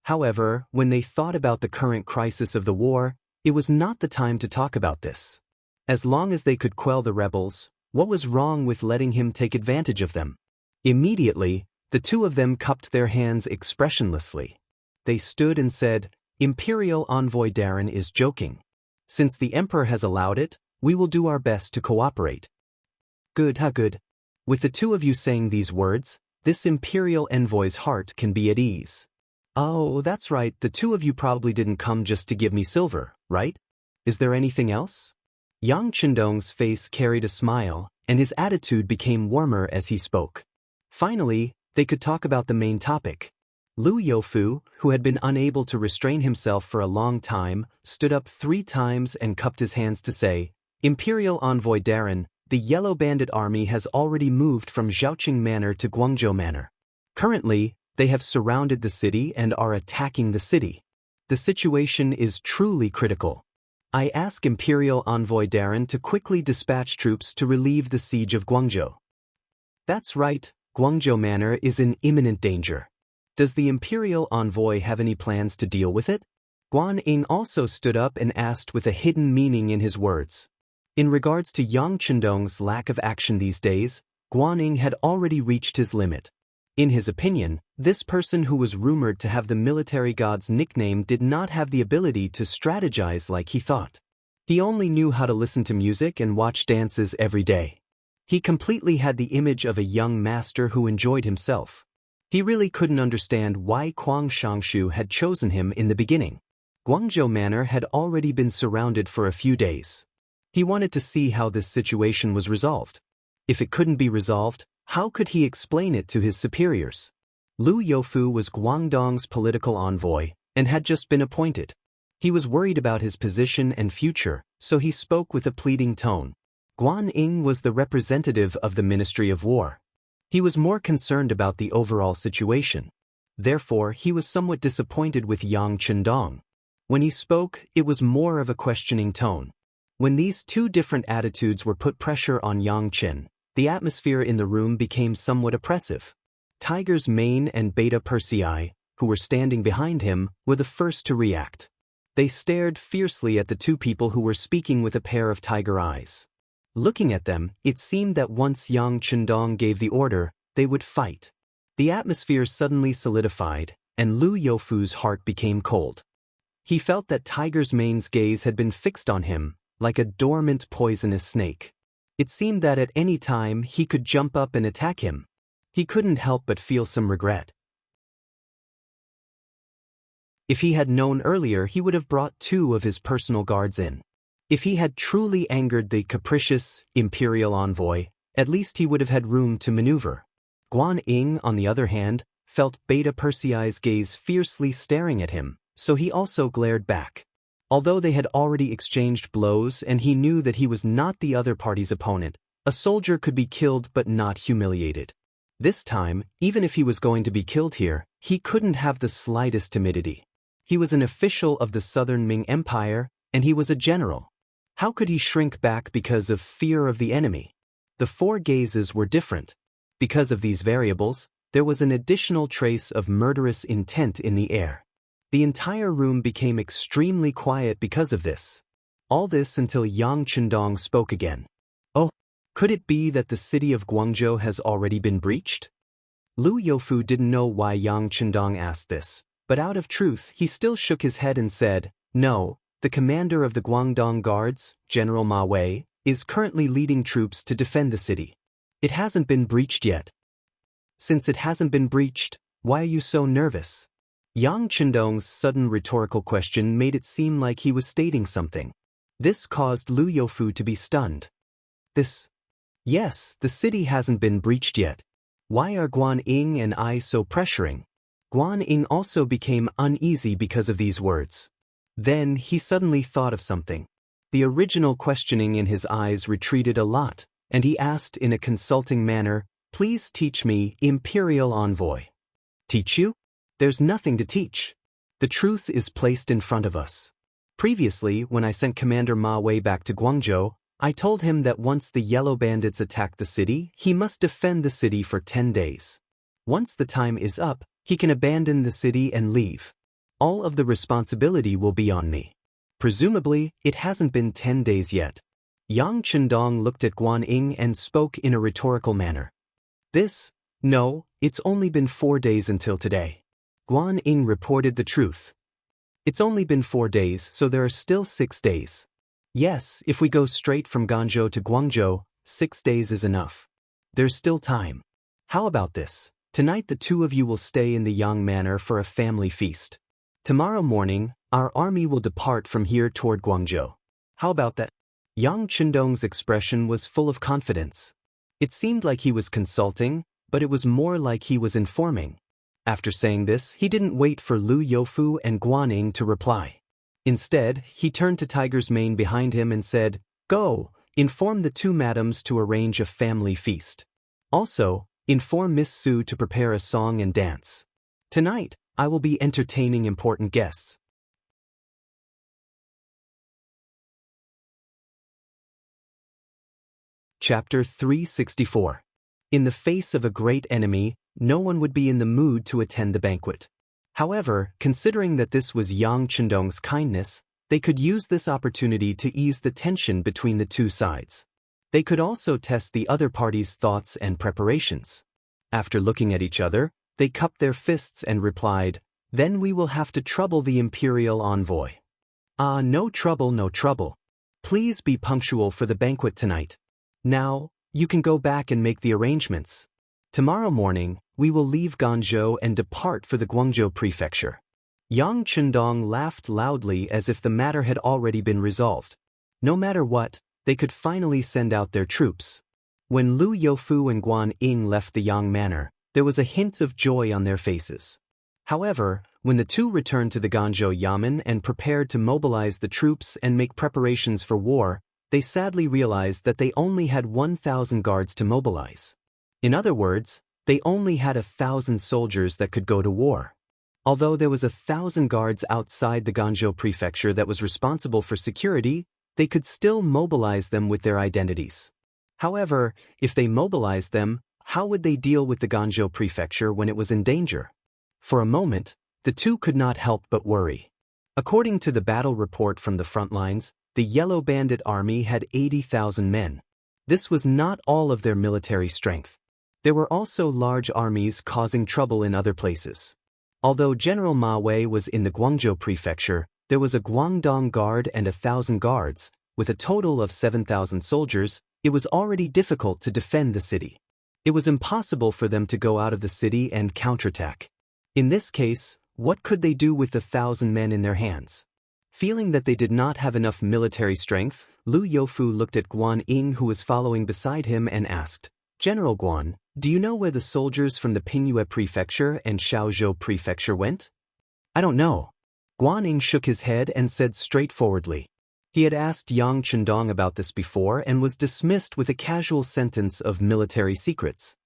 [SPEAKER 1] However, when they thought about the current crisis of the war, it was not the time to talk about this. As long as they could quell the rebels, what was wrong with letting him take advantage of them? Immediately, the two of them cupped their hands expressionlessly. They stood and said, "Imperial Envoy Darren is joking. Since the Emperor has allowed it, we will do our best to cooperate." Good. With the two of you saying these words, this Imperial Envoy's heart can be at ease. Oh, that's right, the two of you probably didn't come just to give me silver, right? Is there anything else? Yang Chendong's face carried a smile, and his attitude became warmer as he spoke. Finally, they could talk about the main topic. Lu Youfu, who had been unable to restrain himself for a long time, stood up 3 times and cupped his hands to say, "Imperial Envoy Darren, the Yellow Bandit Army has already moved from Zhaoqing Manor to Guangzhou Manor. Currently, they have surrounded the city and are attacking the city. The situation is truly critical. I ask Imperial Envoy Darren to quickly dispatch troops to relieve the siege of Guangzhou." That's right, Guangzhou Manor is in imminent danger. Does the Imperial Envoy have any plans to deal with it? Guan Ying also stood up and asked with a hidden meaning in his words. In regards to Yang Chendong's lack of action these days, Guan Ying had already reached his limit. In his opinion, this person who was rumored to have the military god's nickname did not have the ability to strategize like he thought. He only knew how to listen to music and watch dances every day. He completely had the image of a young master who enjoyed himself. He really couldn't understand why Kuang Shangshu had chosen him in the beginning. Guangzhou Manor had already been surrounded for a few days. He wanted to see how this situation was resolved. If it couldn't be resolved, how could he explain it to his superiors? Lu Youfu was Guangdong's political envoy and had just been appointed. He was worried about his position and future, so he spoke with a pleading tone. Guan Ying was the representative of the Ministry of War. He was more concerned about the overall situation. Therefore, he was somewhat disappointed with Yang Chendong. When he spoke, it was more of a questioning tone. When these two different attitudes were put pressure on Yang Chen, the atmosphere in the room became somewhat oppressive. Tiger's Mane and Beta Persei, who were standing behind him, were the first to react. They stared fiercely at the two people who were speaking with a pair of tiger eyes. Looking at them, it seemed that once Yang Chendong gave the order, they would fight. The atmosphere suddenly solidified, and Lu Youfu's heart became cold. He felt that Tiger's Mane's gaze had been fixed on him, like a dormant poisonous snake. It seemed that at any time he could jump up and attack him. He couldn't help but feel some regret. If he had known earlier, he would have brought 2 of his personal guards in. If he had truly angered the capricious imperial envoy, at least he would have had room to maneuver. Guan Ying, on the other hand, felt Beta Persei's gaze fiercely staring at him, so he also glared back. Although they had already exchanged blows and he knew that he was not the other party's opponent, a soldier could be killed but not humiliated. This time, even if he was going to be killed here, he couldn't have the slightest timidity. He was an official of the Southern Ming Empire, and he was a general. How could he shrink back because of fear of the enemy? The 4 gazes were different. Because of these variables, there was an additional trace of murderous intent in the air. The entire room became extremely quiet because of this. All this until Yang Chendong spoke again. Oh, could it be that the city of Guangzhou has already been breached? Lu Youfu didn't know why Yang Chendong asked this, But out of truth, he still shook his head and said, "No, the commander of the Guangdong Guards, General Ma Wei, is currently leading troops to defend the city. It hasn't been breached yet." "Since it hasn't been breached, why are you so nervous?" Yang Chendong's sudden rhetorical question made it seem like he was stating something. This caused Lu Youfu to be stunned. Yes, the city hasn't been breached yet. Why are Guan Ying and I so pressuring?" Guan Ying also became uneasy because of these words. Then he suddenly thought of something. The original questioning in his eyes retreated a lot, and he asked in a consulting manner, "Please teach me, Imperial Envoy." "Teach you? There's nothing to teach. The truth is placed in front of us. Previously, when I sent Commander Ma Wei back to Guangzhou, I told him that once the yellow bandits attack the city, he must defend the city for 10 days. Once the time is up, he can abandon the city and leave. All of the responsibility will be on me." Presumably, it hasn't been 10 days yet. Yang Chendong looked at Guan Ying and spoke in a rhetorical manner. No, it's only been 4 days until today." Guan Ying reported the truth. "It's only been 4 days, so there are still 6 days. Yes, if we go straight from Ganzhou to Guangzhou, 6 days is enough. There's still time. How about this? Tonight the two of you will stay in the Yang Manor for a family feast. Tomorrow morning, our army will depart from here toward Guangzhou. How about that?" Yang Chendong's expression was full of confidence. It seemed like he was consulting, but it was more like he was informing. After saying this, he didn't wait for Lu Youfu and Guan Ying to reply. Instead, he turned to Tiger's Mane behind him and said, "Go, inform the two madams to arrange a family feast. Also, inform Miss Su to prepare a song and dance. Tonight, I will be entertaining important guests." Chapter 364. In the face of a great enemy, no one would be in the mood to attend the banquet. However, considering that this was Yang Chendong's kindness, they could use this opportunity to ease the tension between the two sides. They could also test the other party's thoughts and preparations. After looking at each other, they cupped their fists and replied, "Then we will have to trouble the Imperial Envoy." "Ah, no trouble, no trouble. Please be punctual for the banquet tonight. Now, you can go back and make the arrangements. Tomorrow morning, we will leave Ganzhou and depart for the Guangzhou prefecture." Yang Chendong laughed loudly as if the matter had already been resolved. No matter what, they could finally send out their troops. When Lu Youfu and Guan Ying left the Yang Manor, there was a hint of joy on their faces. However, when the two returned to the Ganzhou Yamen and prepared to mobilize the troops and make preparations for war, they sadly realized that they only had 1,000 guards to mobilize. In other words, they only had 1,000 soldiers that could go to war. Although there was 1,000 guards outside the Ganzhou prefecture that was responsible for security, they could still mobilize them with their identities. However, if they mobilized them, how would they deal with the Ganzhou prefecture when it was in danger? For a moment, the two could not help but worry. According to the battle report from the front lines, the Yellow Bandit army had 80,000 men. This was not all of their military strength. There were also large armies causing trouble in other places. Although General Ma Wei was in the Guangzhou prefecture, there was a Guangdong guard and 1,000 guards. With a total of 7,000 soldiers, it was already difficult to defend the city. It was impossible for them to go out of the city and counterattack. In this case, what could they do with the 1,000 men in their hands? Feeling that they did not have enough military strength, Lu Youfu looked at Guan Ying, who was following beside him, and asked, "General Guan, do you know where the soldiers from the Pingyue prefecture and Shaozhou prefecture went?" "I don't know." Guan Ying shook his head and said straightforwardly. He had asked Yang Chendong about this before and was dismissed with a casual sentence of military secrets.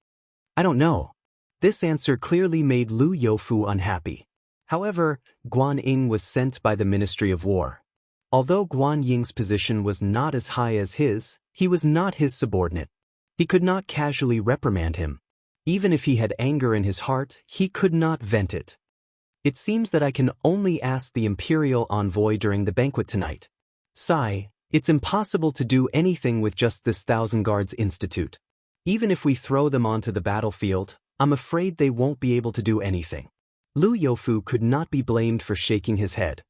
[SPEAKER 1] "I don't know." This answer clearly made Lu Youfu unhappy. However, Guan Ying was sent by the Ministry of War. Although Guan Ying's position was not as high as his, he was not his subordinate. He could not casually reprimand him. Even if he had anger in his heart, he could not vent it. "It seems that I can only ask the Imperial Envoy during the banquet tonight. Sigh, it's impossible to do anything with just this 1,000 guards institute. Even if we throw them onto the battlefield, I'm afraid they won't be able to do anything. Lu Youfu could not be blamed for shaking his head.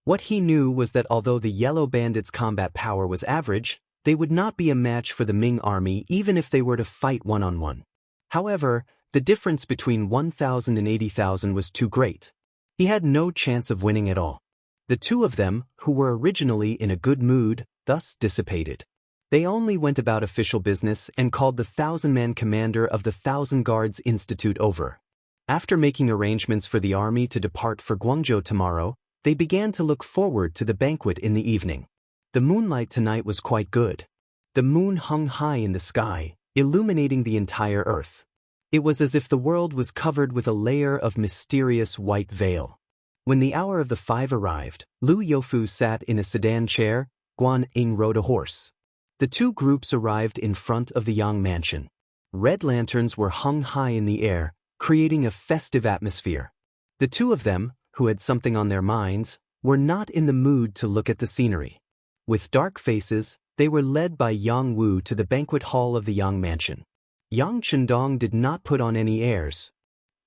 [SPEAKER 1] What he knew was that although the Yellow Bandits' combat power was average, they would not be a match for the Ming army even if they were to fight one-on-one. However, the difference between 1,000 and 80,000 was too great. He had no chance of winning at all. The two of them, who were originally in a good mood, thus dissipated. They only went about official business and called the 1,000-man commander of the 1,000 Guards Institute over. After making arrangements for the army to depart for Guangzhou tomorrow, they began to look forward to the banquet in the evening. The moonlight tonight was quite good. The moon hung high in the sky, illuminating the entire earth. It was as if the world was covered with a layer of mysterious white veil. When the hour of the 5 arrived, Lu Youfu sat in a sedan chair, Guan Ying rode a horse. The two groups arrived in front of the Yang mansion. Red lanterns were hung high in the air, creating a festive atmosphere. The two of them, who had something on their minds, were not in the mood to look at the scenery. With dark faces, they were led by Yang Wu to the banquet hall of the Yang mansion. Yang Chendong did not put on any airs.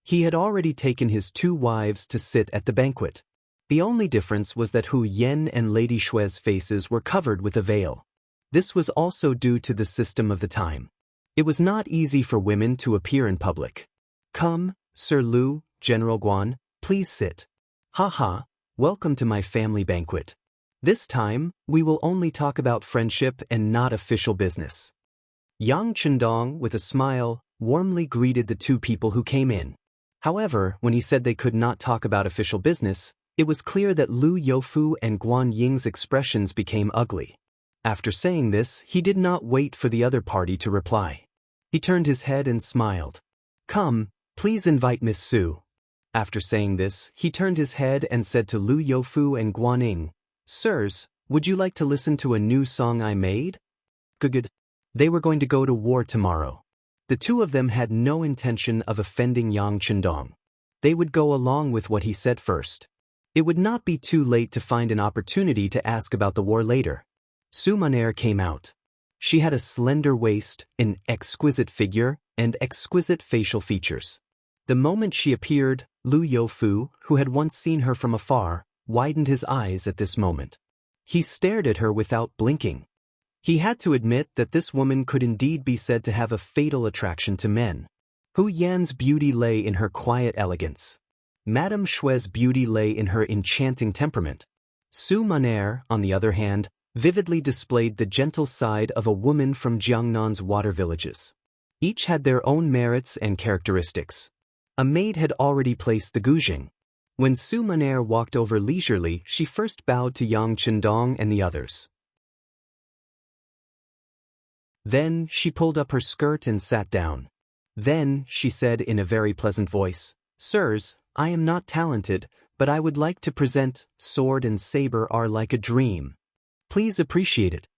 [SPEAKER 1] He had already taken his 2 wives to sit at the banquet. The only difference was that Hu Yen and Lady Xue's faces were covered with a veil. This was also due to the system of the time. It was not easy for women to appear in public. "Come, Sir Lu, General Guan, please sit. Haha, welcome to my family banquet. This time, we will only talk about friendship and not official business." Yang Chendong, with a smile, warmly greeted the two people who came in. However, when he said they could not talk about official business, it was clear that Lu Youfu and Guan Ying's expressions became ugly. After saying this, he did not wait for the other party to reply. He turned his head and smiled. "Come, please invite Miss Su." After saying this, he turned his head and said to Lu Youfu and Guan Ying, "Sirs, would you like to listen to a new song I made?" Good. They were going to go to war tomorrow. The two of them had no intention of offending Yang Chendong. They would go along with what he said first. It would not be too late to find an opportunity to ask about the war later. Su Maner came out. She had a slender waist, an exquisite figure, and exquisite facial features. The moment she appeared, Lu Youfu, who had once seen her from afar, widened his eyes at this moment. He stared at her without blinking. He had to admit that this woman could indeed be said to have a fatal attraction to men. Hu Yan's beauty lay in her quiet elegance. Madame Xue's beauty lay in her enchanting temperament. Su Maner, on the other hand, vividly displayed the gentle side of a woman from Jiangnan's water villages. Each had their own merits and characteristics. A maid had already placed the guzheng. When Su Maner walked over leisurely, she first bowed to Yang Chendong and the others. Then, she pulled up her skirt and sat down. Then, she said in a very pleasant voice, "Sirs, I am not talented, but I would like to present Sword and Saber Are Like a Dream. Please appreciate it."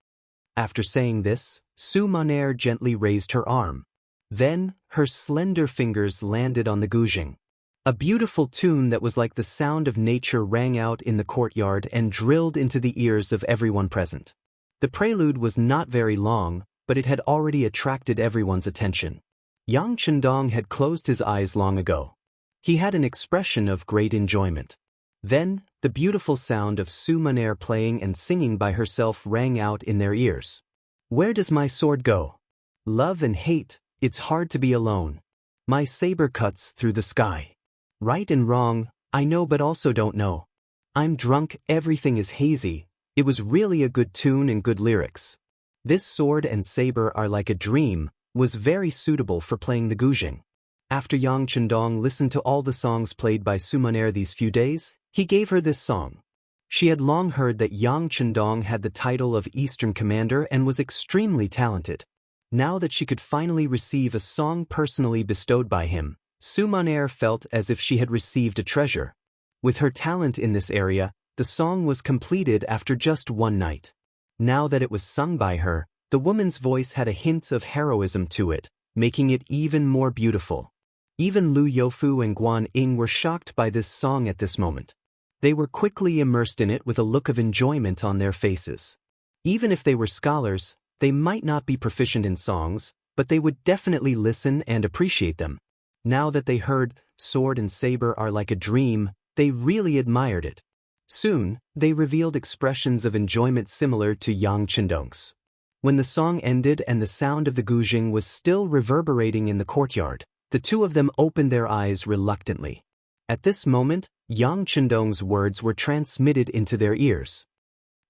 [SPEAKER 1] After saying this, Su Maner gently raised her arm. Then, her slender fingers landed on the guzheng. A beautiful tune that was like the sound of nature rang out in the courtyard and drilled into the ears of everyone present. The prelude was not very long, but it had already attracted everyone's attention. Yang Chendong had closed his eyes long ago. He had an expression of great enjoyment. Then, the beautiful sound of Su Maner playing and singing by herself rang out in their ears. "Where does my sword go? Love and hate, it's hard to be alone. My saber cuts through the sky. Right and wrong, I know but also don't know. I'm drunk, everything is hazy." It was really a good tune and good lyrics. This Sword and Saber Are Like a Dream was very suitable for playing the guzheng. After Yang Chendong listened to all the songs played by Su Maner these few days, he gave her this song. She had long heard that Yang Chendong had the title of Eastern Commander and was extremely talented. Now that she could finally receive a song personally bestowed by him, Su Maner felt as if she had received a treasure. With her talent in this area, the song was completed after just one night. Now that it was sung by her, the woman's voice had a hint of heroism to it, making it even more beautiful. Even Lu Youfu and Guan Ying were shocked by this song at this moment. They were quickly immersed in it with a look of enjoyment on their faces. Even if they were scholars, they might not be proficient in songs, but they would definitely listen and appreciate them. Now that they heard sword and saber are like a dream, they really admired it. Soon, they revealed expressions of enjoyment similar to Yang Chendong's. When the song ended and the sound of the guzheng was still reverberating in the courtyard, the two of them opened their eyes reluctantly. At this moment, Yang Chendong's words were transmitted into their ears.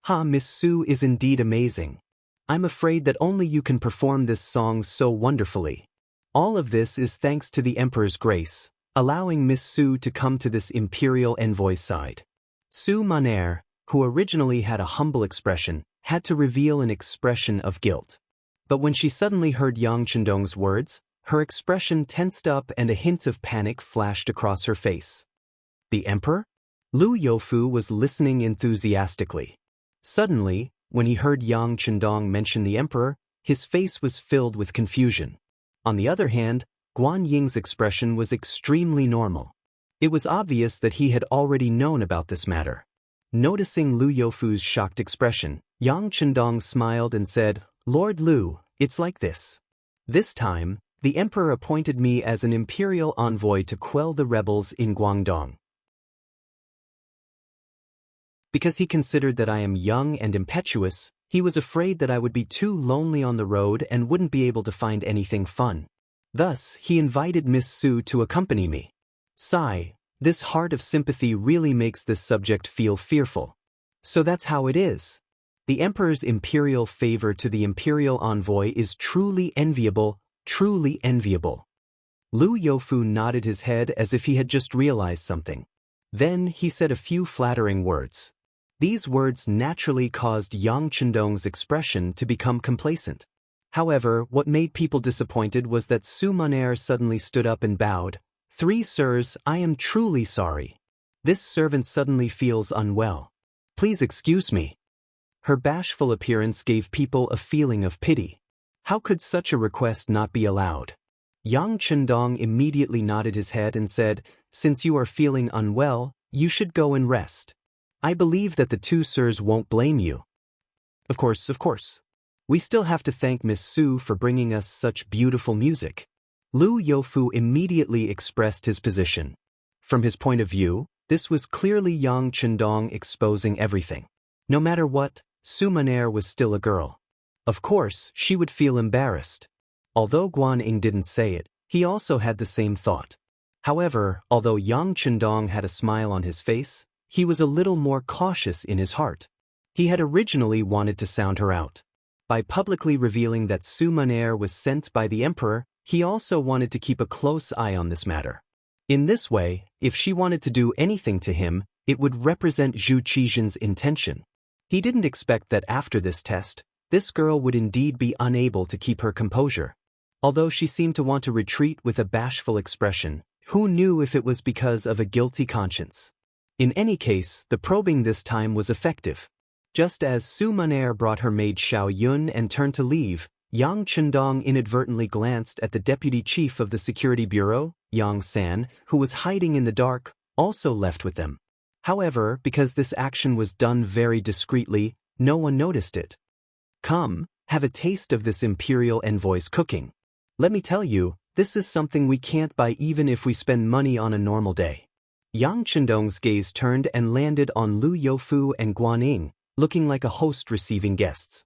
[SPEAKER 1] "Ha, Miss Su is indeed amazing. I'm afraid that only you can perform this song so wonderfully. All of this is thanks to the Emperor's grace, allowing Miss Su to come to this imperial envoy's side." Su Maner, who originally had a humble expression, had to reveal an expression of guilt. But when she suddenly heard Yang Chendong's words, her expression tensed up and a hint of panic flashed across her face. The Emperor? Lu Youfu was listening enthusiastically. Suddenly, when he heard Yang Chendong mention the Emperor, his face was filled with confusion. On the other hand, Guan Ying's expression was extremely normal. It was obvious that he had already known about this matter. Noticing Lu Youfu's shocked expression, Yang Chendong smiled and said, "Lord Lu, it's like this. This time, the Emperor appointed me as an imperial envoy to quell the rebels in Guangdong. Because he considered that I am young and impetuous, he was afraid that I would be too lonely on the road and wouldn't be able to find anything fun. Thus, he invited Miss Su to accompany me. Sigh, this heart of sympathy really makes this subject feel fearful. So that's how it is. The Emperor's imperial favor to the imperial envoy is truly enviable, truly enviable." Lu Youfu nodded his head as if he had just realized something. Then he said a few flattering words. These words naturally caused Yang Chendong's expression to become complacent. However, what made people disappointed was that Su Maner suddenly stood up and bowed. "Three sirs, I am truly sorry. This servant suddenly feels unwell. Please excuse me." Her bashful appearance gave people a feeling of pity. How could such a request not be allowed? Yang Chendong immediately nodded his head and said, "Since you are feeling unwell, you should go and rest. I believe that the two sirs won't blame you." Of course. We still have to thank Miss Su for bringing us such beautiful music." Lu Youfu immediately expressed his position. From his point of view, this was clearly Yang Chendong exposing everything. No matter what, Su Maner was still a girl. Of course, she would feel embarrassed. Although Guan Ying didn't say it, he also had the same thought. However, although Yang Chendong had a smile on his face, he was a little more cautious in his heart. He had originally wanted to sound her out. By publicly revealing that Su Maner was sent by the Emperor, he also wanted to keep a close eye on this matter. In this way, if she wanted to do anything to him, it would represent Zhu Qizhen's intention. He didn't expect that after this test, this girl would indeed be unable to keep her composure. Although she seemed to want to retreat with a bashful expression, who knew if it was because of a guilty conscience? In any case, the probing this time was effective. Just as Su Maner brought her maid Xiao Yun and turned to leave, Yang Chendong inadvertently glanced at the deputy chief of the security bureau, Yang San, who was hiding in the dark, also left with them. However, because this action was done very discreetly, no one noticed it. "Come, have a taste of this imperial envoy's cooking. Let me tell you, this is something we can't buy even if we spend money on a normal day." Yang Chendong's gaze turned and landed on Lu Youfu and Guan Ying, looking like a host receiving guests.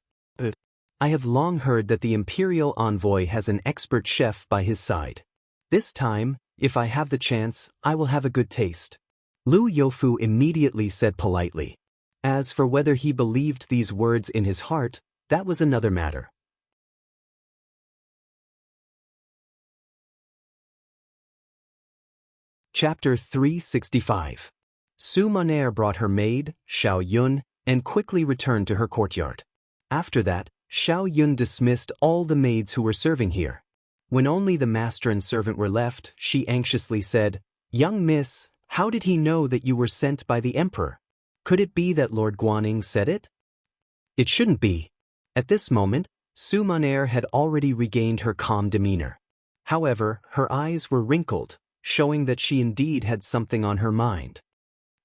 [SPEAKER 1] "I have long heard that the imperial envoy has an expert chef by his side. This time, if I have the chance, I will have a good taste." Lu Youfu immediately said politely. As for whether he believed these words in his heart, that was another matter. Chapter 365. Su Maner brought her maid, Xiao Yun, and quickly returned to her courtyard. After that, Xiao Yun dismissed all the maids who were serving here. When only the master and servant were left, she anxiously said, "Young miss, how did he know that you were sent by the Emperor? Could it be that Lord Guaning said it?" It shouldn't be. At this moment, Su Maner had already regained her calm demeanor. However, her eyes were wrinkled, showing that she indeed had something on her mind.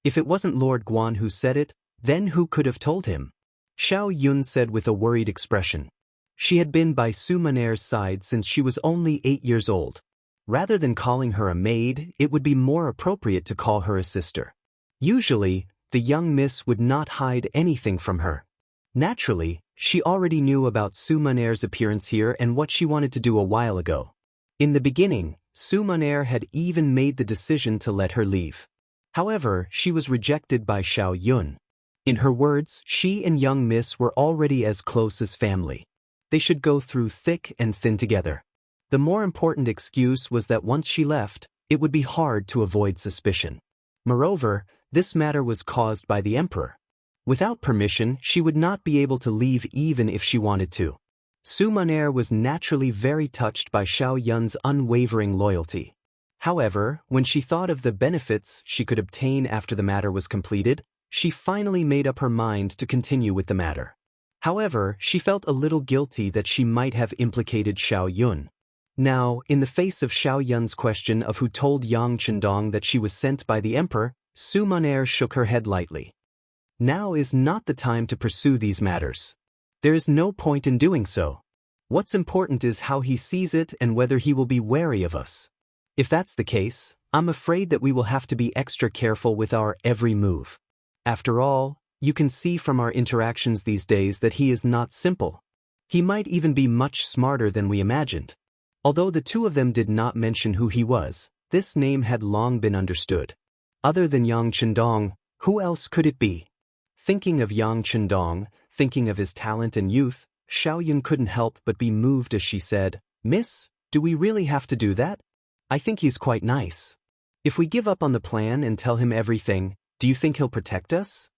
[SPEAKER 1] If it wasn't Lord Guan who said it, then who could have told him? Xiao Yun said with a worried expression. She had been by Su Maner's side since she was only 8 years old. Rather than calling her a maid, it would be more appropriate to call her a sister. Usually, the young miss would not hide anything from her. Naturally, she already knew about Su Maner's appearance here and what she wanted to do a while ago. In the beginning, Su Maner had even made the decision to let her leave. However, she was rejected by Xiao Yun. In her words, she and young miss were already as close as family. They should go through thick and thin together. The more important excuse was that once she left, it would be hard to avoid suspicion. Moreover, this matter was caused by the emperor. Without permission, she would not be able to leave even if she wanted to. Su Maner was naturally very touched by Xiao Yun's unwavering loyalty. However, when she thought of the benefits she could obtain after the matter was completed, she finally made up her mind to continue with the matter. However, she felt a little guilty that she might have implicated Xiao Yun. Now, in the face of Xiao Yun's question of who told Yang Chendong that she was sent by the emperor, Su Maner shook her head lightly. Now is not the time to pursue these matters. There is no point in doing so. What's important is how he sees it and whether he will be wary of us. If that's the case, I'm afraid that we will have to be extra careful with our every move. After all, you can see from our interactions these days that he is not simple. He might even be much smarter than we imagined. Although the two of them did not mention who he was, this name had long been understood. Other than Yang Chendong, who else could it be? Thinking of Yang Chendong, thinking of his talent and youth, Xiao Yun couldn't help but be moved as she said, "Miss, do we really have to do that? I think he's quite nice. If we give up on the plan and tell him everything, do you think he'll protect us?"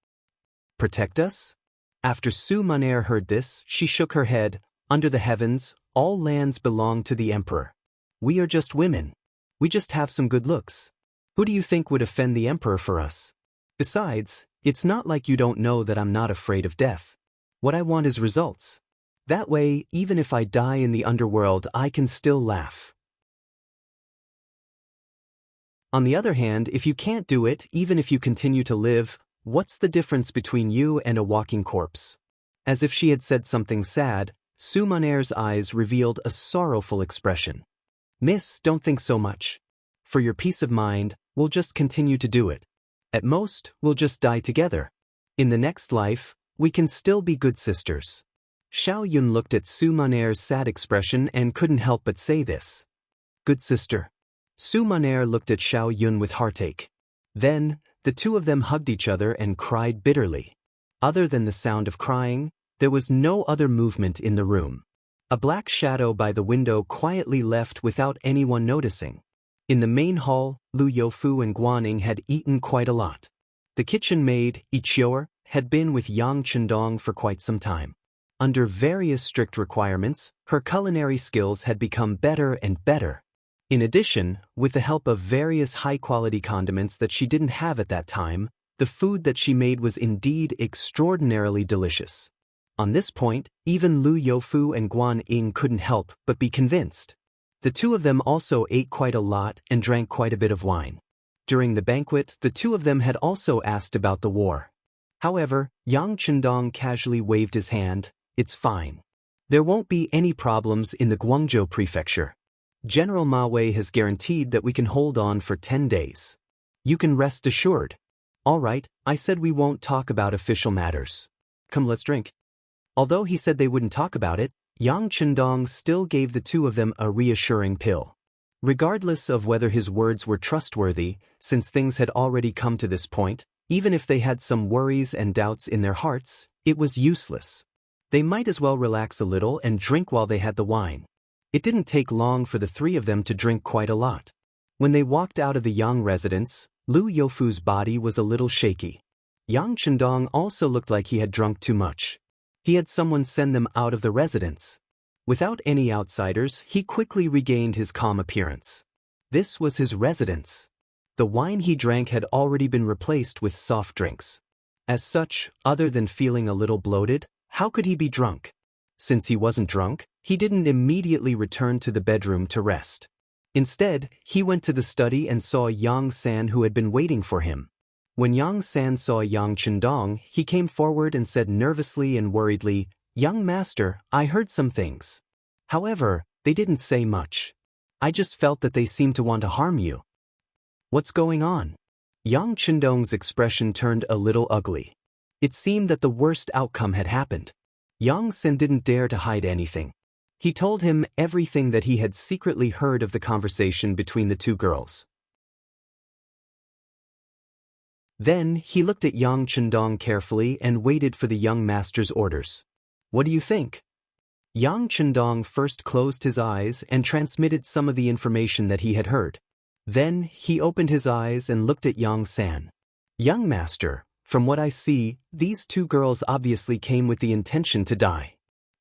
[SPEAKER 1] Protect us? After Su Maner heard this, she shook her head. Under the heavens, all lands belong to the emperor. We are just women. We just have some good looks. Who do you think would offend the emperor for us? Besides, it's not like you don't know that I'm not afraid of death. What I want is results. That way, even if I die in the underworld, I can still laugh. On the other hand, if you can't do it, even if you continue to live, what's the difference between you and a walking corpse? As if she had said something sad, Su Maner's eyes revealed a sorrowful expression. Miss, don't think so much. For your peace of mind, we'll just continue to do it. At most, we'll just die together. In the next life, we can still be good sisters. Xiao Yun looked at Su Maner's sad expression and couldn't help but say this. Good sister. Su Maner looked at Xiao Yun with heartache. Then, the two of them hugged each other and cried bitterly. Other than the sound of crying, there was no other movement in the room. A black shadow by the window quietly left without anyone noticing. In the main hall, Lu Youfu and Guaning had eaten quite a lot. The kitchen maid, Ichior, had been with Yang Chendong for quite some time. Under various strict requirements, her culinary skills had become better and better. In addition, with the help of various high-quality condiments that she didn't have at that time, the food that she made was indeed extraordinarily delicious. On this point, even Lu Youfu and Guan Ying couldn't help but be convinced. The two of them also ate quite a lot and drank quite a bit of wine. During the banquet, the two of them had also asked about the war. However, Yang Chendong casually waved his hand. It's fine. There won't be any problems in the Guangzhou prefecture. General Ma Wei has guaranteed that we can hold on for 10 days. You can rest assured. All right, I said we won't talk about official matters. Come, let's drink. Although he said they wouldn't talk about it, Yang Chendong still gave the two of them a reassuring pill. Regardless of whether his words were trustworthy, since things had already come to this point, even if they had some worries and doubts in their hearts, it was useless. They might as well relax a little and drink while they had the wine. It didn't take long for the three of them to drink quite a lot. When they walked out of the Yang residence, Lu Youfu's body was a little shaky. Yang Chendong also looked like he had drunk too much. He had someone send them out of the residence. Without any outsiders, he quickly regained his calm appearance. This was his residence. The wine he drank had already been replaced with soft drinks. As such, other than feeling a little bloated, how could he be drunk? Since he wasn't drunk, he didn't immediately return to the bedroom to rest. Instead, he went to the study and saw Yang San, who had been waiting for him. When Yang San saw Yang Chendong, he came forward and said nervously and worriedly, "Young master, I heard some things. However, they didn't say much. I just felt that they seemed to want to harm you. What's going on? Yang Chendong's expression turned a little ugly. It seemed that the worst outcome had happened. Yang Sen didn't dare to hide anything. He told him everything that he had secretly heard of the conversation between the two girls. Then he looked at Yang Chendong carefully and waited for the young master's orders. What do you think? Yang Chendong first closed his eyes and transmitted some of the information that he had heard. Then he opened his eyes and looked at Yang San. Young master, from what I see, these two girls obviously came with the intention to die.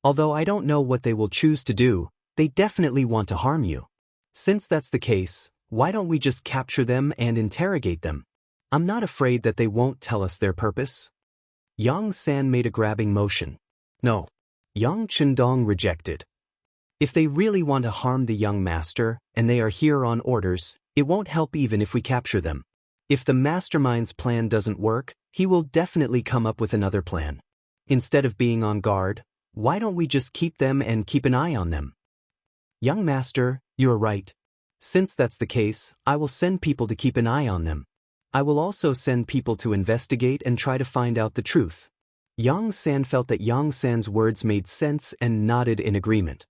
[SPEAKER 1] Although I don't know what they will choose to do, they definitely want to harm you. Since that's the case, why don't we just capture them and interrogate them? I'm not afraid that they won't tell us their purpose. Yang San made a grabbing motion. No. Yang Chendong rejected. If they really want to harm the young master, and they are here on orders, it won't help even if we capture them. If the mastermind's plan doesn't work, he will definitely come up with another plan. Instead of being on guard, why don't we just keep them and keep an eye on them? Young master, you're right. Since that's the case, I will send people to keep an eye on them. I will also send people to investigate and try to find out the truth. Yang San felt that Yang San's words made sense and nodded in agreement.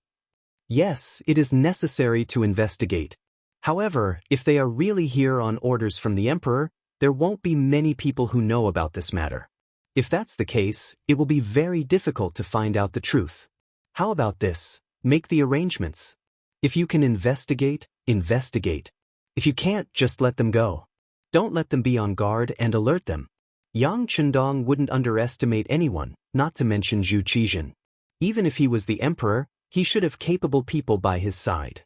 [SPEAKER 1] Yes, it is necessary to investigate. However, if they are really here on orders from the emperor, there won't be many people who know about this matter. If that's the case, it will be very difficult to find out the truth. How about this? Make the arrangements. If you can investigate, investigate. If you can't, just let them go. Don't let them be on guard and alert them. Yang Chendong wouldn't underestimate anyone, not to mention Zhu Qizhen. Even if he was the emperor, he should have capable people by his side.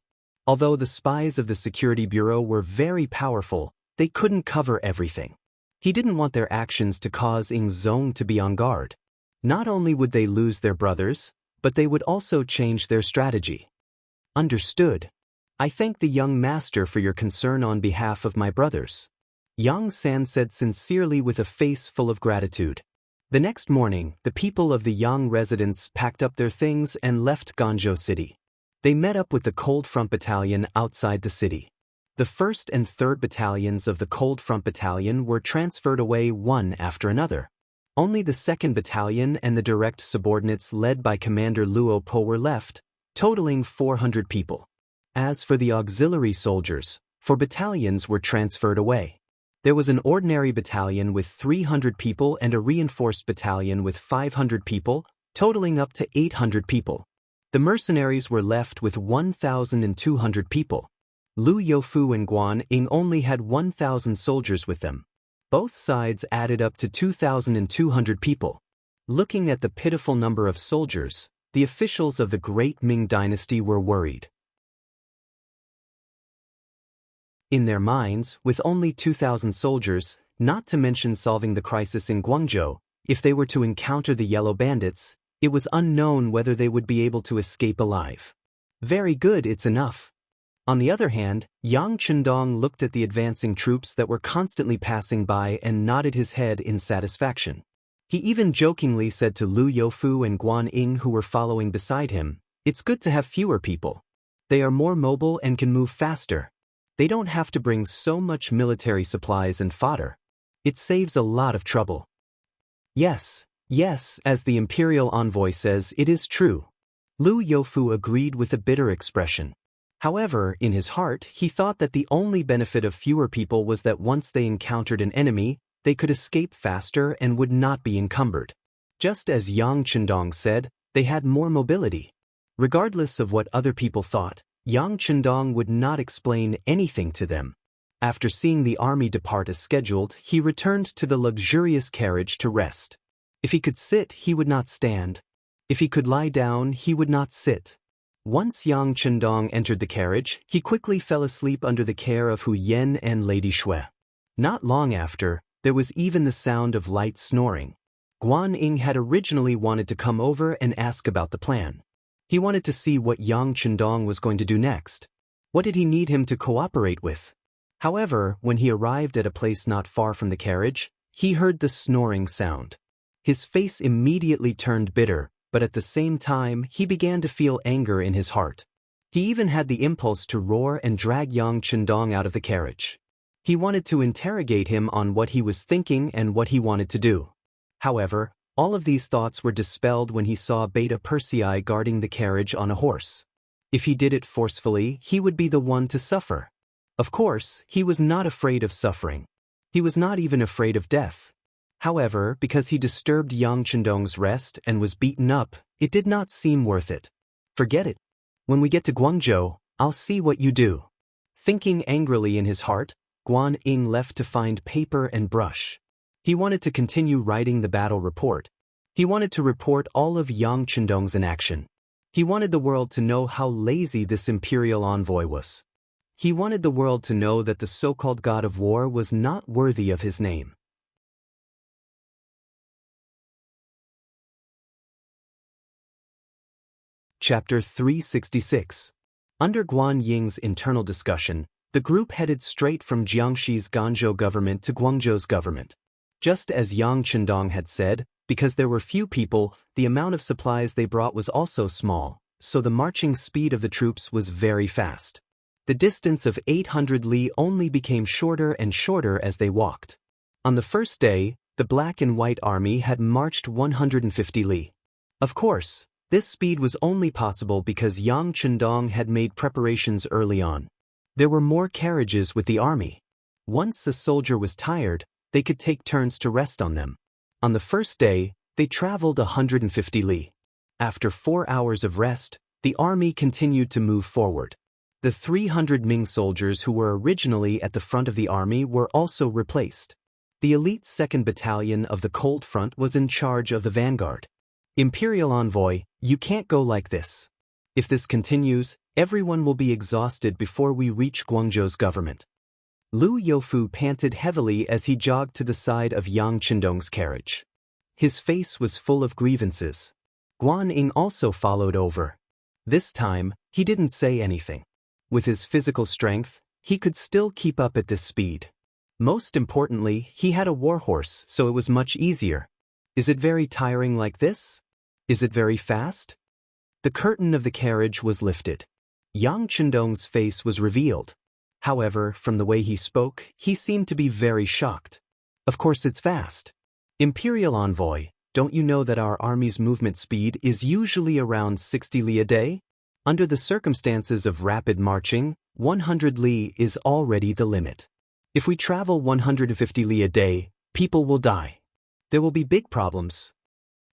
[SPEAKER 1] Although the spies of the Security Bureau were very powerful, they couldn't cover everything. He didn't want their actions to cause Ying Zong to be on guard. Not only would they lose their brothers, but they would also change their strategy. Understood. I thank the young master for your concern on behalf of my brothers. Yang San said sincerely with a face full of gratitude. The next morning, the people of the Yang residence packed up their things and left Ganzhou City. They met up with the Cold Front Battalion outside the city. The 1st and 3rd Battalions of the Cold Front Battalion were transferred away one after another. Only the 2nd Battalion and the direct subordinates led by Commander Luo Po were left, totaling 400 people. As for the auxiliary soldiers, 4 battalions were transferred away. There was an ordinary battalion with 300 people and a reinforced battalion with 500 people, totaling up to 800 people. The mercenaries were left with 1,200 people. Lu Youfu and Guan Ying only had 1,000 soldiers with them. Both sides added up to 2,200 people. Looking at the pitiful number of soldiers, the officials of the Great Ming Dynasty were worried. In their minds, with only 2,000 soldiers, not to mention solving the crisis in Guangzhou, if they were to encounter the Yellow Bandits, it was unknown whether they would be able to escape alive. Very good, it's enough. On the other hand, Yang Chendong looked at the advancing troops that were constantly passing by and nodded his head in satisfaction. He even jokingly said to Lu Youfu and Guan Ying who were following beside him, "It's good to have fewer people. They are more mobile and can move faster. They don't have to bring so much military supplies and fodder. It saves a lot of trouble." Yes, as the imperial envoy says, it is true. Lu Youfu agreed with a bitter expression. However, in his heart, he thought that the only benefit of fewer people was that once they encountered an enemy, they could escape faster and would not be encumbered. Just as Yang Chendong said, they had more mobility. Regardless of what other people thought, Yang Chendong would not explain anything to them. After seeing the army depart as scheduled, he returned to the luxurious carriage to rest. If he could sit, he would not stand. If he could lie down, he would not sit. Once Yang Chendong entered the carriage, he quickly fell asleep under the care of Hu Yen and Lady Shui. Not long after, there was even the sound of light snoring. Guan Ying had originally wanted to come over and ask about the plan. He wanted to see what Yang Chendong was going to do next. What did he need him to cooperate with? However, when he arrived at a place not far from the carriage, he heard the snoring sound. His face immediately turned bitter, but at the same time, he began to feel anger in his heart. He even had the impulse to roar and drag Yang Chendong out of the carriage. He wanted to interrogate him on what he was thinking and what he wanted to do. However, all of these thoughts were dispelled when he saw Beta Persei guarding the carriage on a horse. If he did it forcefully, he would be the one to suffer. Of course, he was not afraid of suffering. He was not even afraid of death. However, because he disturbed Yang Chendong's rest and was beaten up, it did not seem worth it. Forget it. When we get to Guangzhou, I'll see what you do. Thinking angrily in his heart, Guan Ying left to find paper and brush. He wanted to continue writing the battle report. He wanted to report all of Yang Chendong's inaction. He wanted the world to know how lazy this imperial envoy was. He wanted the world to know that the so-called god of war was not worthy of his name. Chapter 366. Under Guan Ying's internal discussion, the group headed straight from Jiangxi's Ganzhou government to Guangzhou's government. Just as Yang Chendong had said, because there were few people, the amount of supplies they brought was also small, so the marching speed of the troops was very fast. The distance of 800 li only became shorter and shorter as they walked. On the first day, the Black and White Army had marched 150 li. Of course, this speed was only possible because Yang Chendong had made preparations early on. There were more carriages with the army. Once a soldier was tired, they could take turns to rest on them. On the first day, they traveled 150 li. After 4 hours of rest, the army continued to move forward. The 300 Ming soldiers who were originally at the front of the army were also replaced. The elite 2nd Battalion of the Cold Front was in charge of the vanguard. Imperial Envoy, you can't go like this. If this continues, everyone will be exhausted before we reach Guangzhou's government. Lu Youfu panted heavily as he jogged to the side of Yang Chendong's carriage. His face was full of grievances. Guan Ying also followed over. This time, he didn't say anything. With his physical strength, he could still keep up at this speed. Most importantly, he had a warhorse, so it was much easier. Is it very tiring like this? Is it very fast? The curtain of the carriage was lifted. Yang Chendong's face was revealed. However, from the way he spoke, he seemed to be very shocked. Of course it's fast. Imperial Envoy, don't you know that our army's movement speed is usually around 60 li a day? Under the circumstances of rapid marching, 100 li is already the limit. If we travel 150 li a day, people will die. There will be big problems.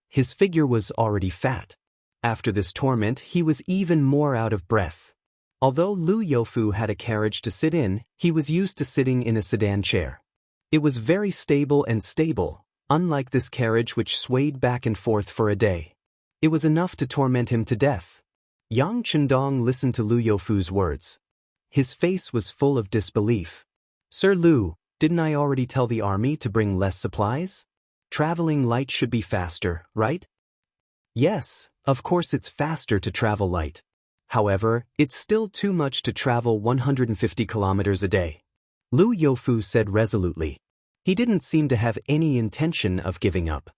[SPEAKER 1] His figure was already fat. After this torment, he was even more out of breath. Although Lu Youfu had a carriage to sit in, he was used to sitting in a sedan chair. It was very stable, unlike this carriage which swayed back and forth for a day. It was enough to torment him to death. Yang Chendong listened to Lu Youfu's words. His face was full of disbelief. Sir Lu, didn't I already tell the army to bring less supplies? Traveling light should be faster, right? Yes, of course it's faster to travel light. However, it's still too much to travel 150 kilometers a day. Lu Youfu said resolutely. He didn't seem to have any intention of giving up.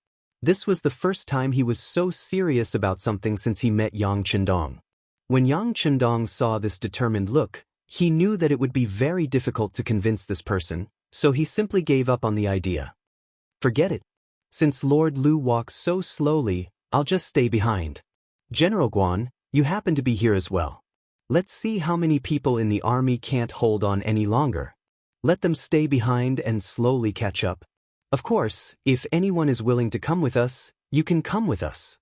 [SPEAKER 1] This was the first time he was so serious about something since he met Yang Chendong. When Yang Chendong saw this determined look, he knew that it would be very difficult to convince this person, so he simply gave up on the idea. Forget it. Since Lord Lu walks so slowly, I'll just stay behind. General Guan, you happen to be here as well. Let's see how many people in the army can't hold on any longer. Let them stay behind and slowly catch up. Of course, if anyone is willing to come with us, you can come with us.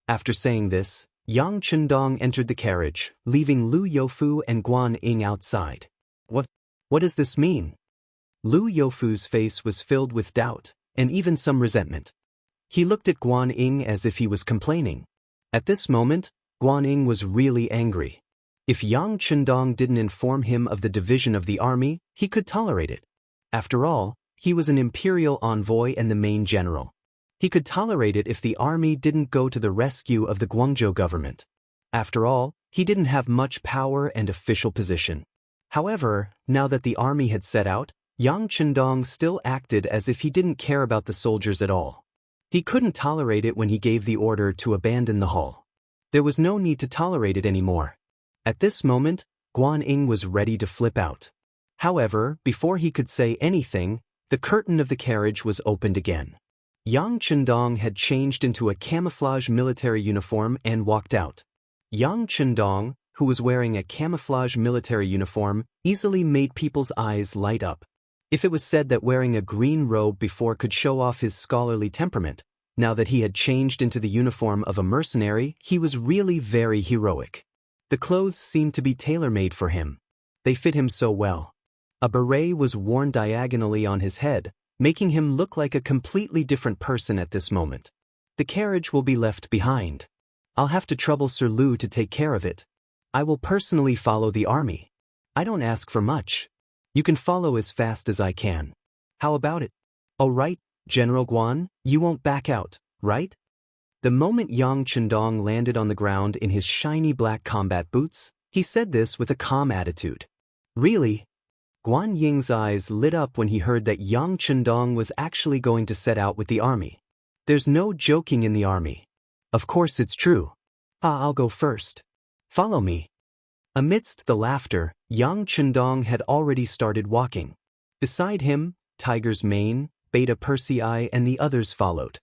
[SPEAKER 1] After saying this, Yang Chendong entered the carriage, leaving Lu Youfu and Guan Ying outside. What does this mean? Lu Youfu's face was filled with doubt, and even some resentment. He looked at Guan Ying as if he was complaining. At this moment, Guan Ying was really angry. If Yang Chendong didn't inform him of the division of the army, he could tolerate it. After all, he was an imperial envoy and the main general. He could tolerate it if the army didn't go to the rescue of the Guangzhou government. After all, he didn't have much power and official position. However, now that the army had set out, Yang Chendong still acted as if he didn't care about the soldiers at all. He couldn't tolerate it when he gave the order to abandon the hall. There was no need to tolerate it anymore. At this moment, Guan Ying was ready to flip out. However, before he could say anything, the curtain of the carriage was opened again. Yang Chendong had changed into a camouflage military uniform and walked out. Yang Chendong, who was wearing a camouflage military uniform, easily made people's eyes light up. If it was said that wearing a green robe before could show off his scholarly temperament, now that he had changed into the uniform of a mercenary, he was really very heroic. The clothes seemed to be tailor-made for him. They fit him so well. A beret was worn diagonally on his head, making him look like a completely different person at this moment. The carriage will be left behind. I'll have to trouble Sir Lu to take care of it. I will personally follow the army. I don't ask for much. You can follow as fast as I can. How about it? Oh right, General Guan, you won't back out, right? The moment Yang Chendong landed on the ground in his shiny black combat boots, he said this with a calm attitude. Really? Guan Ying's eyes lit up when he heard that Yang Chendong was actually going to set out with the army. There's no joking in the army. Of course it's true. I'll go first. Follow me. Amidst the laughter, Yang Chendong had already started walking. Beside him, Tiger's Mane, Beta Persei and the others followed.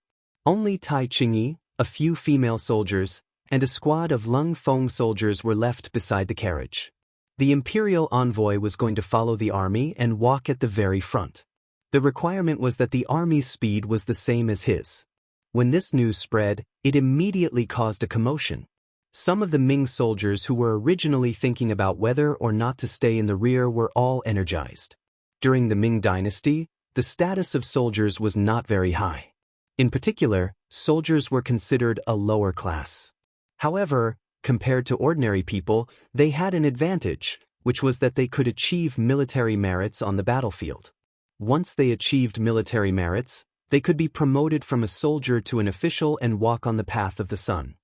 [SPEAKER 1] Only Tai Qingyi, a few female soldiers, and a squad of Lung Feng soldiers were left beside the carriage. The imperial envoy was going to follow the army and walk at the very front. The requirement was that the army's speed was the same as his. When this news spread, it immediately caused a commotion. Some of the Ming soldiers who were originally thinking about whether or not to stay in the rear were all energized. During the Ming dynasty, the status of soldiers was not very high. In particular, soldiers were considered a lower class. However, compared to ordinary people, they had an advantage, which was that they could achieve military merits on the battlefield. Once they achieved military merits, they could be promoted from a soldier to an official and walk on the path of the sun.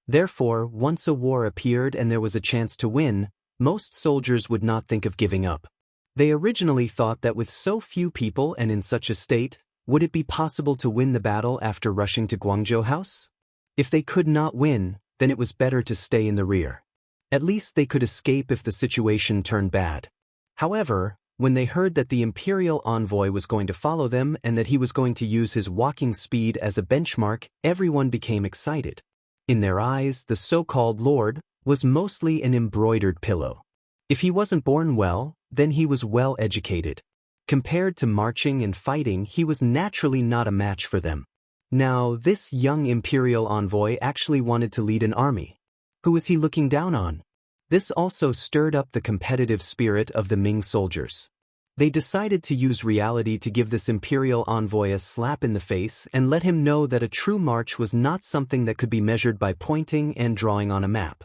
[SPEAKER 1] Therefore, once a war appeared and there was a chance to win, most soldiers would not think of giving up. They originally thought that with so few people and in such a state, would it be possible to win the battle after rushing to Guangzhou House? If they could not win, then it was better to stay in the rear. At least they could escape if the situation turned bad. However, when they heard that the imperial envoy was going to follow them and that he was going to use his walking speed as a benchmark, everyone became excited. In their eyes, the so-called lord was mostly an embroidered pillow. If he wasn't born well, then he was well educated. Compared to marching and fighting, he was naturally not a match for them. Now, this young imperial envoy actually wanted to lead an army. Who was he looking down on? This also stirred up the competitive spirit of the Ming soldiers. They decided to use reality to give this imperial envoy a slap in the face and let him know that a true march was not something that could be measured by pointing and drawing on a map.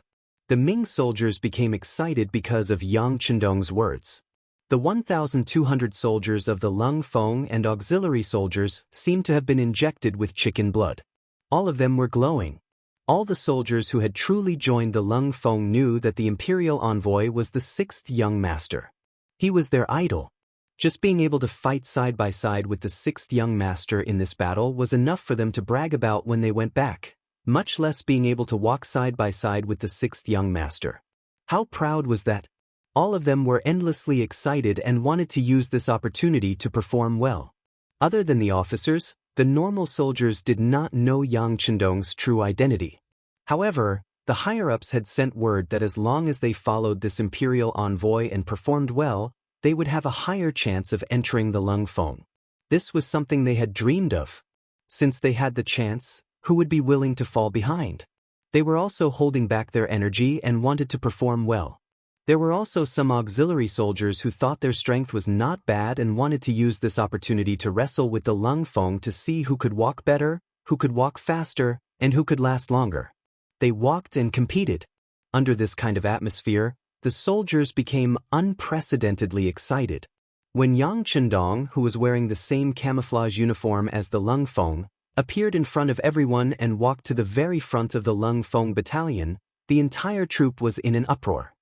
[SPEAKER 1] The Ming soldiers became excited because of Yang Chendong's words. The 1,200 soldiers of the Lung Feng and auxiliary soldiers seemed to have been injected with chicken blood. All of them were glowing. All the soldiers who had truly joined the Lung Feng knew that the imperial envoy was the sixth young master. He was their idol. Just being able to fight side by side with the sixth young master in this battle was enough for them to brag about when they went back, much less being able to walk side by side with the sixth young master. How proud was that? All of them were endlessly excited and wanted to use this opportunity to perform well. Other than the officers, the normal soldiers did not know Yang Chendong's true identity. However, the higher-ups had sent word that as long as they followed this imperial envoy and performed well, they would have a higher chance of entering the Lung Feng. This was something they had dreamed of. Since they had the chance, who would be willing to fall behind? They were also holding back their energy and wanted to perform well. There were also some auxiliary soldiers who thought their strength was not bad and wanted to use this opportunity to wrestle with the Lung Feng to see who could walk better, who could walk faster, and who could last longer. They walked and competed. Under this kind of atmosphere, the soldiers became unprecedentedly excited. When Yang Chendong, who was wearing the same camouflage uniform as the Lung Feng, appeared in front of everyone and walked to the very front of the Lung Feng battalion, the entire troop was in an uproar.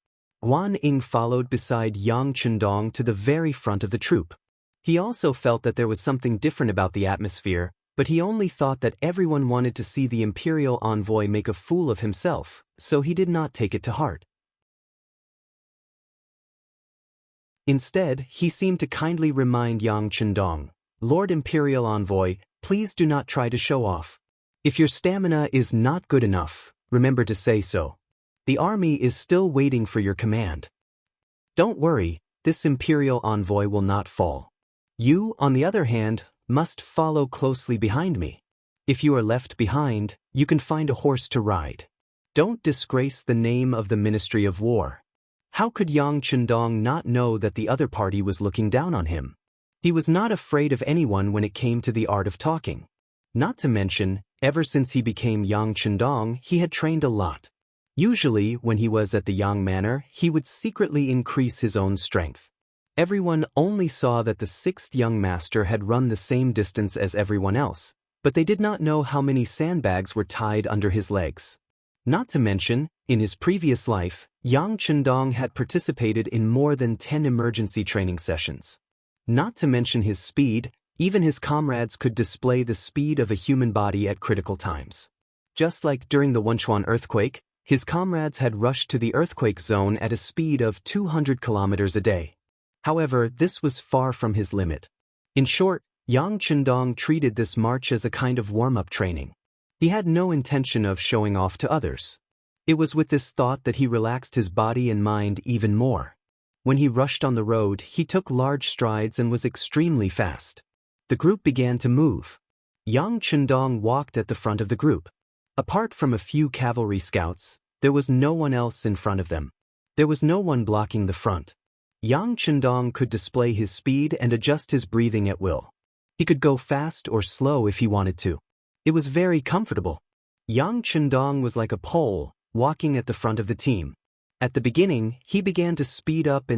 [SPEAKER 1] Guan Ying followed beside Yang Chendong to the very front of the troop. He also felt that there was something different about the atmosphere, But he only thought that everyone wanted to see the imperial envoy make a fool of himself, so he did not take it to heart. Instead, he seemed to kindly remind Yang Chendong, "Lord Imperial Envoy, please do not try to show off. If your stamina is not good enough, remember to say so. The army is still waiting for your command. Don't worry, this imperial envoy will not fall. You, on the other hand, must follow closely behind me. If you are left behind, you can find a horse to ride. Don't disgrace the name of the Ministry of War." How could Yang Chendong not know that the other party was looking down on him? He was not afraid of anyone when it came to the art of talking. Not to mention, ever since he became Yang Chendong, he had trained a lot. Usually, when he was at the Yang Manor, he would secretly increase his own strength. Everyone only saw that the sixth young master had run the same distance as everyone else, but they did not know how many sandbags were tied under his legs. Not to mention, in his previous life, Yang Chendong had participated in more than 10 emergency training sessions. Not to mention his speed, even his comrades could display the speed of a human body at critical times. Just like during the Wenchuan earthquake, his comrades had rushed to the earthquake zone at a speed of 200 kilometers a day. However, this was far from his limit. In short, Yang Chendong treated this march as a kind of warm-up training. He had no intention of showing off to others. It was with this thought that he relaxed his body and mind even more. When he rushed on the road, he took large strides and was extremely fast. The group began to move. Yang Chendong walked at the front of the group. Apart from a few cavalry scouts, there was no one else in front of them. There was no one blocking the front. Yang Chendong could display his speed and adjust his breathing at will. He could go fast or slow if he wanted to. It was very comfortable. Yang Chendong was like a pole, walking at the front of the team. At the beginning, he began to speed up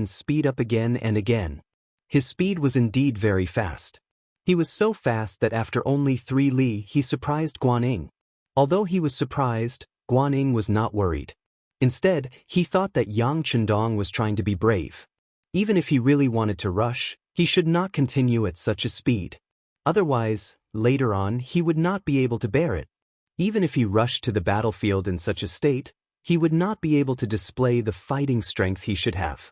[SPEAKER 1] again and again. His speed was indeed very fast. He was so fast that after only 3 li he surprised Guanyin. Although he was surprised, Guanyin was not worried. Instead, he thought that Yang Chendong was trying to be brave. Even if he really wanted to rush, he should not continue at such a speed. Otherwise, later on, he would not be able to bear it. Even if he rushed to the battlefield in such a state, he would not be able to display the fighting strength he should have.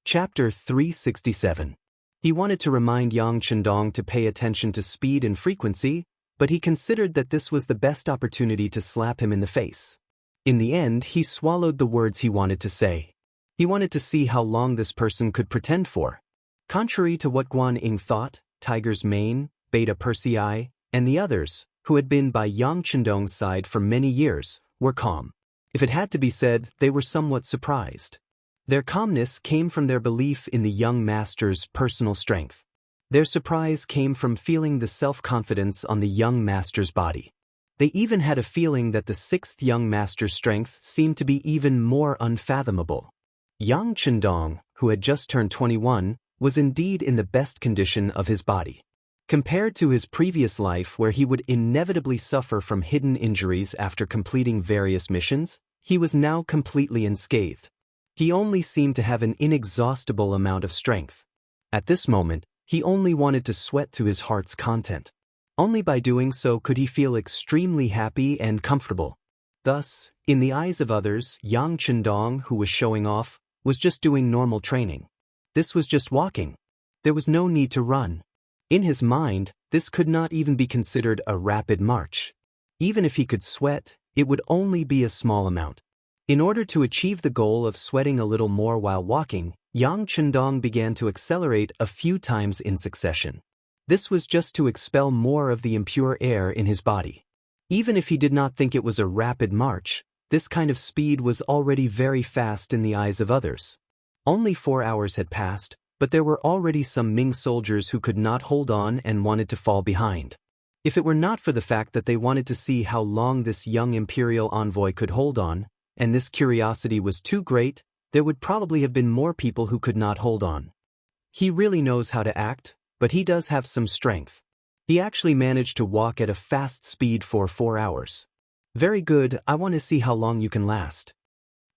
[SPEAKER 1] Chapter 367. He wanted to remind Yang Chendong to pay attention to speed and frequency, but he considered that this was the best opportunity to slap him in the face. In the end, he swallowed the words he wanted to say. He wanted to see how long this person could pretend for. Contrary to what Guanyin thought, Tiger's Mane, Beta Persei, and the others, who had been by Yang Chendong's side for many years, were calm. If it had to be said, they were somewhat surprised. Their calmness came from their belief in the young master's personal strength. Their surprise came from feeling the self-confidence on the young master's body. They even had a feeling that the sixth young master's strength seemed to be even more unfathomable. Yang Chendong, who had just turned 21, was indeed in the best condition of his body. Compared to his previous life where he would inevitably suffer from hidden injuries after completing various missions, he was now completely unscathed. He only seemed to have an inexhaustible amount of strength. At this moment, he only wanted to sweat to his heart's content. Only by doing so could he feel extremely happy and comfortable. Thus, in the eyes of others, Yang Chendong, who was showing off, was just doing normal training. This was just walking. There was no need to run. In his mind, this could not even be considered a rapid march. Even if he could sweat, it would only be a small amount. In order to achieve the goal of sweating a little more while walking, Yang Chendong began to accelerate a few times in succession. This was just to expel more of the impure air in his body. Even if he did not think it was a rapid march, this kind of speed was already very fast in the eyes of others. Only 4 hours had passed, but there were already some Ming soldiers who could not hold on and wanted to fall behind. If it were not for the fact that they wanted to see how long this young imperial envoy could hold on, and this curiosity was too great, there would probably have been more people who could not hold on. He really knows how to act, but he does have some strength. He actually managed to walk at a fast speed for 4 hours. Very good, I want to see how long you can last.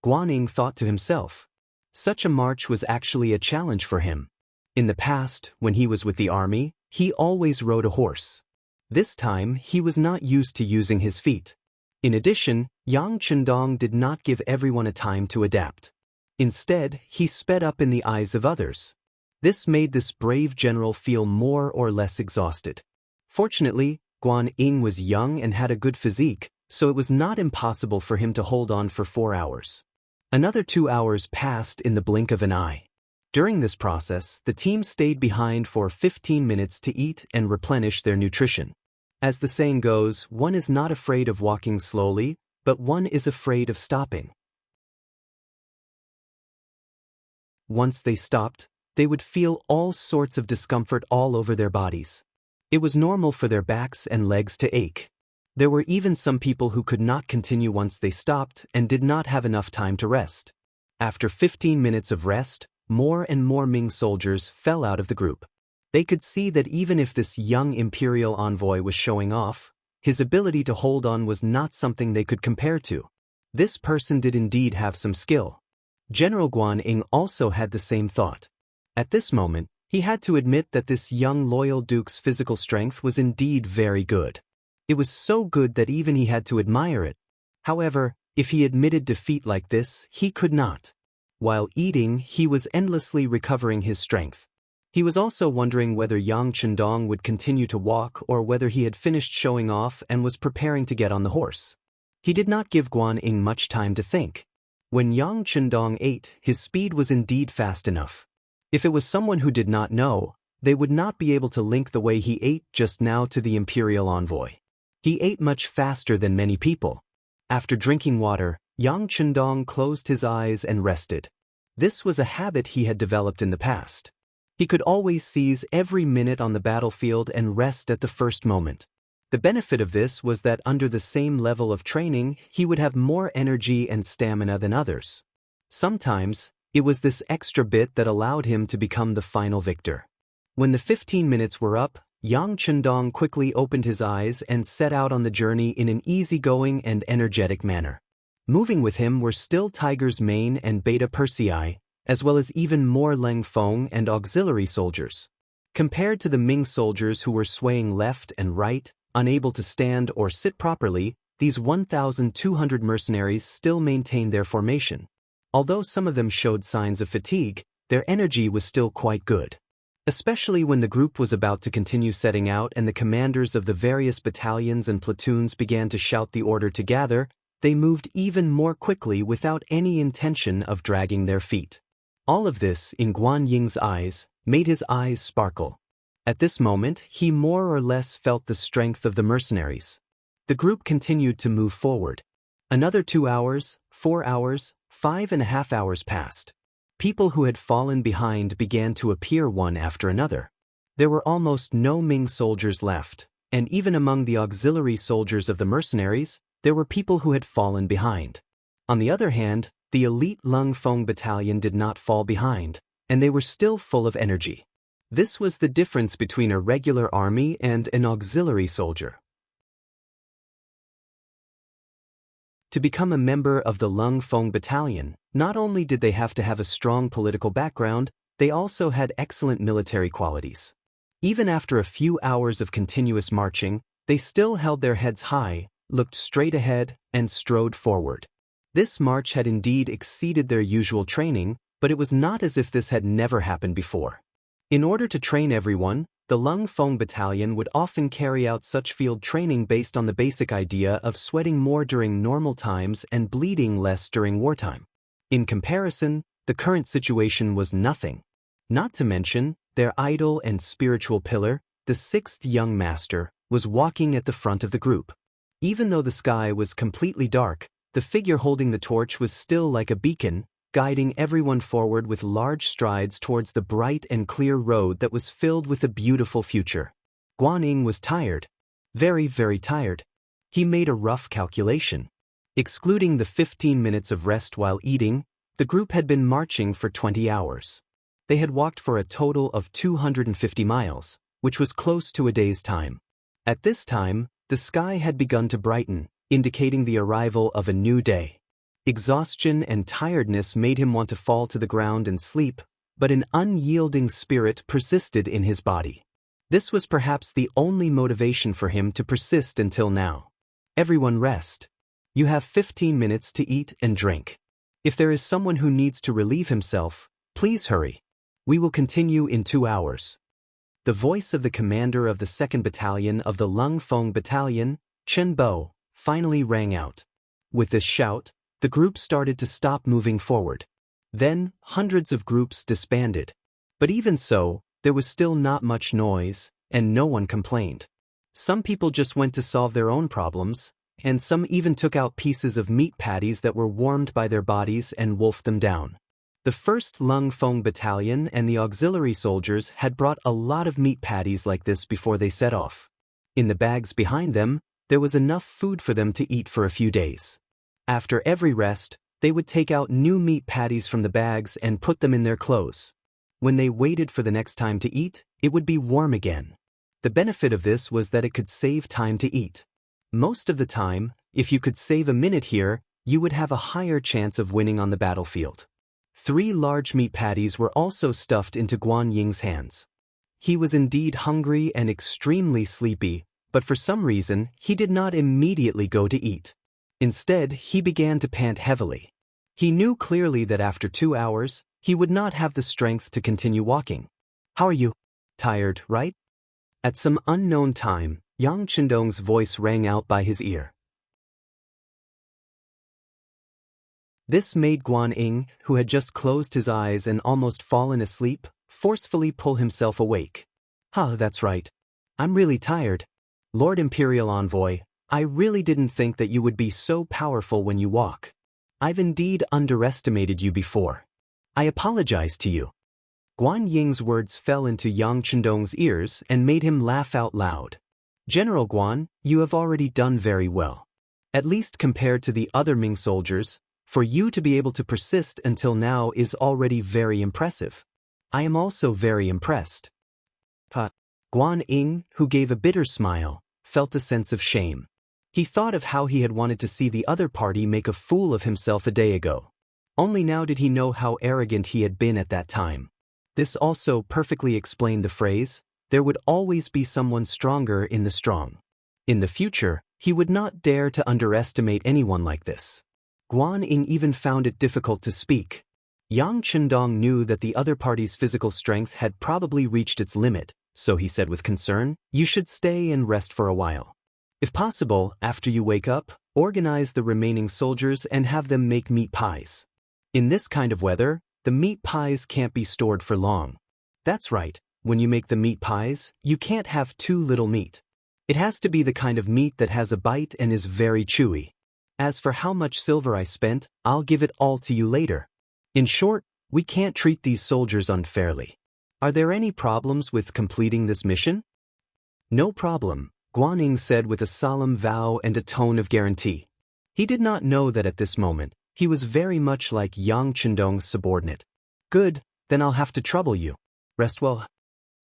[SPEAKER 1] Guanyin thought to himself. Such a march was actually a challenge for him. In the past, when he was with the army, he always rode a horse. This time, he was not used to using his feet. In addition, Yang Chendong did not give everyone a time to adapt. Instead, he sped up in the eyes of others. This made this brave general feel more or less exhausted. Fortunately, Guan Ying was young and had a good physique, so it was not impossible for him to hold on for 4 hours. Another 2 hours passed in the blink of an eye. During this process, the team stayed behind for 15 minutes to eat and replenish their nutrition. As the saying goes, one is not afraid of walking slowly, but one is afraid of stopping. Once they stopped, they would feel all sorts of discomfort all over their bodies. It was normal for their backs and legs to ache. There were even some people who could not continue once they stopped and did not have enough time to rest. After 15 minutes of rest, more and more Ming soldiers fell out of the group. They could see that even if this young imperial envoy was showing off, his ability to hold on was not something they could compare to. This person did indeed have some skill. General Guan Ying also had the same thought. At this moment, he had to admit that this young loyal duke's physical strength was indeed very good. It was so good that even he had to admire it. However, if he admitted defeat like this, he could not. While eating, he was endlessly recovering his strength. He was also wondering whether Yang Chendong would continue to walk or whether he had finished showing off and was preparing to get on the horse. He did not give Guan Ying much time to think. When Yang Chendong ate, his speed was indeed fast enough. If it was someone who did not know, they would not be able to link the way he ate just now to the imperial envoy. He ate much faster than many people. After drinking water, Yang Chendong closed his eyes and rested. This was a habit he had developed in the past. He could always seize every minute on the battlefield and rest at the first moment. The benefit of this was that under the same level of training, he would have more energy and stamina than others. Sometimes, it was this extra bit that allowed him to become the final victor. When the 15 minutes were up, Yang Chendong quickly opened his eyes and set out on the journey in an easygoing and energetic manner. Moving with him were still Tiger's Mane and Beta Persei, as well as even more Leng Feng and auxiliary soldiers. Compared to the Ming soldiers who were swaying left and right, unable to stand or sit properly, these 1,200 mercenaries still maintained their formation. Although some of them showed signs of fatigue, their energy was still quite good. Especially when the group was about to continue setting out and the commanders of the various battalions and platoons began to shout the order to gather, they moved even more quickly without any intention of dragging their feet. All of this, in Guan Ying's eyes, made his eyes sparkle. At this moment, he more or less felt the strength of the mercenaries. The group continued to move forward. Another 2 hours, 4 hours, 5.5 hours passed. People who had fallen behind began to appear one after another. There were almost no Ming soldiers left, and even among the auxiliary soldiers of the mercenaries, there were people who had fallen behind. On the other hand, the elite Leng Feng battalion did not fall behind, and they were still full of energy. This was the difference between a regular army and an auxiliary soldier. To become a member of the Leng Feng battalion, not only did they have to have a strong political background, they also had excellent military qualities. Even after a few hours of continuous marching, they still held their heads high, looked straight ahead, and strode forward. This march had indeed exceeded their usual training, but it was not as if this had never happened before. In order to train everyone, the Leng Feng battalion would often carry out such field training based on the basic idea of sweating more during normal times and bleeding less during wartime. In comparison, the current situation was nothing. Not to mention, their idol and spiritual pillar, the sixth young master, was walking at the front of the group. Even though the sky was completely dark, the figure holding the torch was still like a beacon, guiding everyone forward with large strides towards the bright and clear road that was filled with a beautiful future. Guan Ying was tired. Very, very tired. He made a rough calculation. Excluding the 15 minutes of rest while eating, the group had been marching for 20 hours. They had walked for a total of 250 miles, which was close to a day's time. At this time, the sky had begun to brighten, indicating the arrival of a new day. Exhaustion and tiredness made him want to fall to the ground and sleep, but an unyielding spirit persisted in his body. This was perhaps the only motivation for him to persist until now. Everyone rest. You have 15 minutes to eat and drink. If there is someone who needs to relieve himself, please hurry. We will continue in 2 hours. The voice of the commander of the 2nd Battalion of the Lungfeng Battalion, Chen Bo, finally rang out. With this shout, the group started to stop moving forward. Then, hundreds of groups disbanded. But even so, there was still not much noise, and no one complained. Some people just went to solve their own problems, and some even took out pieces of meat patties that were warmed by their bodies and wolfed them down. The 1st Lungfeng Battalion and the auxiliary soldiers had brought a lot of meat patties like this before they set off. In the bags behind them, there was enough food for them to eat for a few days. After every rest, they would take out new meat patties from the bags and put them in their clothes. When they waited for the next time to eat, it would be warm again. The benefit of this was that it could save time to eat. Most of the time, if you could save a minute here, you would have a higher chance of winning on the battlefield. 3 large meat patties were also stuffed into Guan Ying's hands. He was indeed hungry and extremely sleepy, but for some reason, he did not immediately go to eat. Instead, he began to pant heavily. He knew clearly that after 2 hours, he would not have the strength to continue walking. How are you? Tired, right? At some unknown time, Yang Chendong's voice rang out by his ear. This made Guan Ying, who had just closed his eyes and almost fallen asleep, forcefully pull himself awake. That's right. I'm really tired. Lord Imperial Envoy, I really didn't think that you would be so powerful when you walk. I've indeed underestimated you before. I apologize to you. Guan Ying's words fell into Yang Chendong's ears and made him laugh out loud. General Guan, you have already done very well. At least compared to the other Ming soldiers, for you to be able to persist until now is already very impressive. I am also very impressed. Guan Ying, who gave a bitter smile, felt a sense of shame. He thought of how he had wanted to see the other party make a fool of himself a day ago. Only now did he know how arrogant he had been at that time. This also perfectly explained the phrase, there would always be someone stronger in the strong. In the future, he would not dare to underestimate anyone like this. Guan Ying even found it difficult to speak. Yang Chendong knew that the other party's physical strength had probably reached its limit, so he said with concern, you should stay and rest for a while. If possible, after you wake up, organize the remaining soldiers and have them make meat pies. In this kind of weather, the meat pies can't be stored for long. That's right, when you make the meat pies, you can't have too little meat. It has to be the kind of meat that has a bite and is very chewy. As for how much silver I spent, I'll give it all to you later. In short, we can't treat these soldiers unfairly. Are there any problems with completing this mission? No problem, Guan Ying said with a solemn vow and a tone of guarantee. He did not know that at this moment, he was very much like Yang Chendong's subordinate. Good, then I'll have to trouble you. Rest well.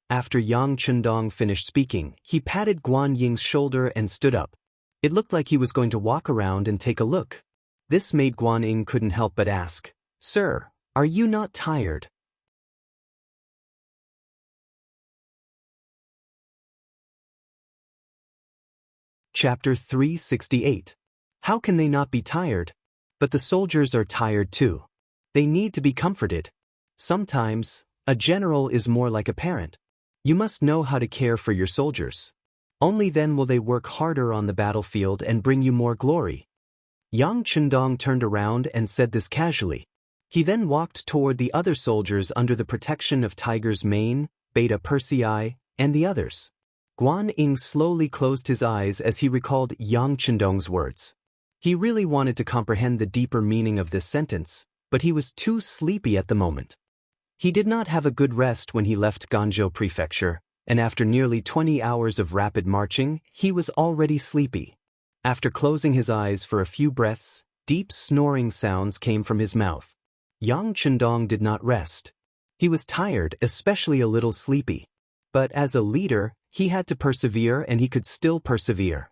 [SPEAKER 1] After Yang Chendong finished speaking, he patted Guan Ying's shoulder and stood up. It looked like he was going to walk around and take a look. This made Guan Ying couldn't help but ask, Sir, are you not tired? Chapter 368. How can they not be tired? But the soldiers are tired too. They need to be comforted. Sometimes, a general is more like a parent. You must know how to care for your soldiers. Only then will they work harder on the battlefield and bring you more glory. Yang Chendong turned around and said this casually. He then walked toward the other soldiers under the protection of Tiger's Mane, Beta Persei, and the others. Guan Ying slowly closed his eyes as he recalled Yang Chendong's words. He really wanted to comprehend the deeper meaning of this sentence, but he was too sleepy at the moment. He did not have a good rest when he left Ganzhou Prefecture, and after nearly 20 hours of rapid marching, he was already sleepy. After closing his eyes for a few breaths, deep snoring sounds came from his mouth. Yang Chendong did not rest. He was tired, especially a little sleepy. But as a leader, he had to persevere and he could still persevere.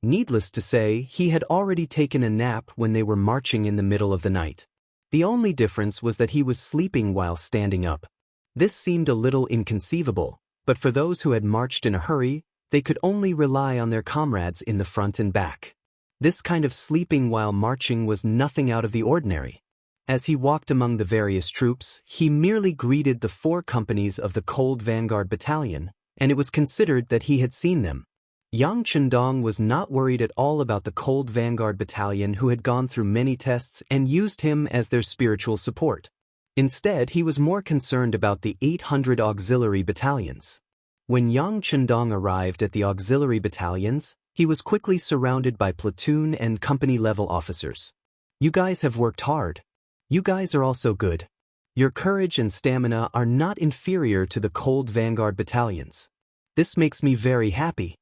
[SPEAKER 1] Needless to say, he had already taken a nap when they were marching in the middle of the night. The only difference was that he was sleeping while standing up. This seemed a little inconceivable, but for those who had marched in a hurry, they could only rely on their comrades in the front and back. This kind of sleeping while marching was nothing out of the ordinary. As he walked among the various troops, he merely greeted the 4 companies of the Cold Vanguard Battalion, and it was considered that he had seen them. Yang Chendong was not worried at all about the Cold Vanguard Battalion, who had gone through many tests and used him as their spiritual support. Instead, he was more concerned about the 800 auxiliary battalions. When Yang Chendong arrived at the auxiliary battalions, he was quickly surrounded by platoon and company-level officers. "You guys have worked hard. You guys are also good. Your courage and stamina are not inferior to the Cold Vanguard battalions. This makes me very happy."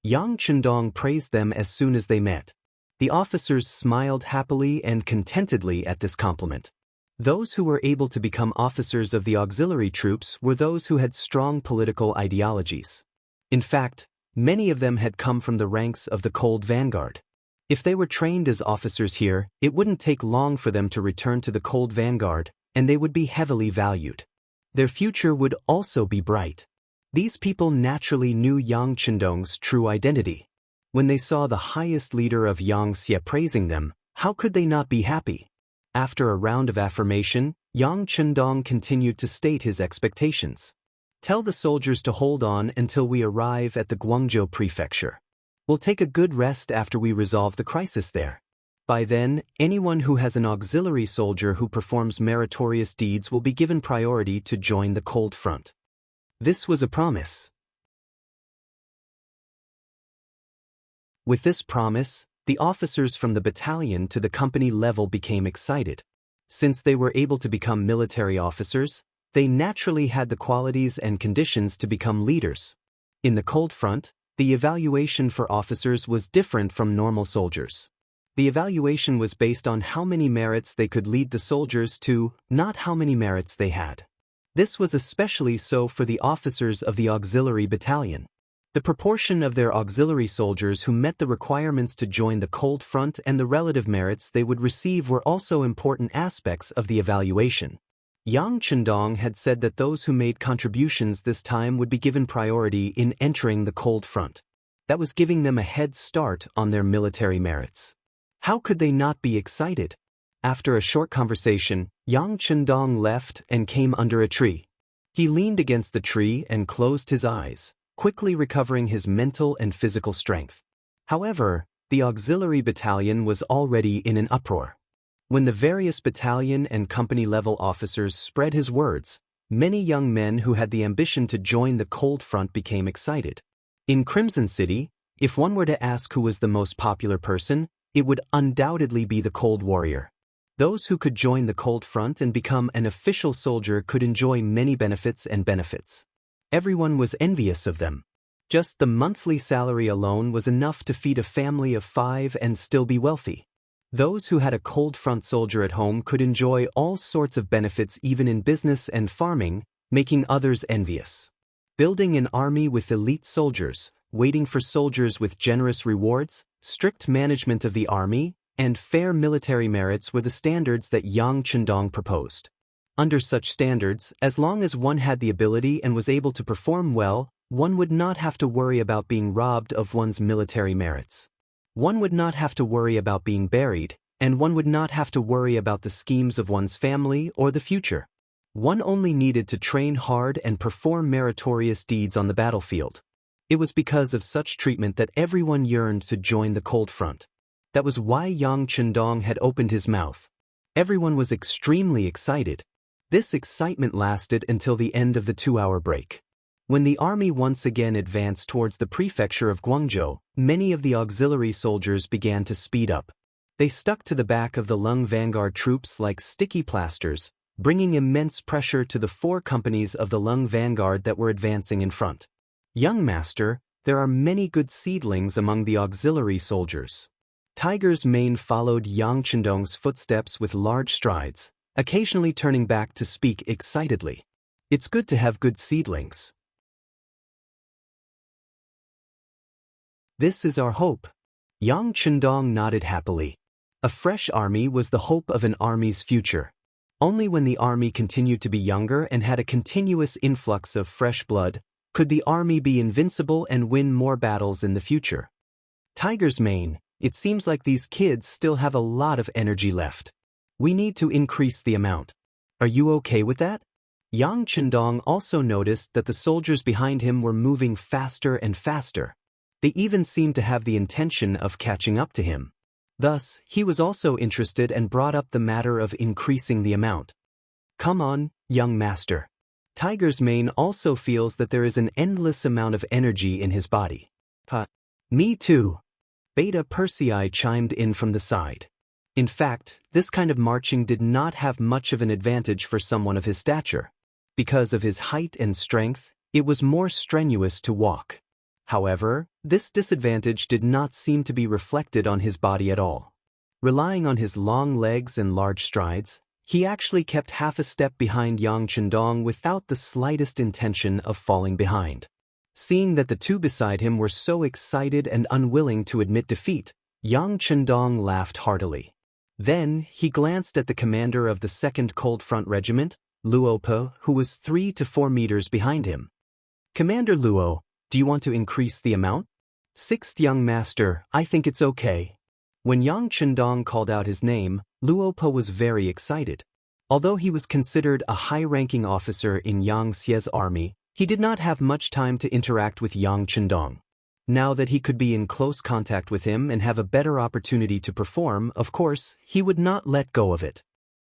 [SPEAKER 1] Yang Chendong praised them as soon as they met. The officers smiled happily and contentedly at this compliment. Those who were able to become officers of the auxiliary troops were those who had strong political ideologies. In fact, many of them had come from the ranks of the Cold Vanguard. If they were trained as officers here, it wouldn't take long for them to return to the Cold Vanguard, and they would be heavily valued. Their future would also be bright. These people naturally knew Yang Chendong's true identity. When they saw the highest leader of Xianxia praising them, how could they not be happy? After a round of affirmation, Yang Chendong continued to state his expectations. "Tell the soldiers to hold on until we arrive at the Guangzhou prefecture. We'll take a good rest after we resolve the crisis there. By then, anyone who has an auxiliary soldier who performs meritorious deeds will be given priority to join the Cold Front." This was a promise. With this promise, the officers from the battalion to the company level became excited. Since they were able to become military officers, they naturally had the qualities and conditions to become leaders. In the Cold Front, the evaluation for officers was different from normal soldiers. The evaluation was based on how many merits they could lead the soldiers to, not how many merits they had. This was especially so for the officers of the auxiliary battalion. The proportion of their auxiliary soldiers who met the requirements to join the Cold Front and the relative merits they would receive were also important aspects of the evaluation. Yang Chendong had said that those who made contributions this time would be given priority in entering the Cold Front. That was giving them a head start on their military merits. How could they not be excited? After a short conversation, Yang Chendong left and came under a tree. He leaned against the tree and closed his eyes, quickly recovering his mental and physical strength. However, the auxiliary battalion was already in an uproar. When the various battalion and company-level officers spread his words, many young men who had the ambition to join the Cold Front became excited. In Crimson City, if one were to ask who was the most popular person, it would undoubtedly be the Cold Warrior. Those who could join the Cold Front and become an official soldier could enjoy many benefits. Everyone was envious of them. Just the monthly salary alone was enough to feed a family of 5 and still be wealthy. Those who had a Cold Front soldier at home could enjoy all sorts of benefits even in business and farming, making others envious. Building an army with elite soldiers, waiting for soldiers with generous rewards, strict management of the army, and fair military merits were the standards that Yang Chendong proposed. Under such standards, as long as one had the ability and was able to perform well, one would not have to worry about being robbed of one's military merits. One would not have to worry about being buried, and one would not have to worry about the schemes of one's family or the future. One only needed to train hard and perform meritorious deeds on the battlefield. It was because of such treatment that everyone yearned to join the Cold Front. That was why Yang Chendong had opened his mouth. Everyone was extremely excited. This excitement lasted until the end of the 2-hour break. When the army once again advanced towards the prefecture of Guangzhou, many of the auxiliary soldiers began to speed up. They stuck to the back of the Lung Vanguard troops like sticky plasters, bringing immense pressure to the 4 companies of the Lung Vanguard that were advancing in front. "Young master, there are many good seedlings among the auxiliary soldiers." Tiger's Mane followed Yang Chendong's footsteps with large strides, occasionally turning back to speak excitedly. "It's good to have good seedlings. This is our hope. Yang Chendong nodded happily. A fresh army was the hope of an army's future. Only when the army continued to be younger and had a continuous influx of fresh blood could the army be invincible and win more battles in the future. Tiger's Mane, it seems like these kids still have a lot of energy left. We need to increase the amount. Are you okay with that? Yang Chendong also noticed that the soldiers behind him were moving faster and faster. They even seemed to have the intention of catching up to him. Thus, he was also interested and brought up the matter of increasing the amount. Come on, young master. Tiger's Mane also feels that there is an endless amount of energy in his body. Me too. Beta Persei chimed in from the side. In fact, this kind of marching did not have much of an advantage for someone of his stature. Because of his height and strength, it was more strenuous to walk. However, this disadvantage did not seem to be reflected on his body at all. Relying on his long legs and large strides, he actually kept half a step behind Yang Chendong without the slightest intention of falling behind. Seeing that the two beside him were so excited and unwilling to admit defeat, Yang Chendong laughed heartily. Then, he glanced at the commander of the 2nd Cold Front Regiment, Luo Po, who was 3 to 4 meters behind him. Commander Luo, do you want to increase the amount? 6th young master, I think it's okay. When Yang Chendong called out his name, Luo Po was very excited. Although he was considered a high-ranking officer in Yang Xie's army, he did not have much time to interact with Yang Chendong. Now that he could be in close contact with him and have a better opportunity to perform, of course, he would not let go of it.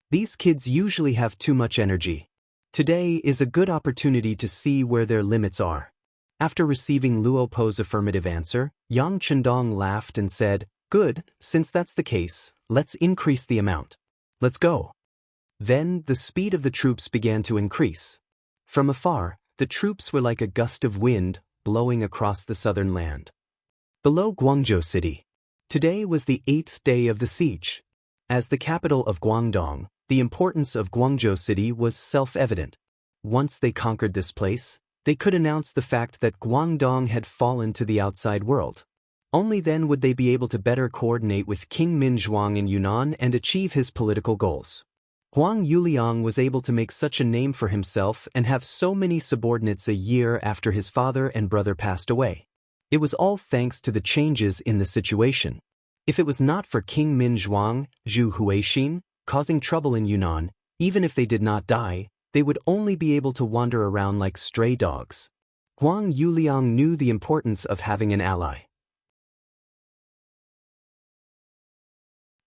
[SPEAKER 1] These kids usually have too much energy. Today is a good opportunity to see where their limits are. After receiving Luo Po's affirmative answer, Yang Chendong laughed and said, "Good, since that's the case, let's increase the amount. Let's go." Then, the speed of the troops began to increase. From afar, the troops were like a gust of wind, blowing across the southern land. Below Guangzhou City. Today was the 8th day of the siege. As the capital of Guangdong, the importance of Guangzhou City was self-evident. Once they conquered this place, they could announce the fact that Guangdong had fallen to the outside world. Only then would they be able to better coordinate with King Minzhuang in Yunnan and achieve his political goals. Huang Yuliang was able to make such a name for himself and have so many subordinates a year after his father and brother passed away. It was all thanks to the changes in the situation. If it was not for King Minzhuang, Zhu Huixin, causing trouble in Yunnan, even if they did not die, they would only be able to wander around like stray dogs. Huang Yuliang knew the importance of having an ally.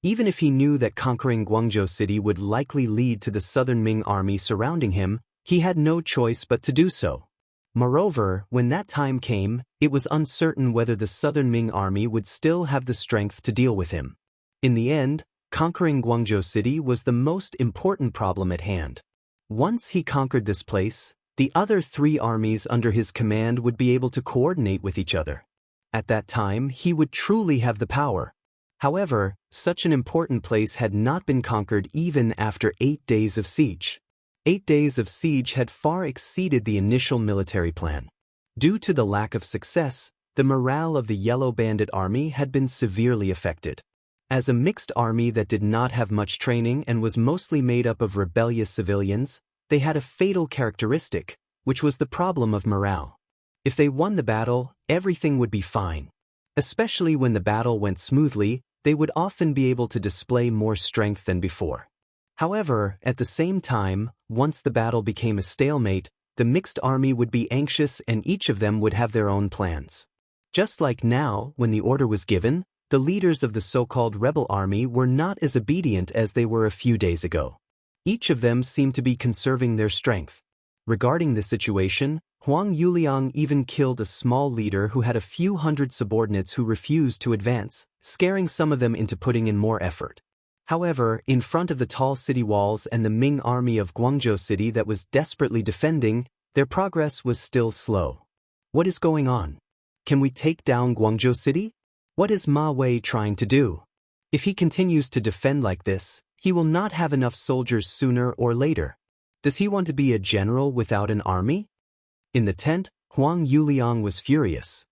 [SPEAKER 1] Even if he knew that conquering Guangzhou City would likely lead to the southern Ming army surrounding him, he had no choice but to do so. Moreover, when that time came, it was uncertain whether the southern Ming army would still have the strength to deal with him. In the end, conquering Guangzhou City was the most important problem at hand. Once he conquered this place, the other 3 armies under his command would be able to coordinate with each other. At that time, he would truly have the power. However, such an important place had not been conquered even after 8 days of siege. 8 days of siege had far exceeded the initial military plan. Due to the lack of success, the morale of the Yellow Bandit army had been severely affected. As a mixed army that did not have much training and was mostly made up of rebellious civilians, they had a fatal characteristic, which was the problem of morale. If they won the battle, everything would be fine. Especially when the battle went smoothly, they would often be able to display more strength than before. However, at the same time, once the battle became a stalemate, the mixed army would be anxious and each of them would have their own plans. Just like now, when the order was given, the leaders of the so-called rebel army were not as obedient as they were a few days ago. Each of them seemed to be conserving their strength. Regarding the situation, Huang Yuliang even killed a small leader who had a few hundred subordinates who refused to advance, scaring some of them into putting in more effort. However, in front of the tall city walls and the Ming army of Guangzhou City that was desperately defending, their progress was still slow. What is going on? Can we take down Guangzhou City? What is Ma Wei trying to do? If he continues to defend like this, he will not have enough soldiers sooner or later. Does he want to be a general without an army? In the tent, Huang Yuliang was furious.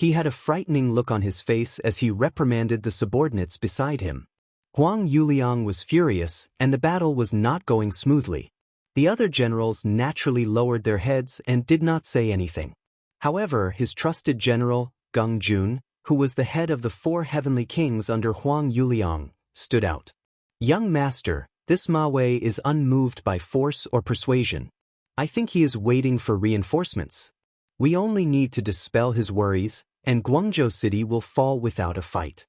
[SPEAKER 1] He had a frightening look on his face as he reprimanded the subordinates beside him. Huang Yuliang was furious, and the battle was not going smoothly. The other generals naturally lowered their heads and did not say anything. However, his trusted general, Geng Jun, who was the head of the 4 heavenly kings under Huang Yuliang, stood out. "Young master, this Ma Wei is unmoved by force or persuasion. I think he is waiting for reinforcements. We only need to dispel his worries, and Guangzhou City will fall without a fight."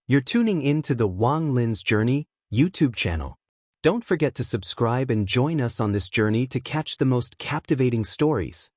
[SPEAKER 1] You're tuning in to the Wang Lin's Journey YouTube channel. Don't forget to subscribe and join us on this journey to catch the most captivating stories.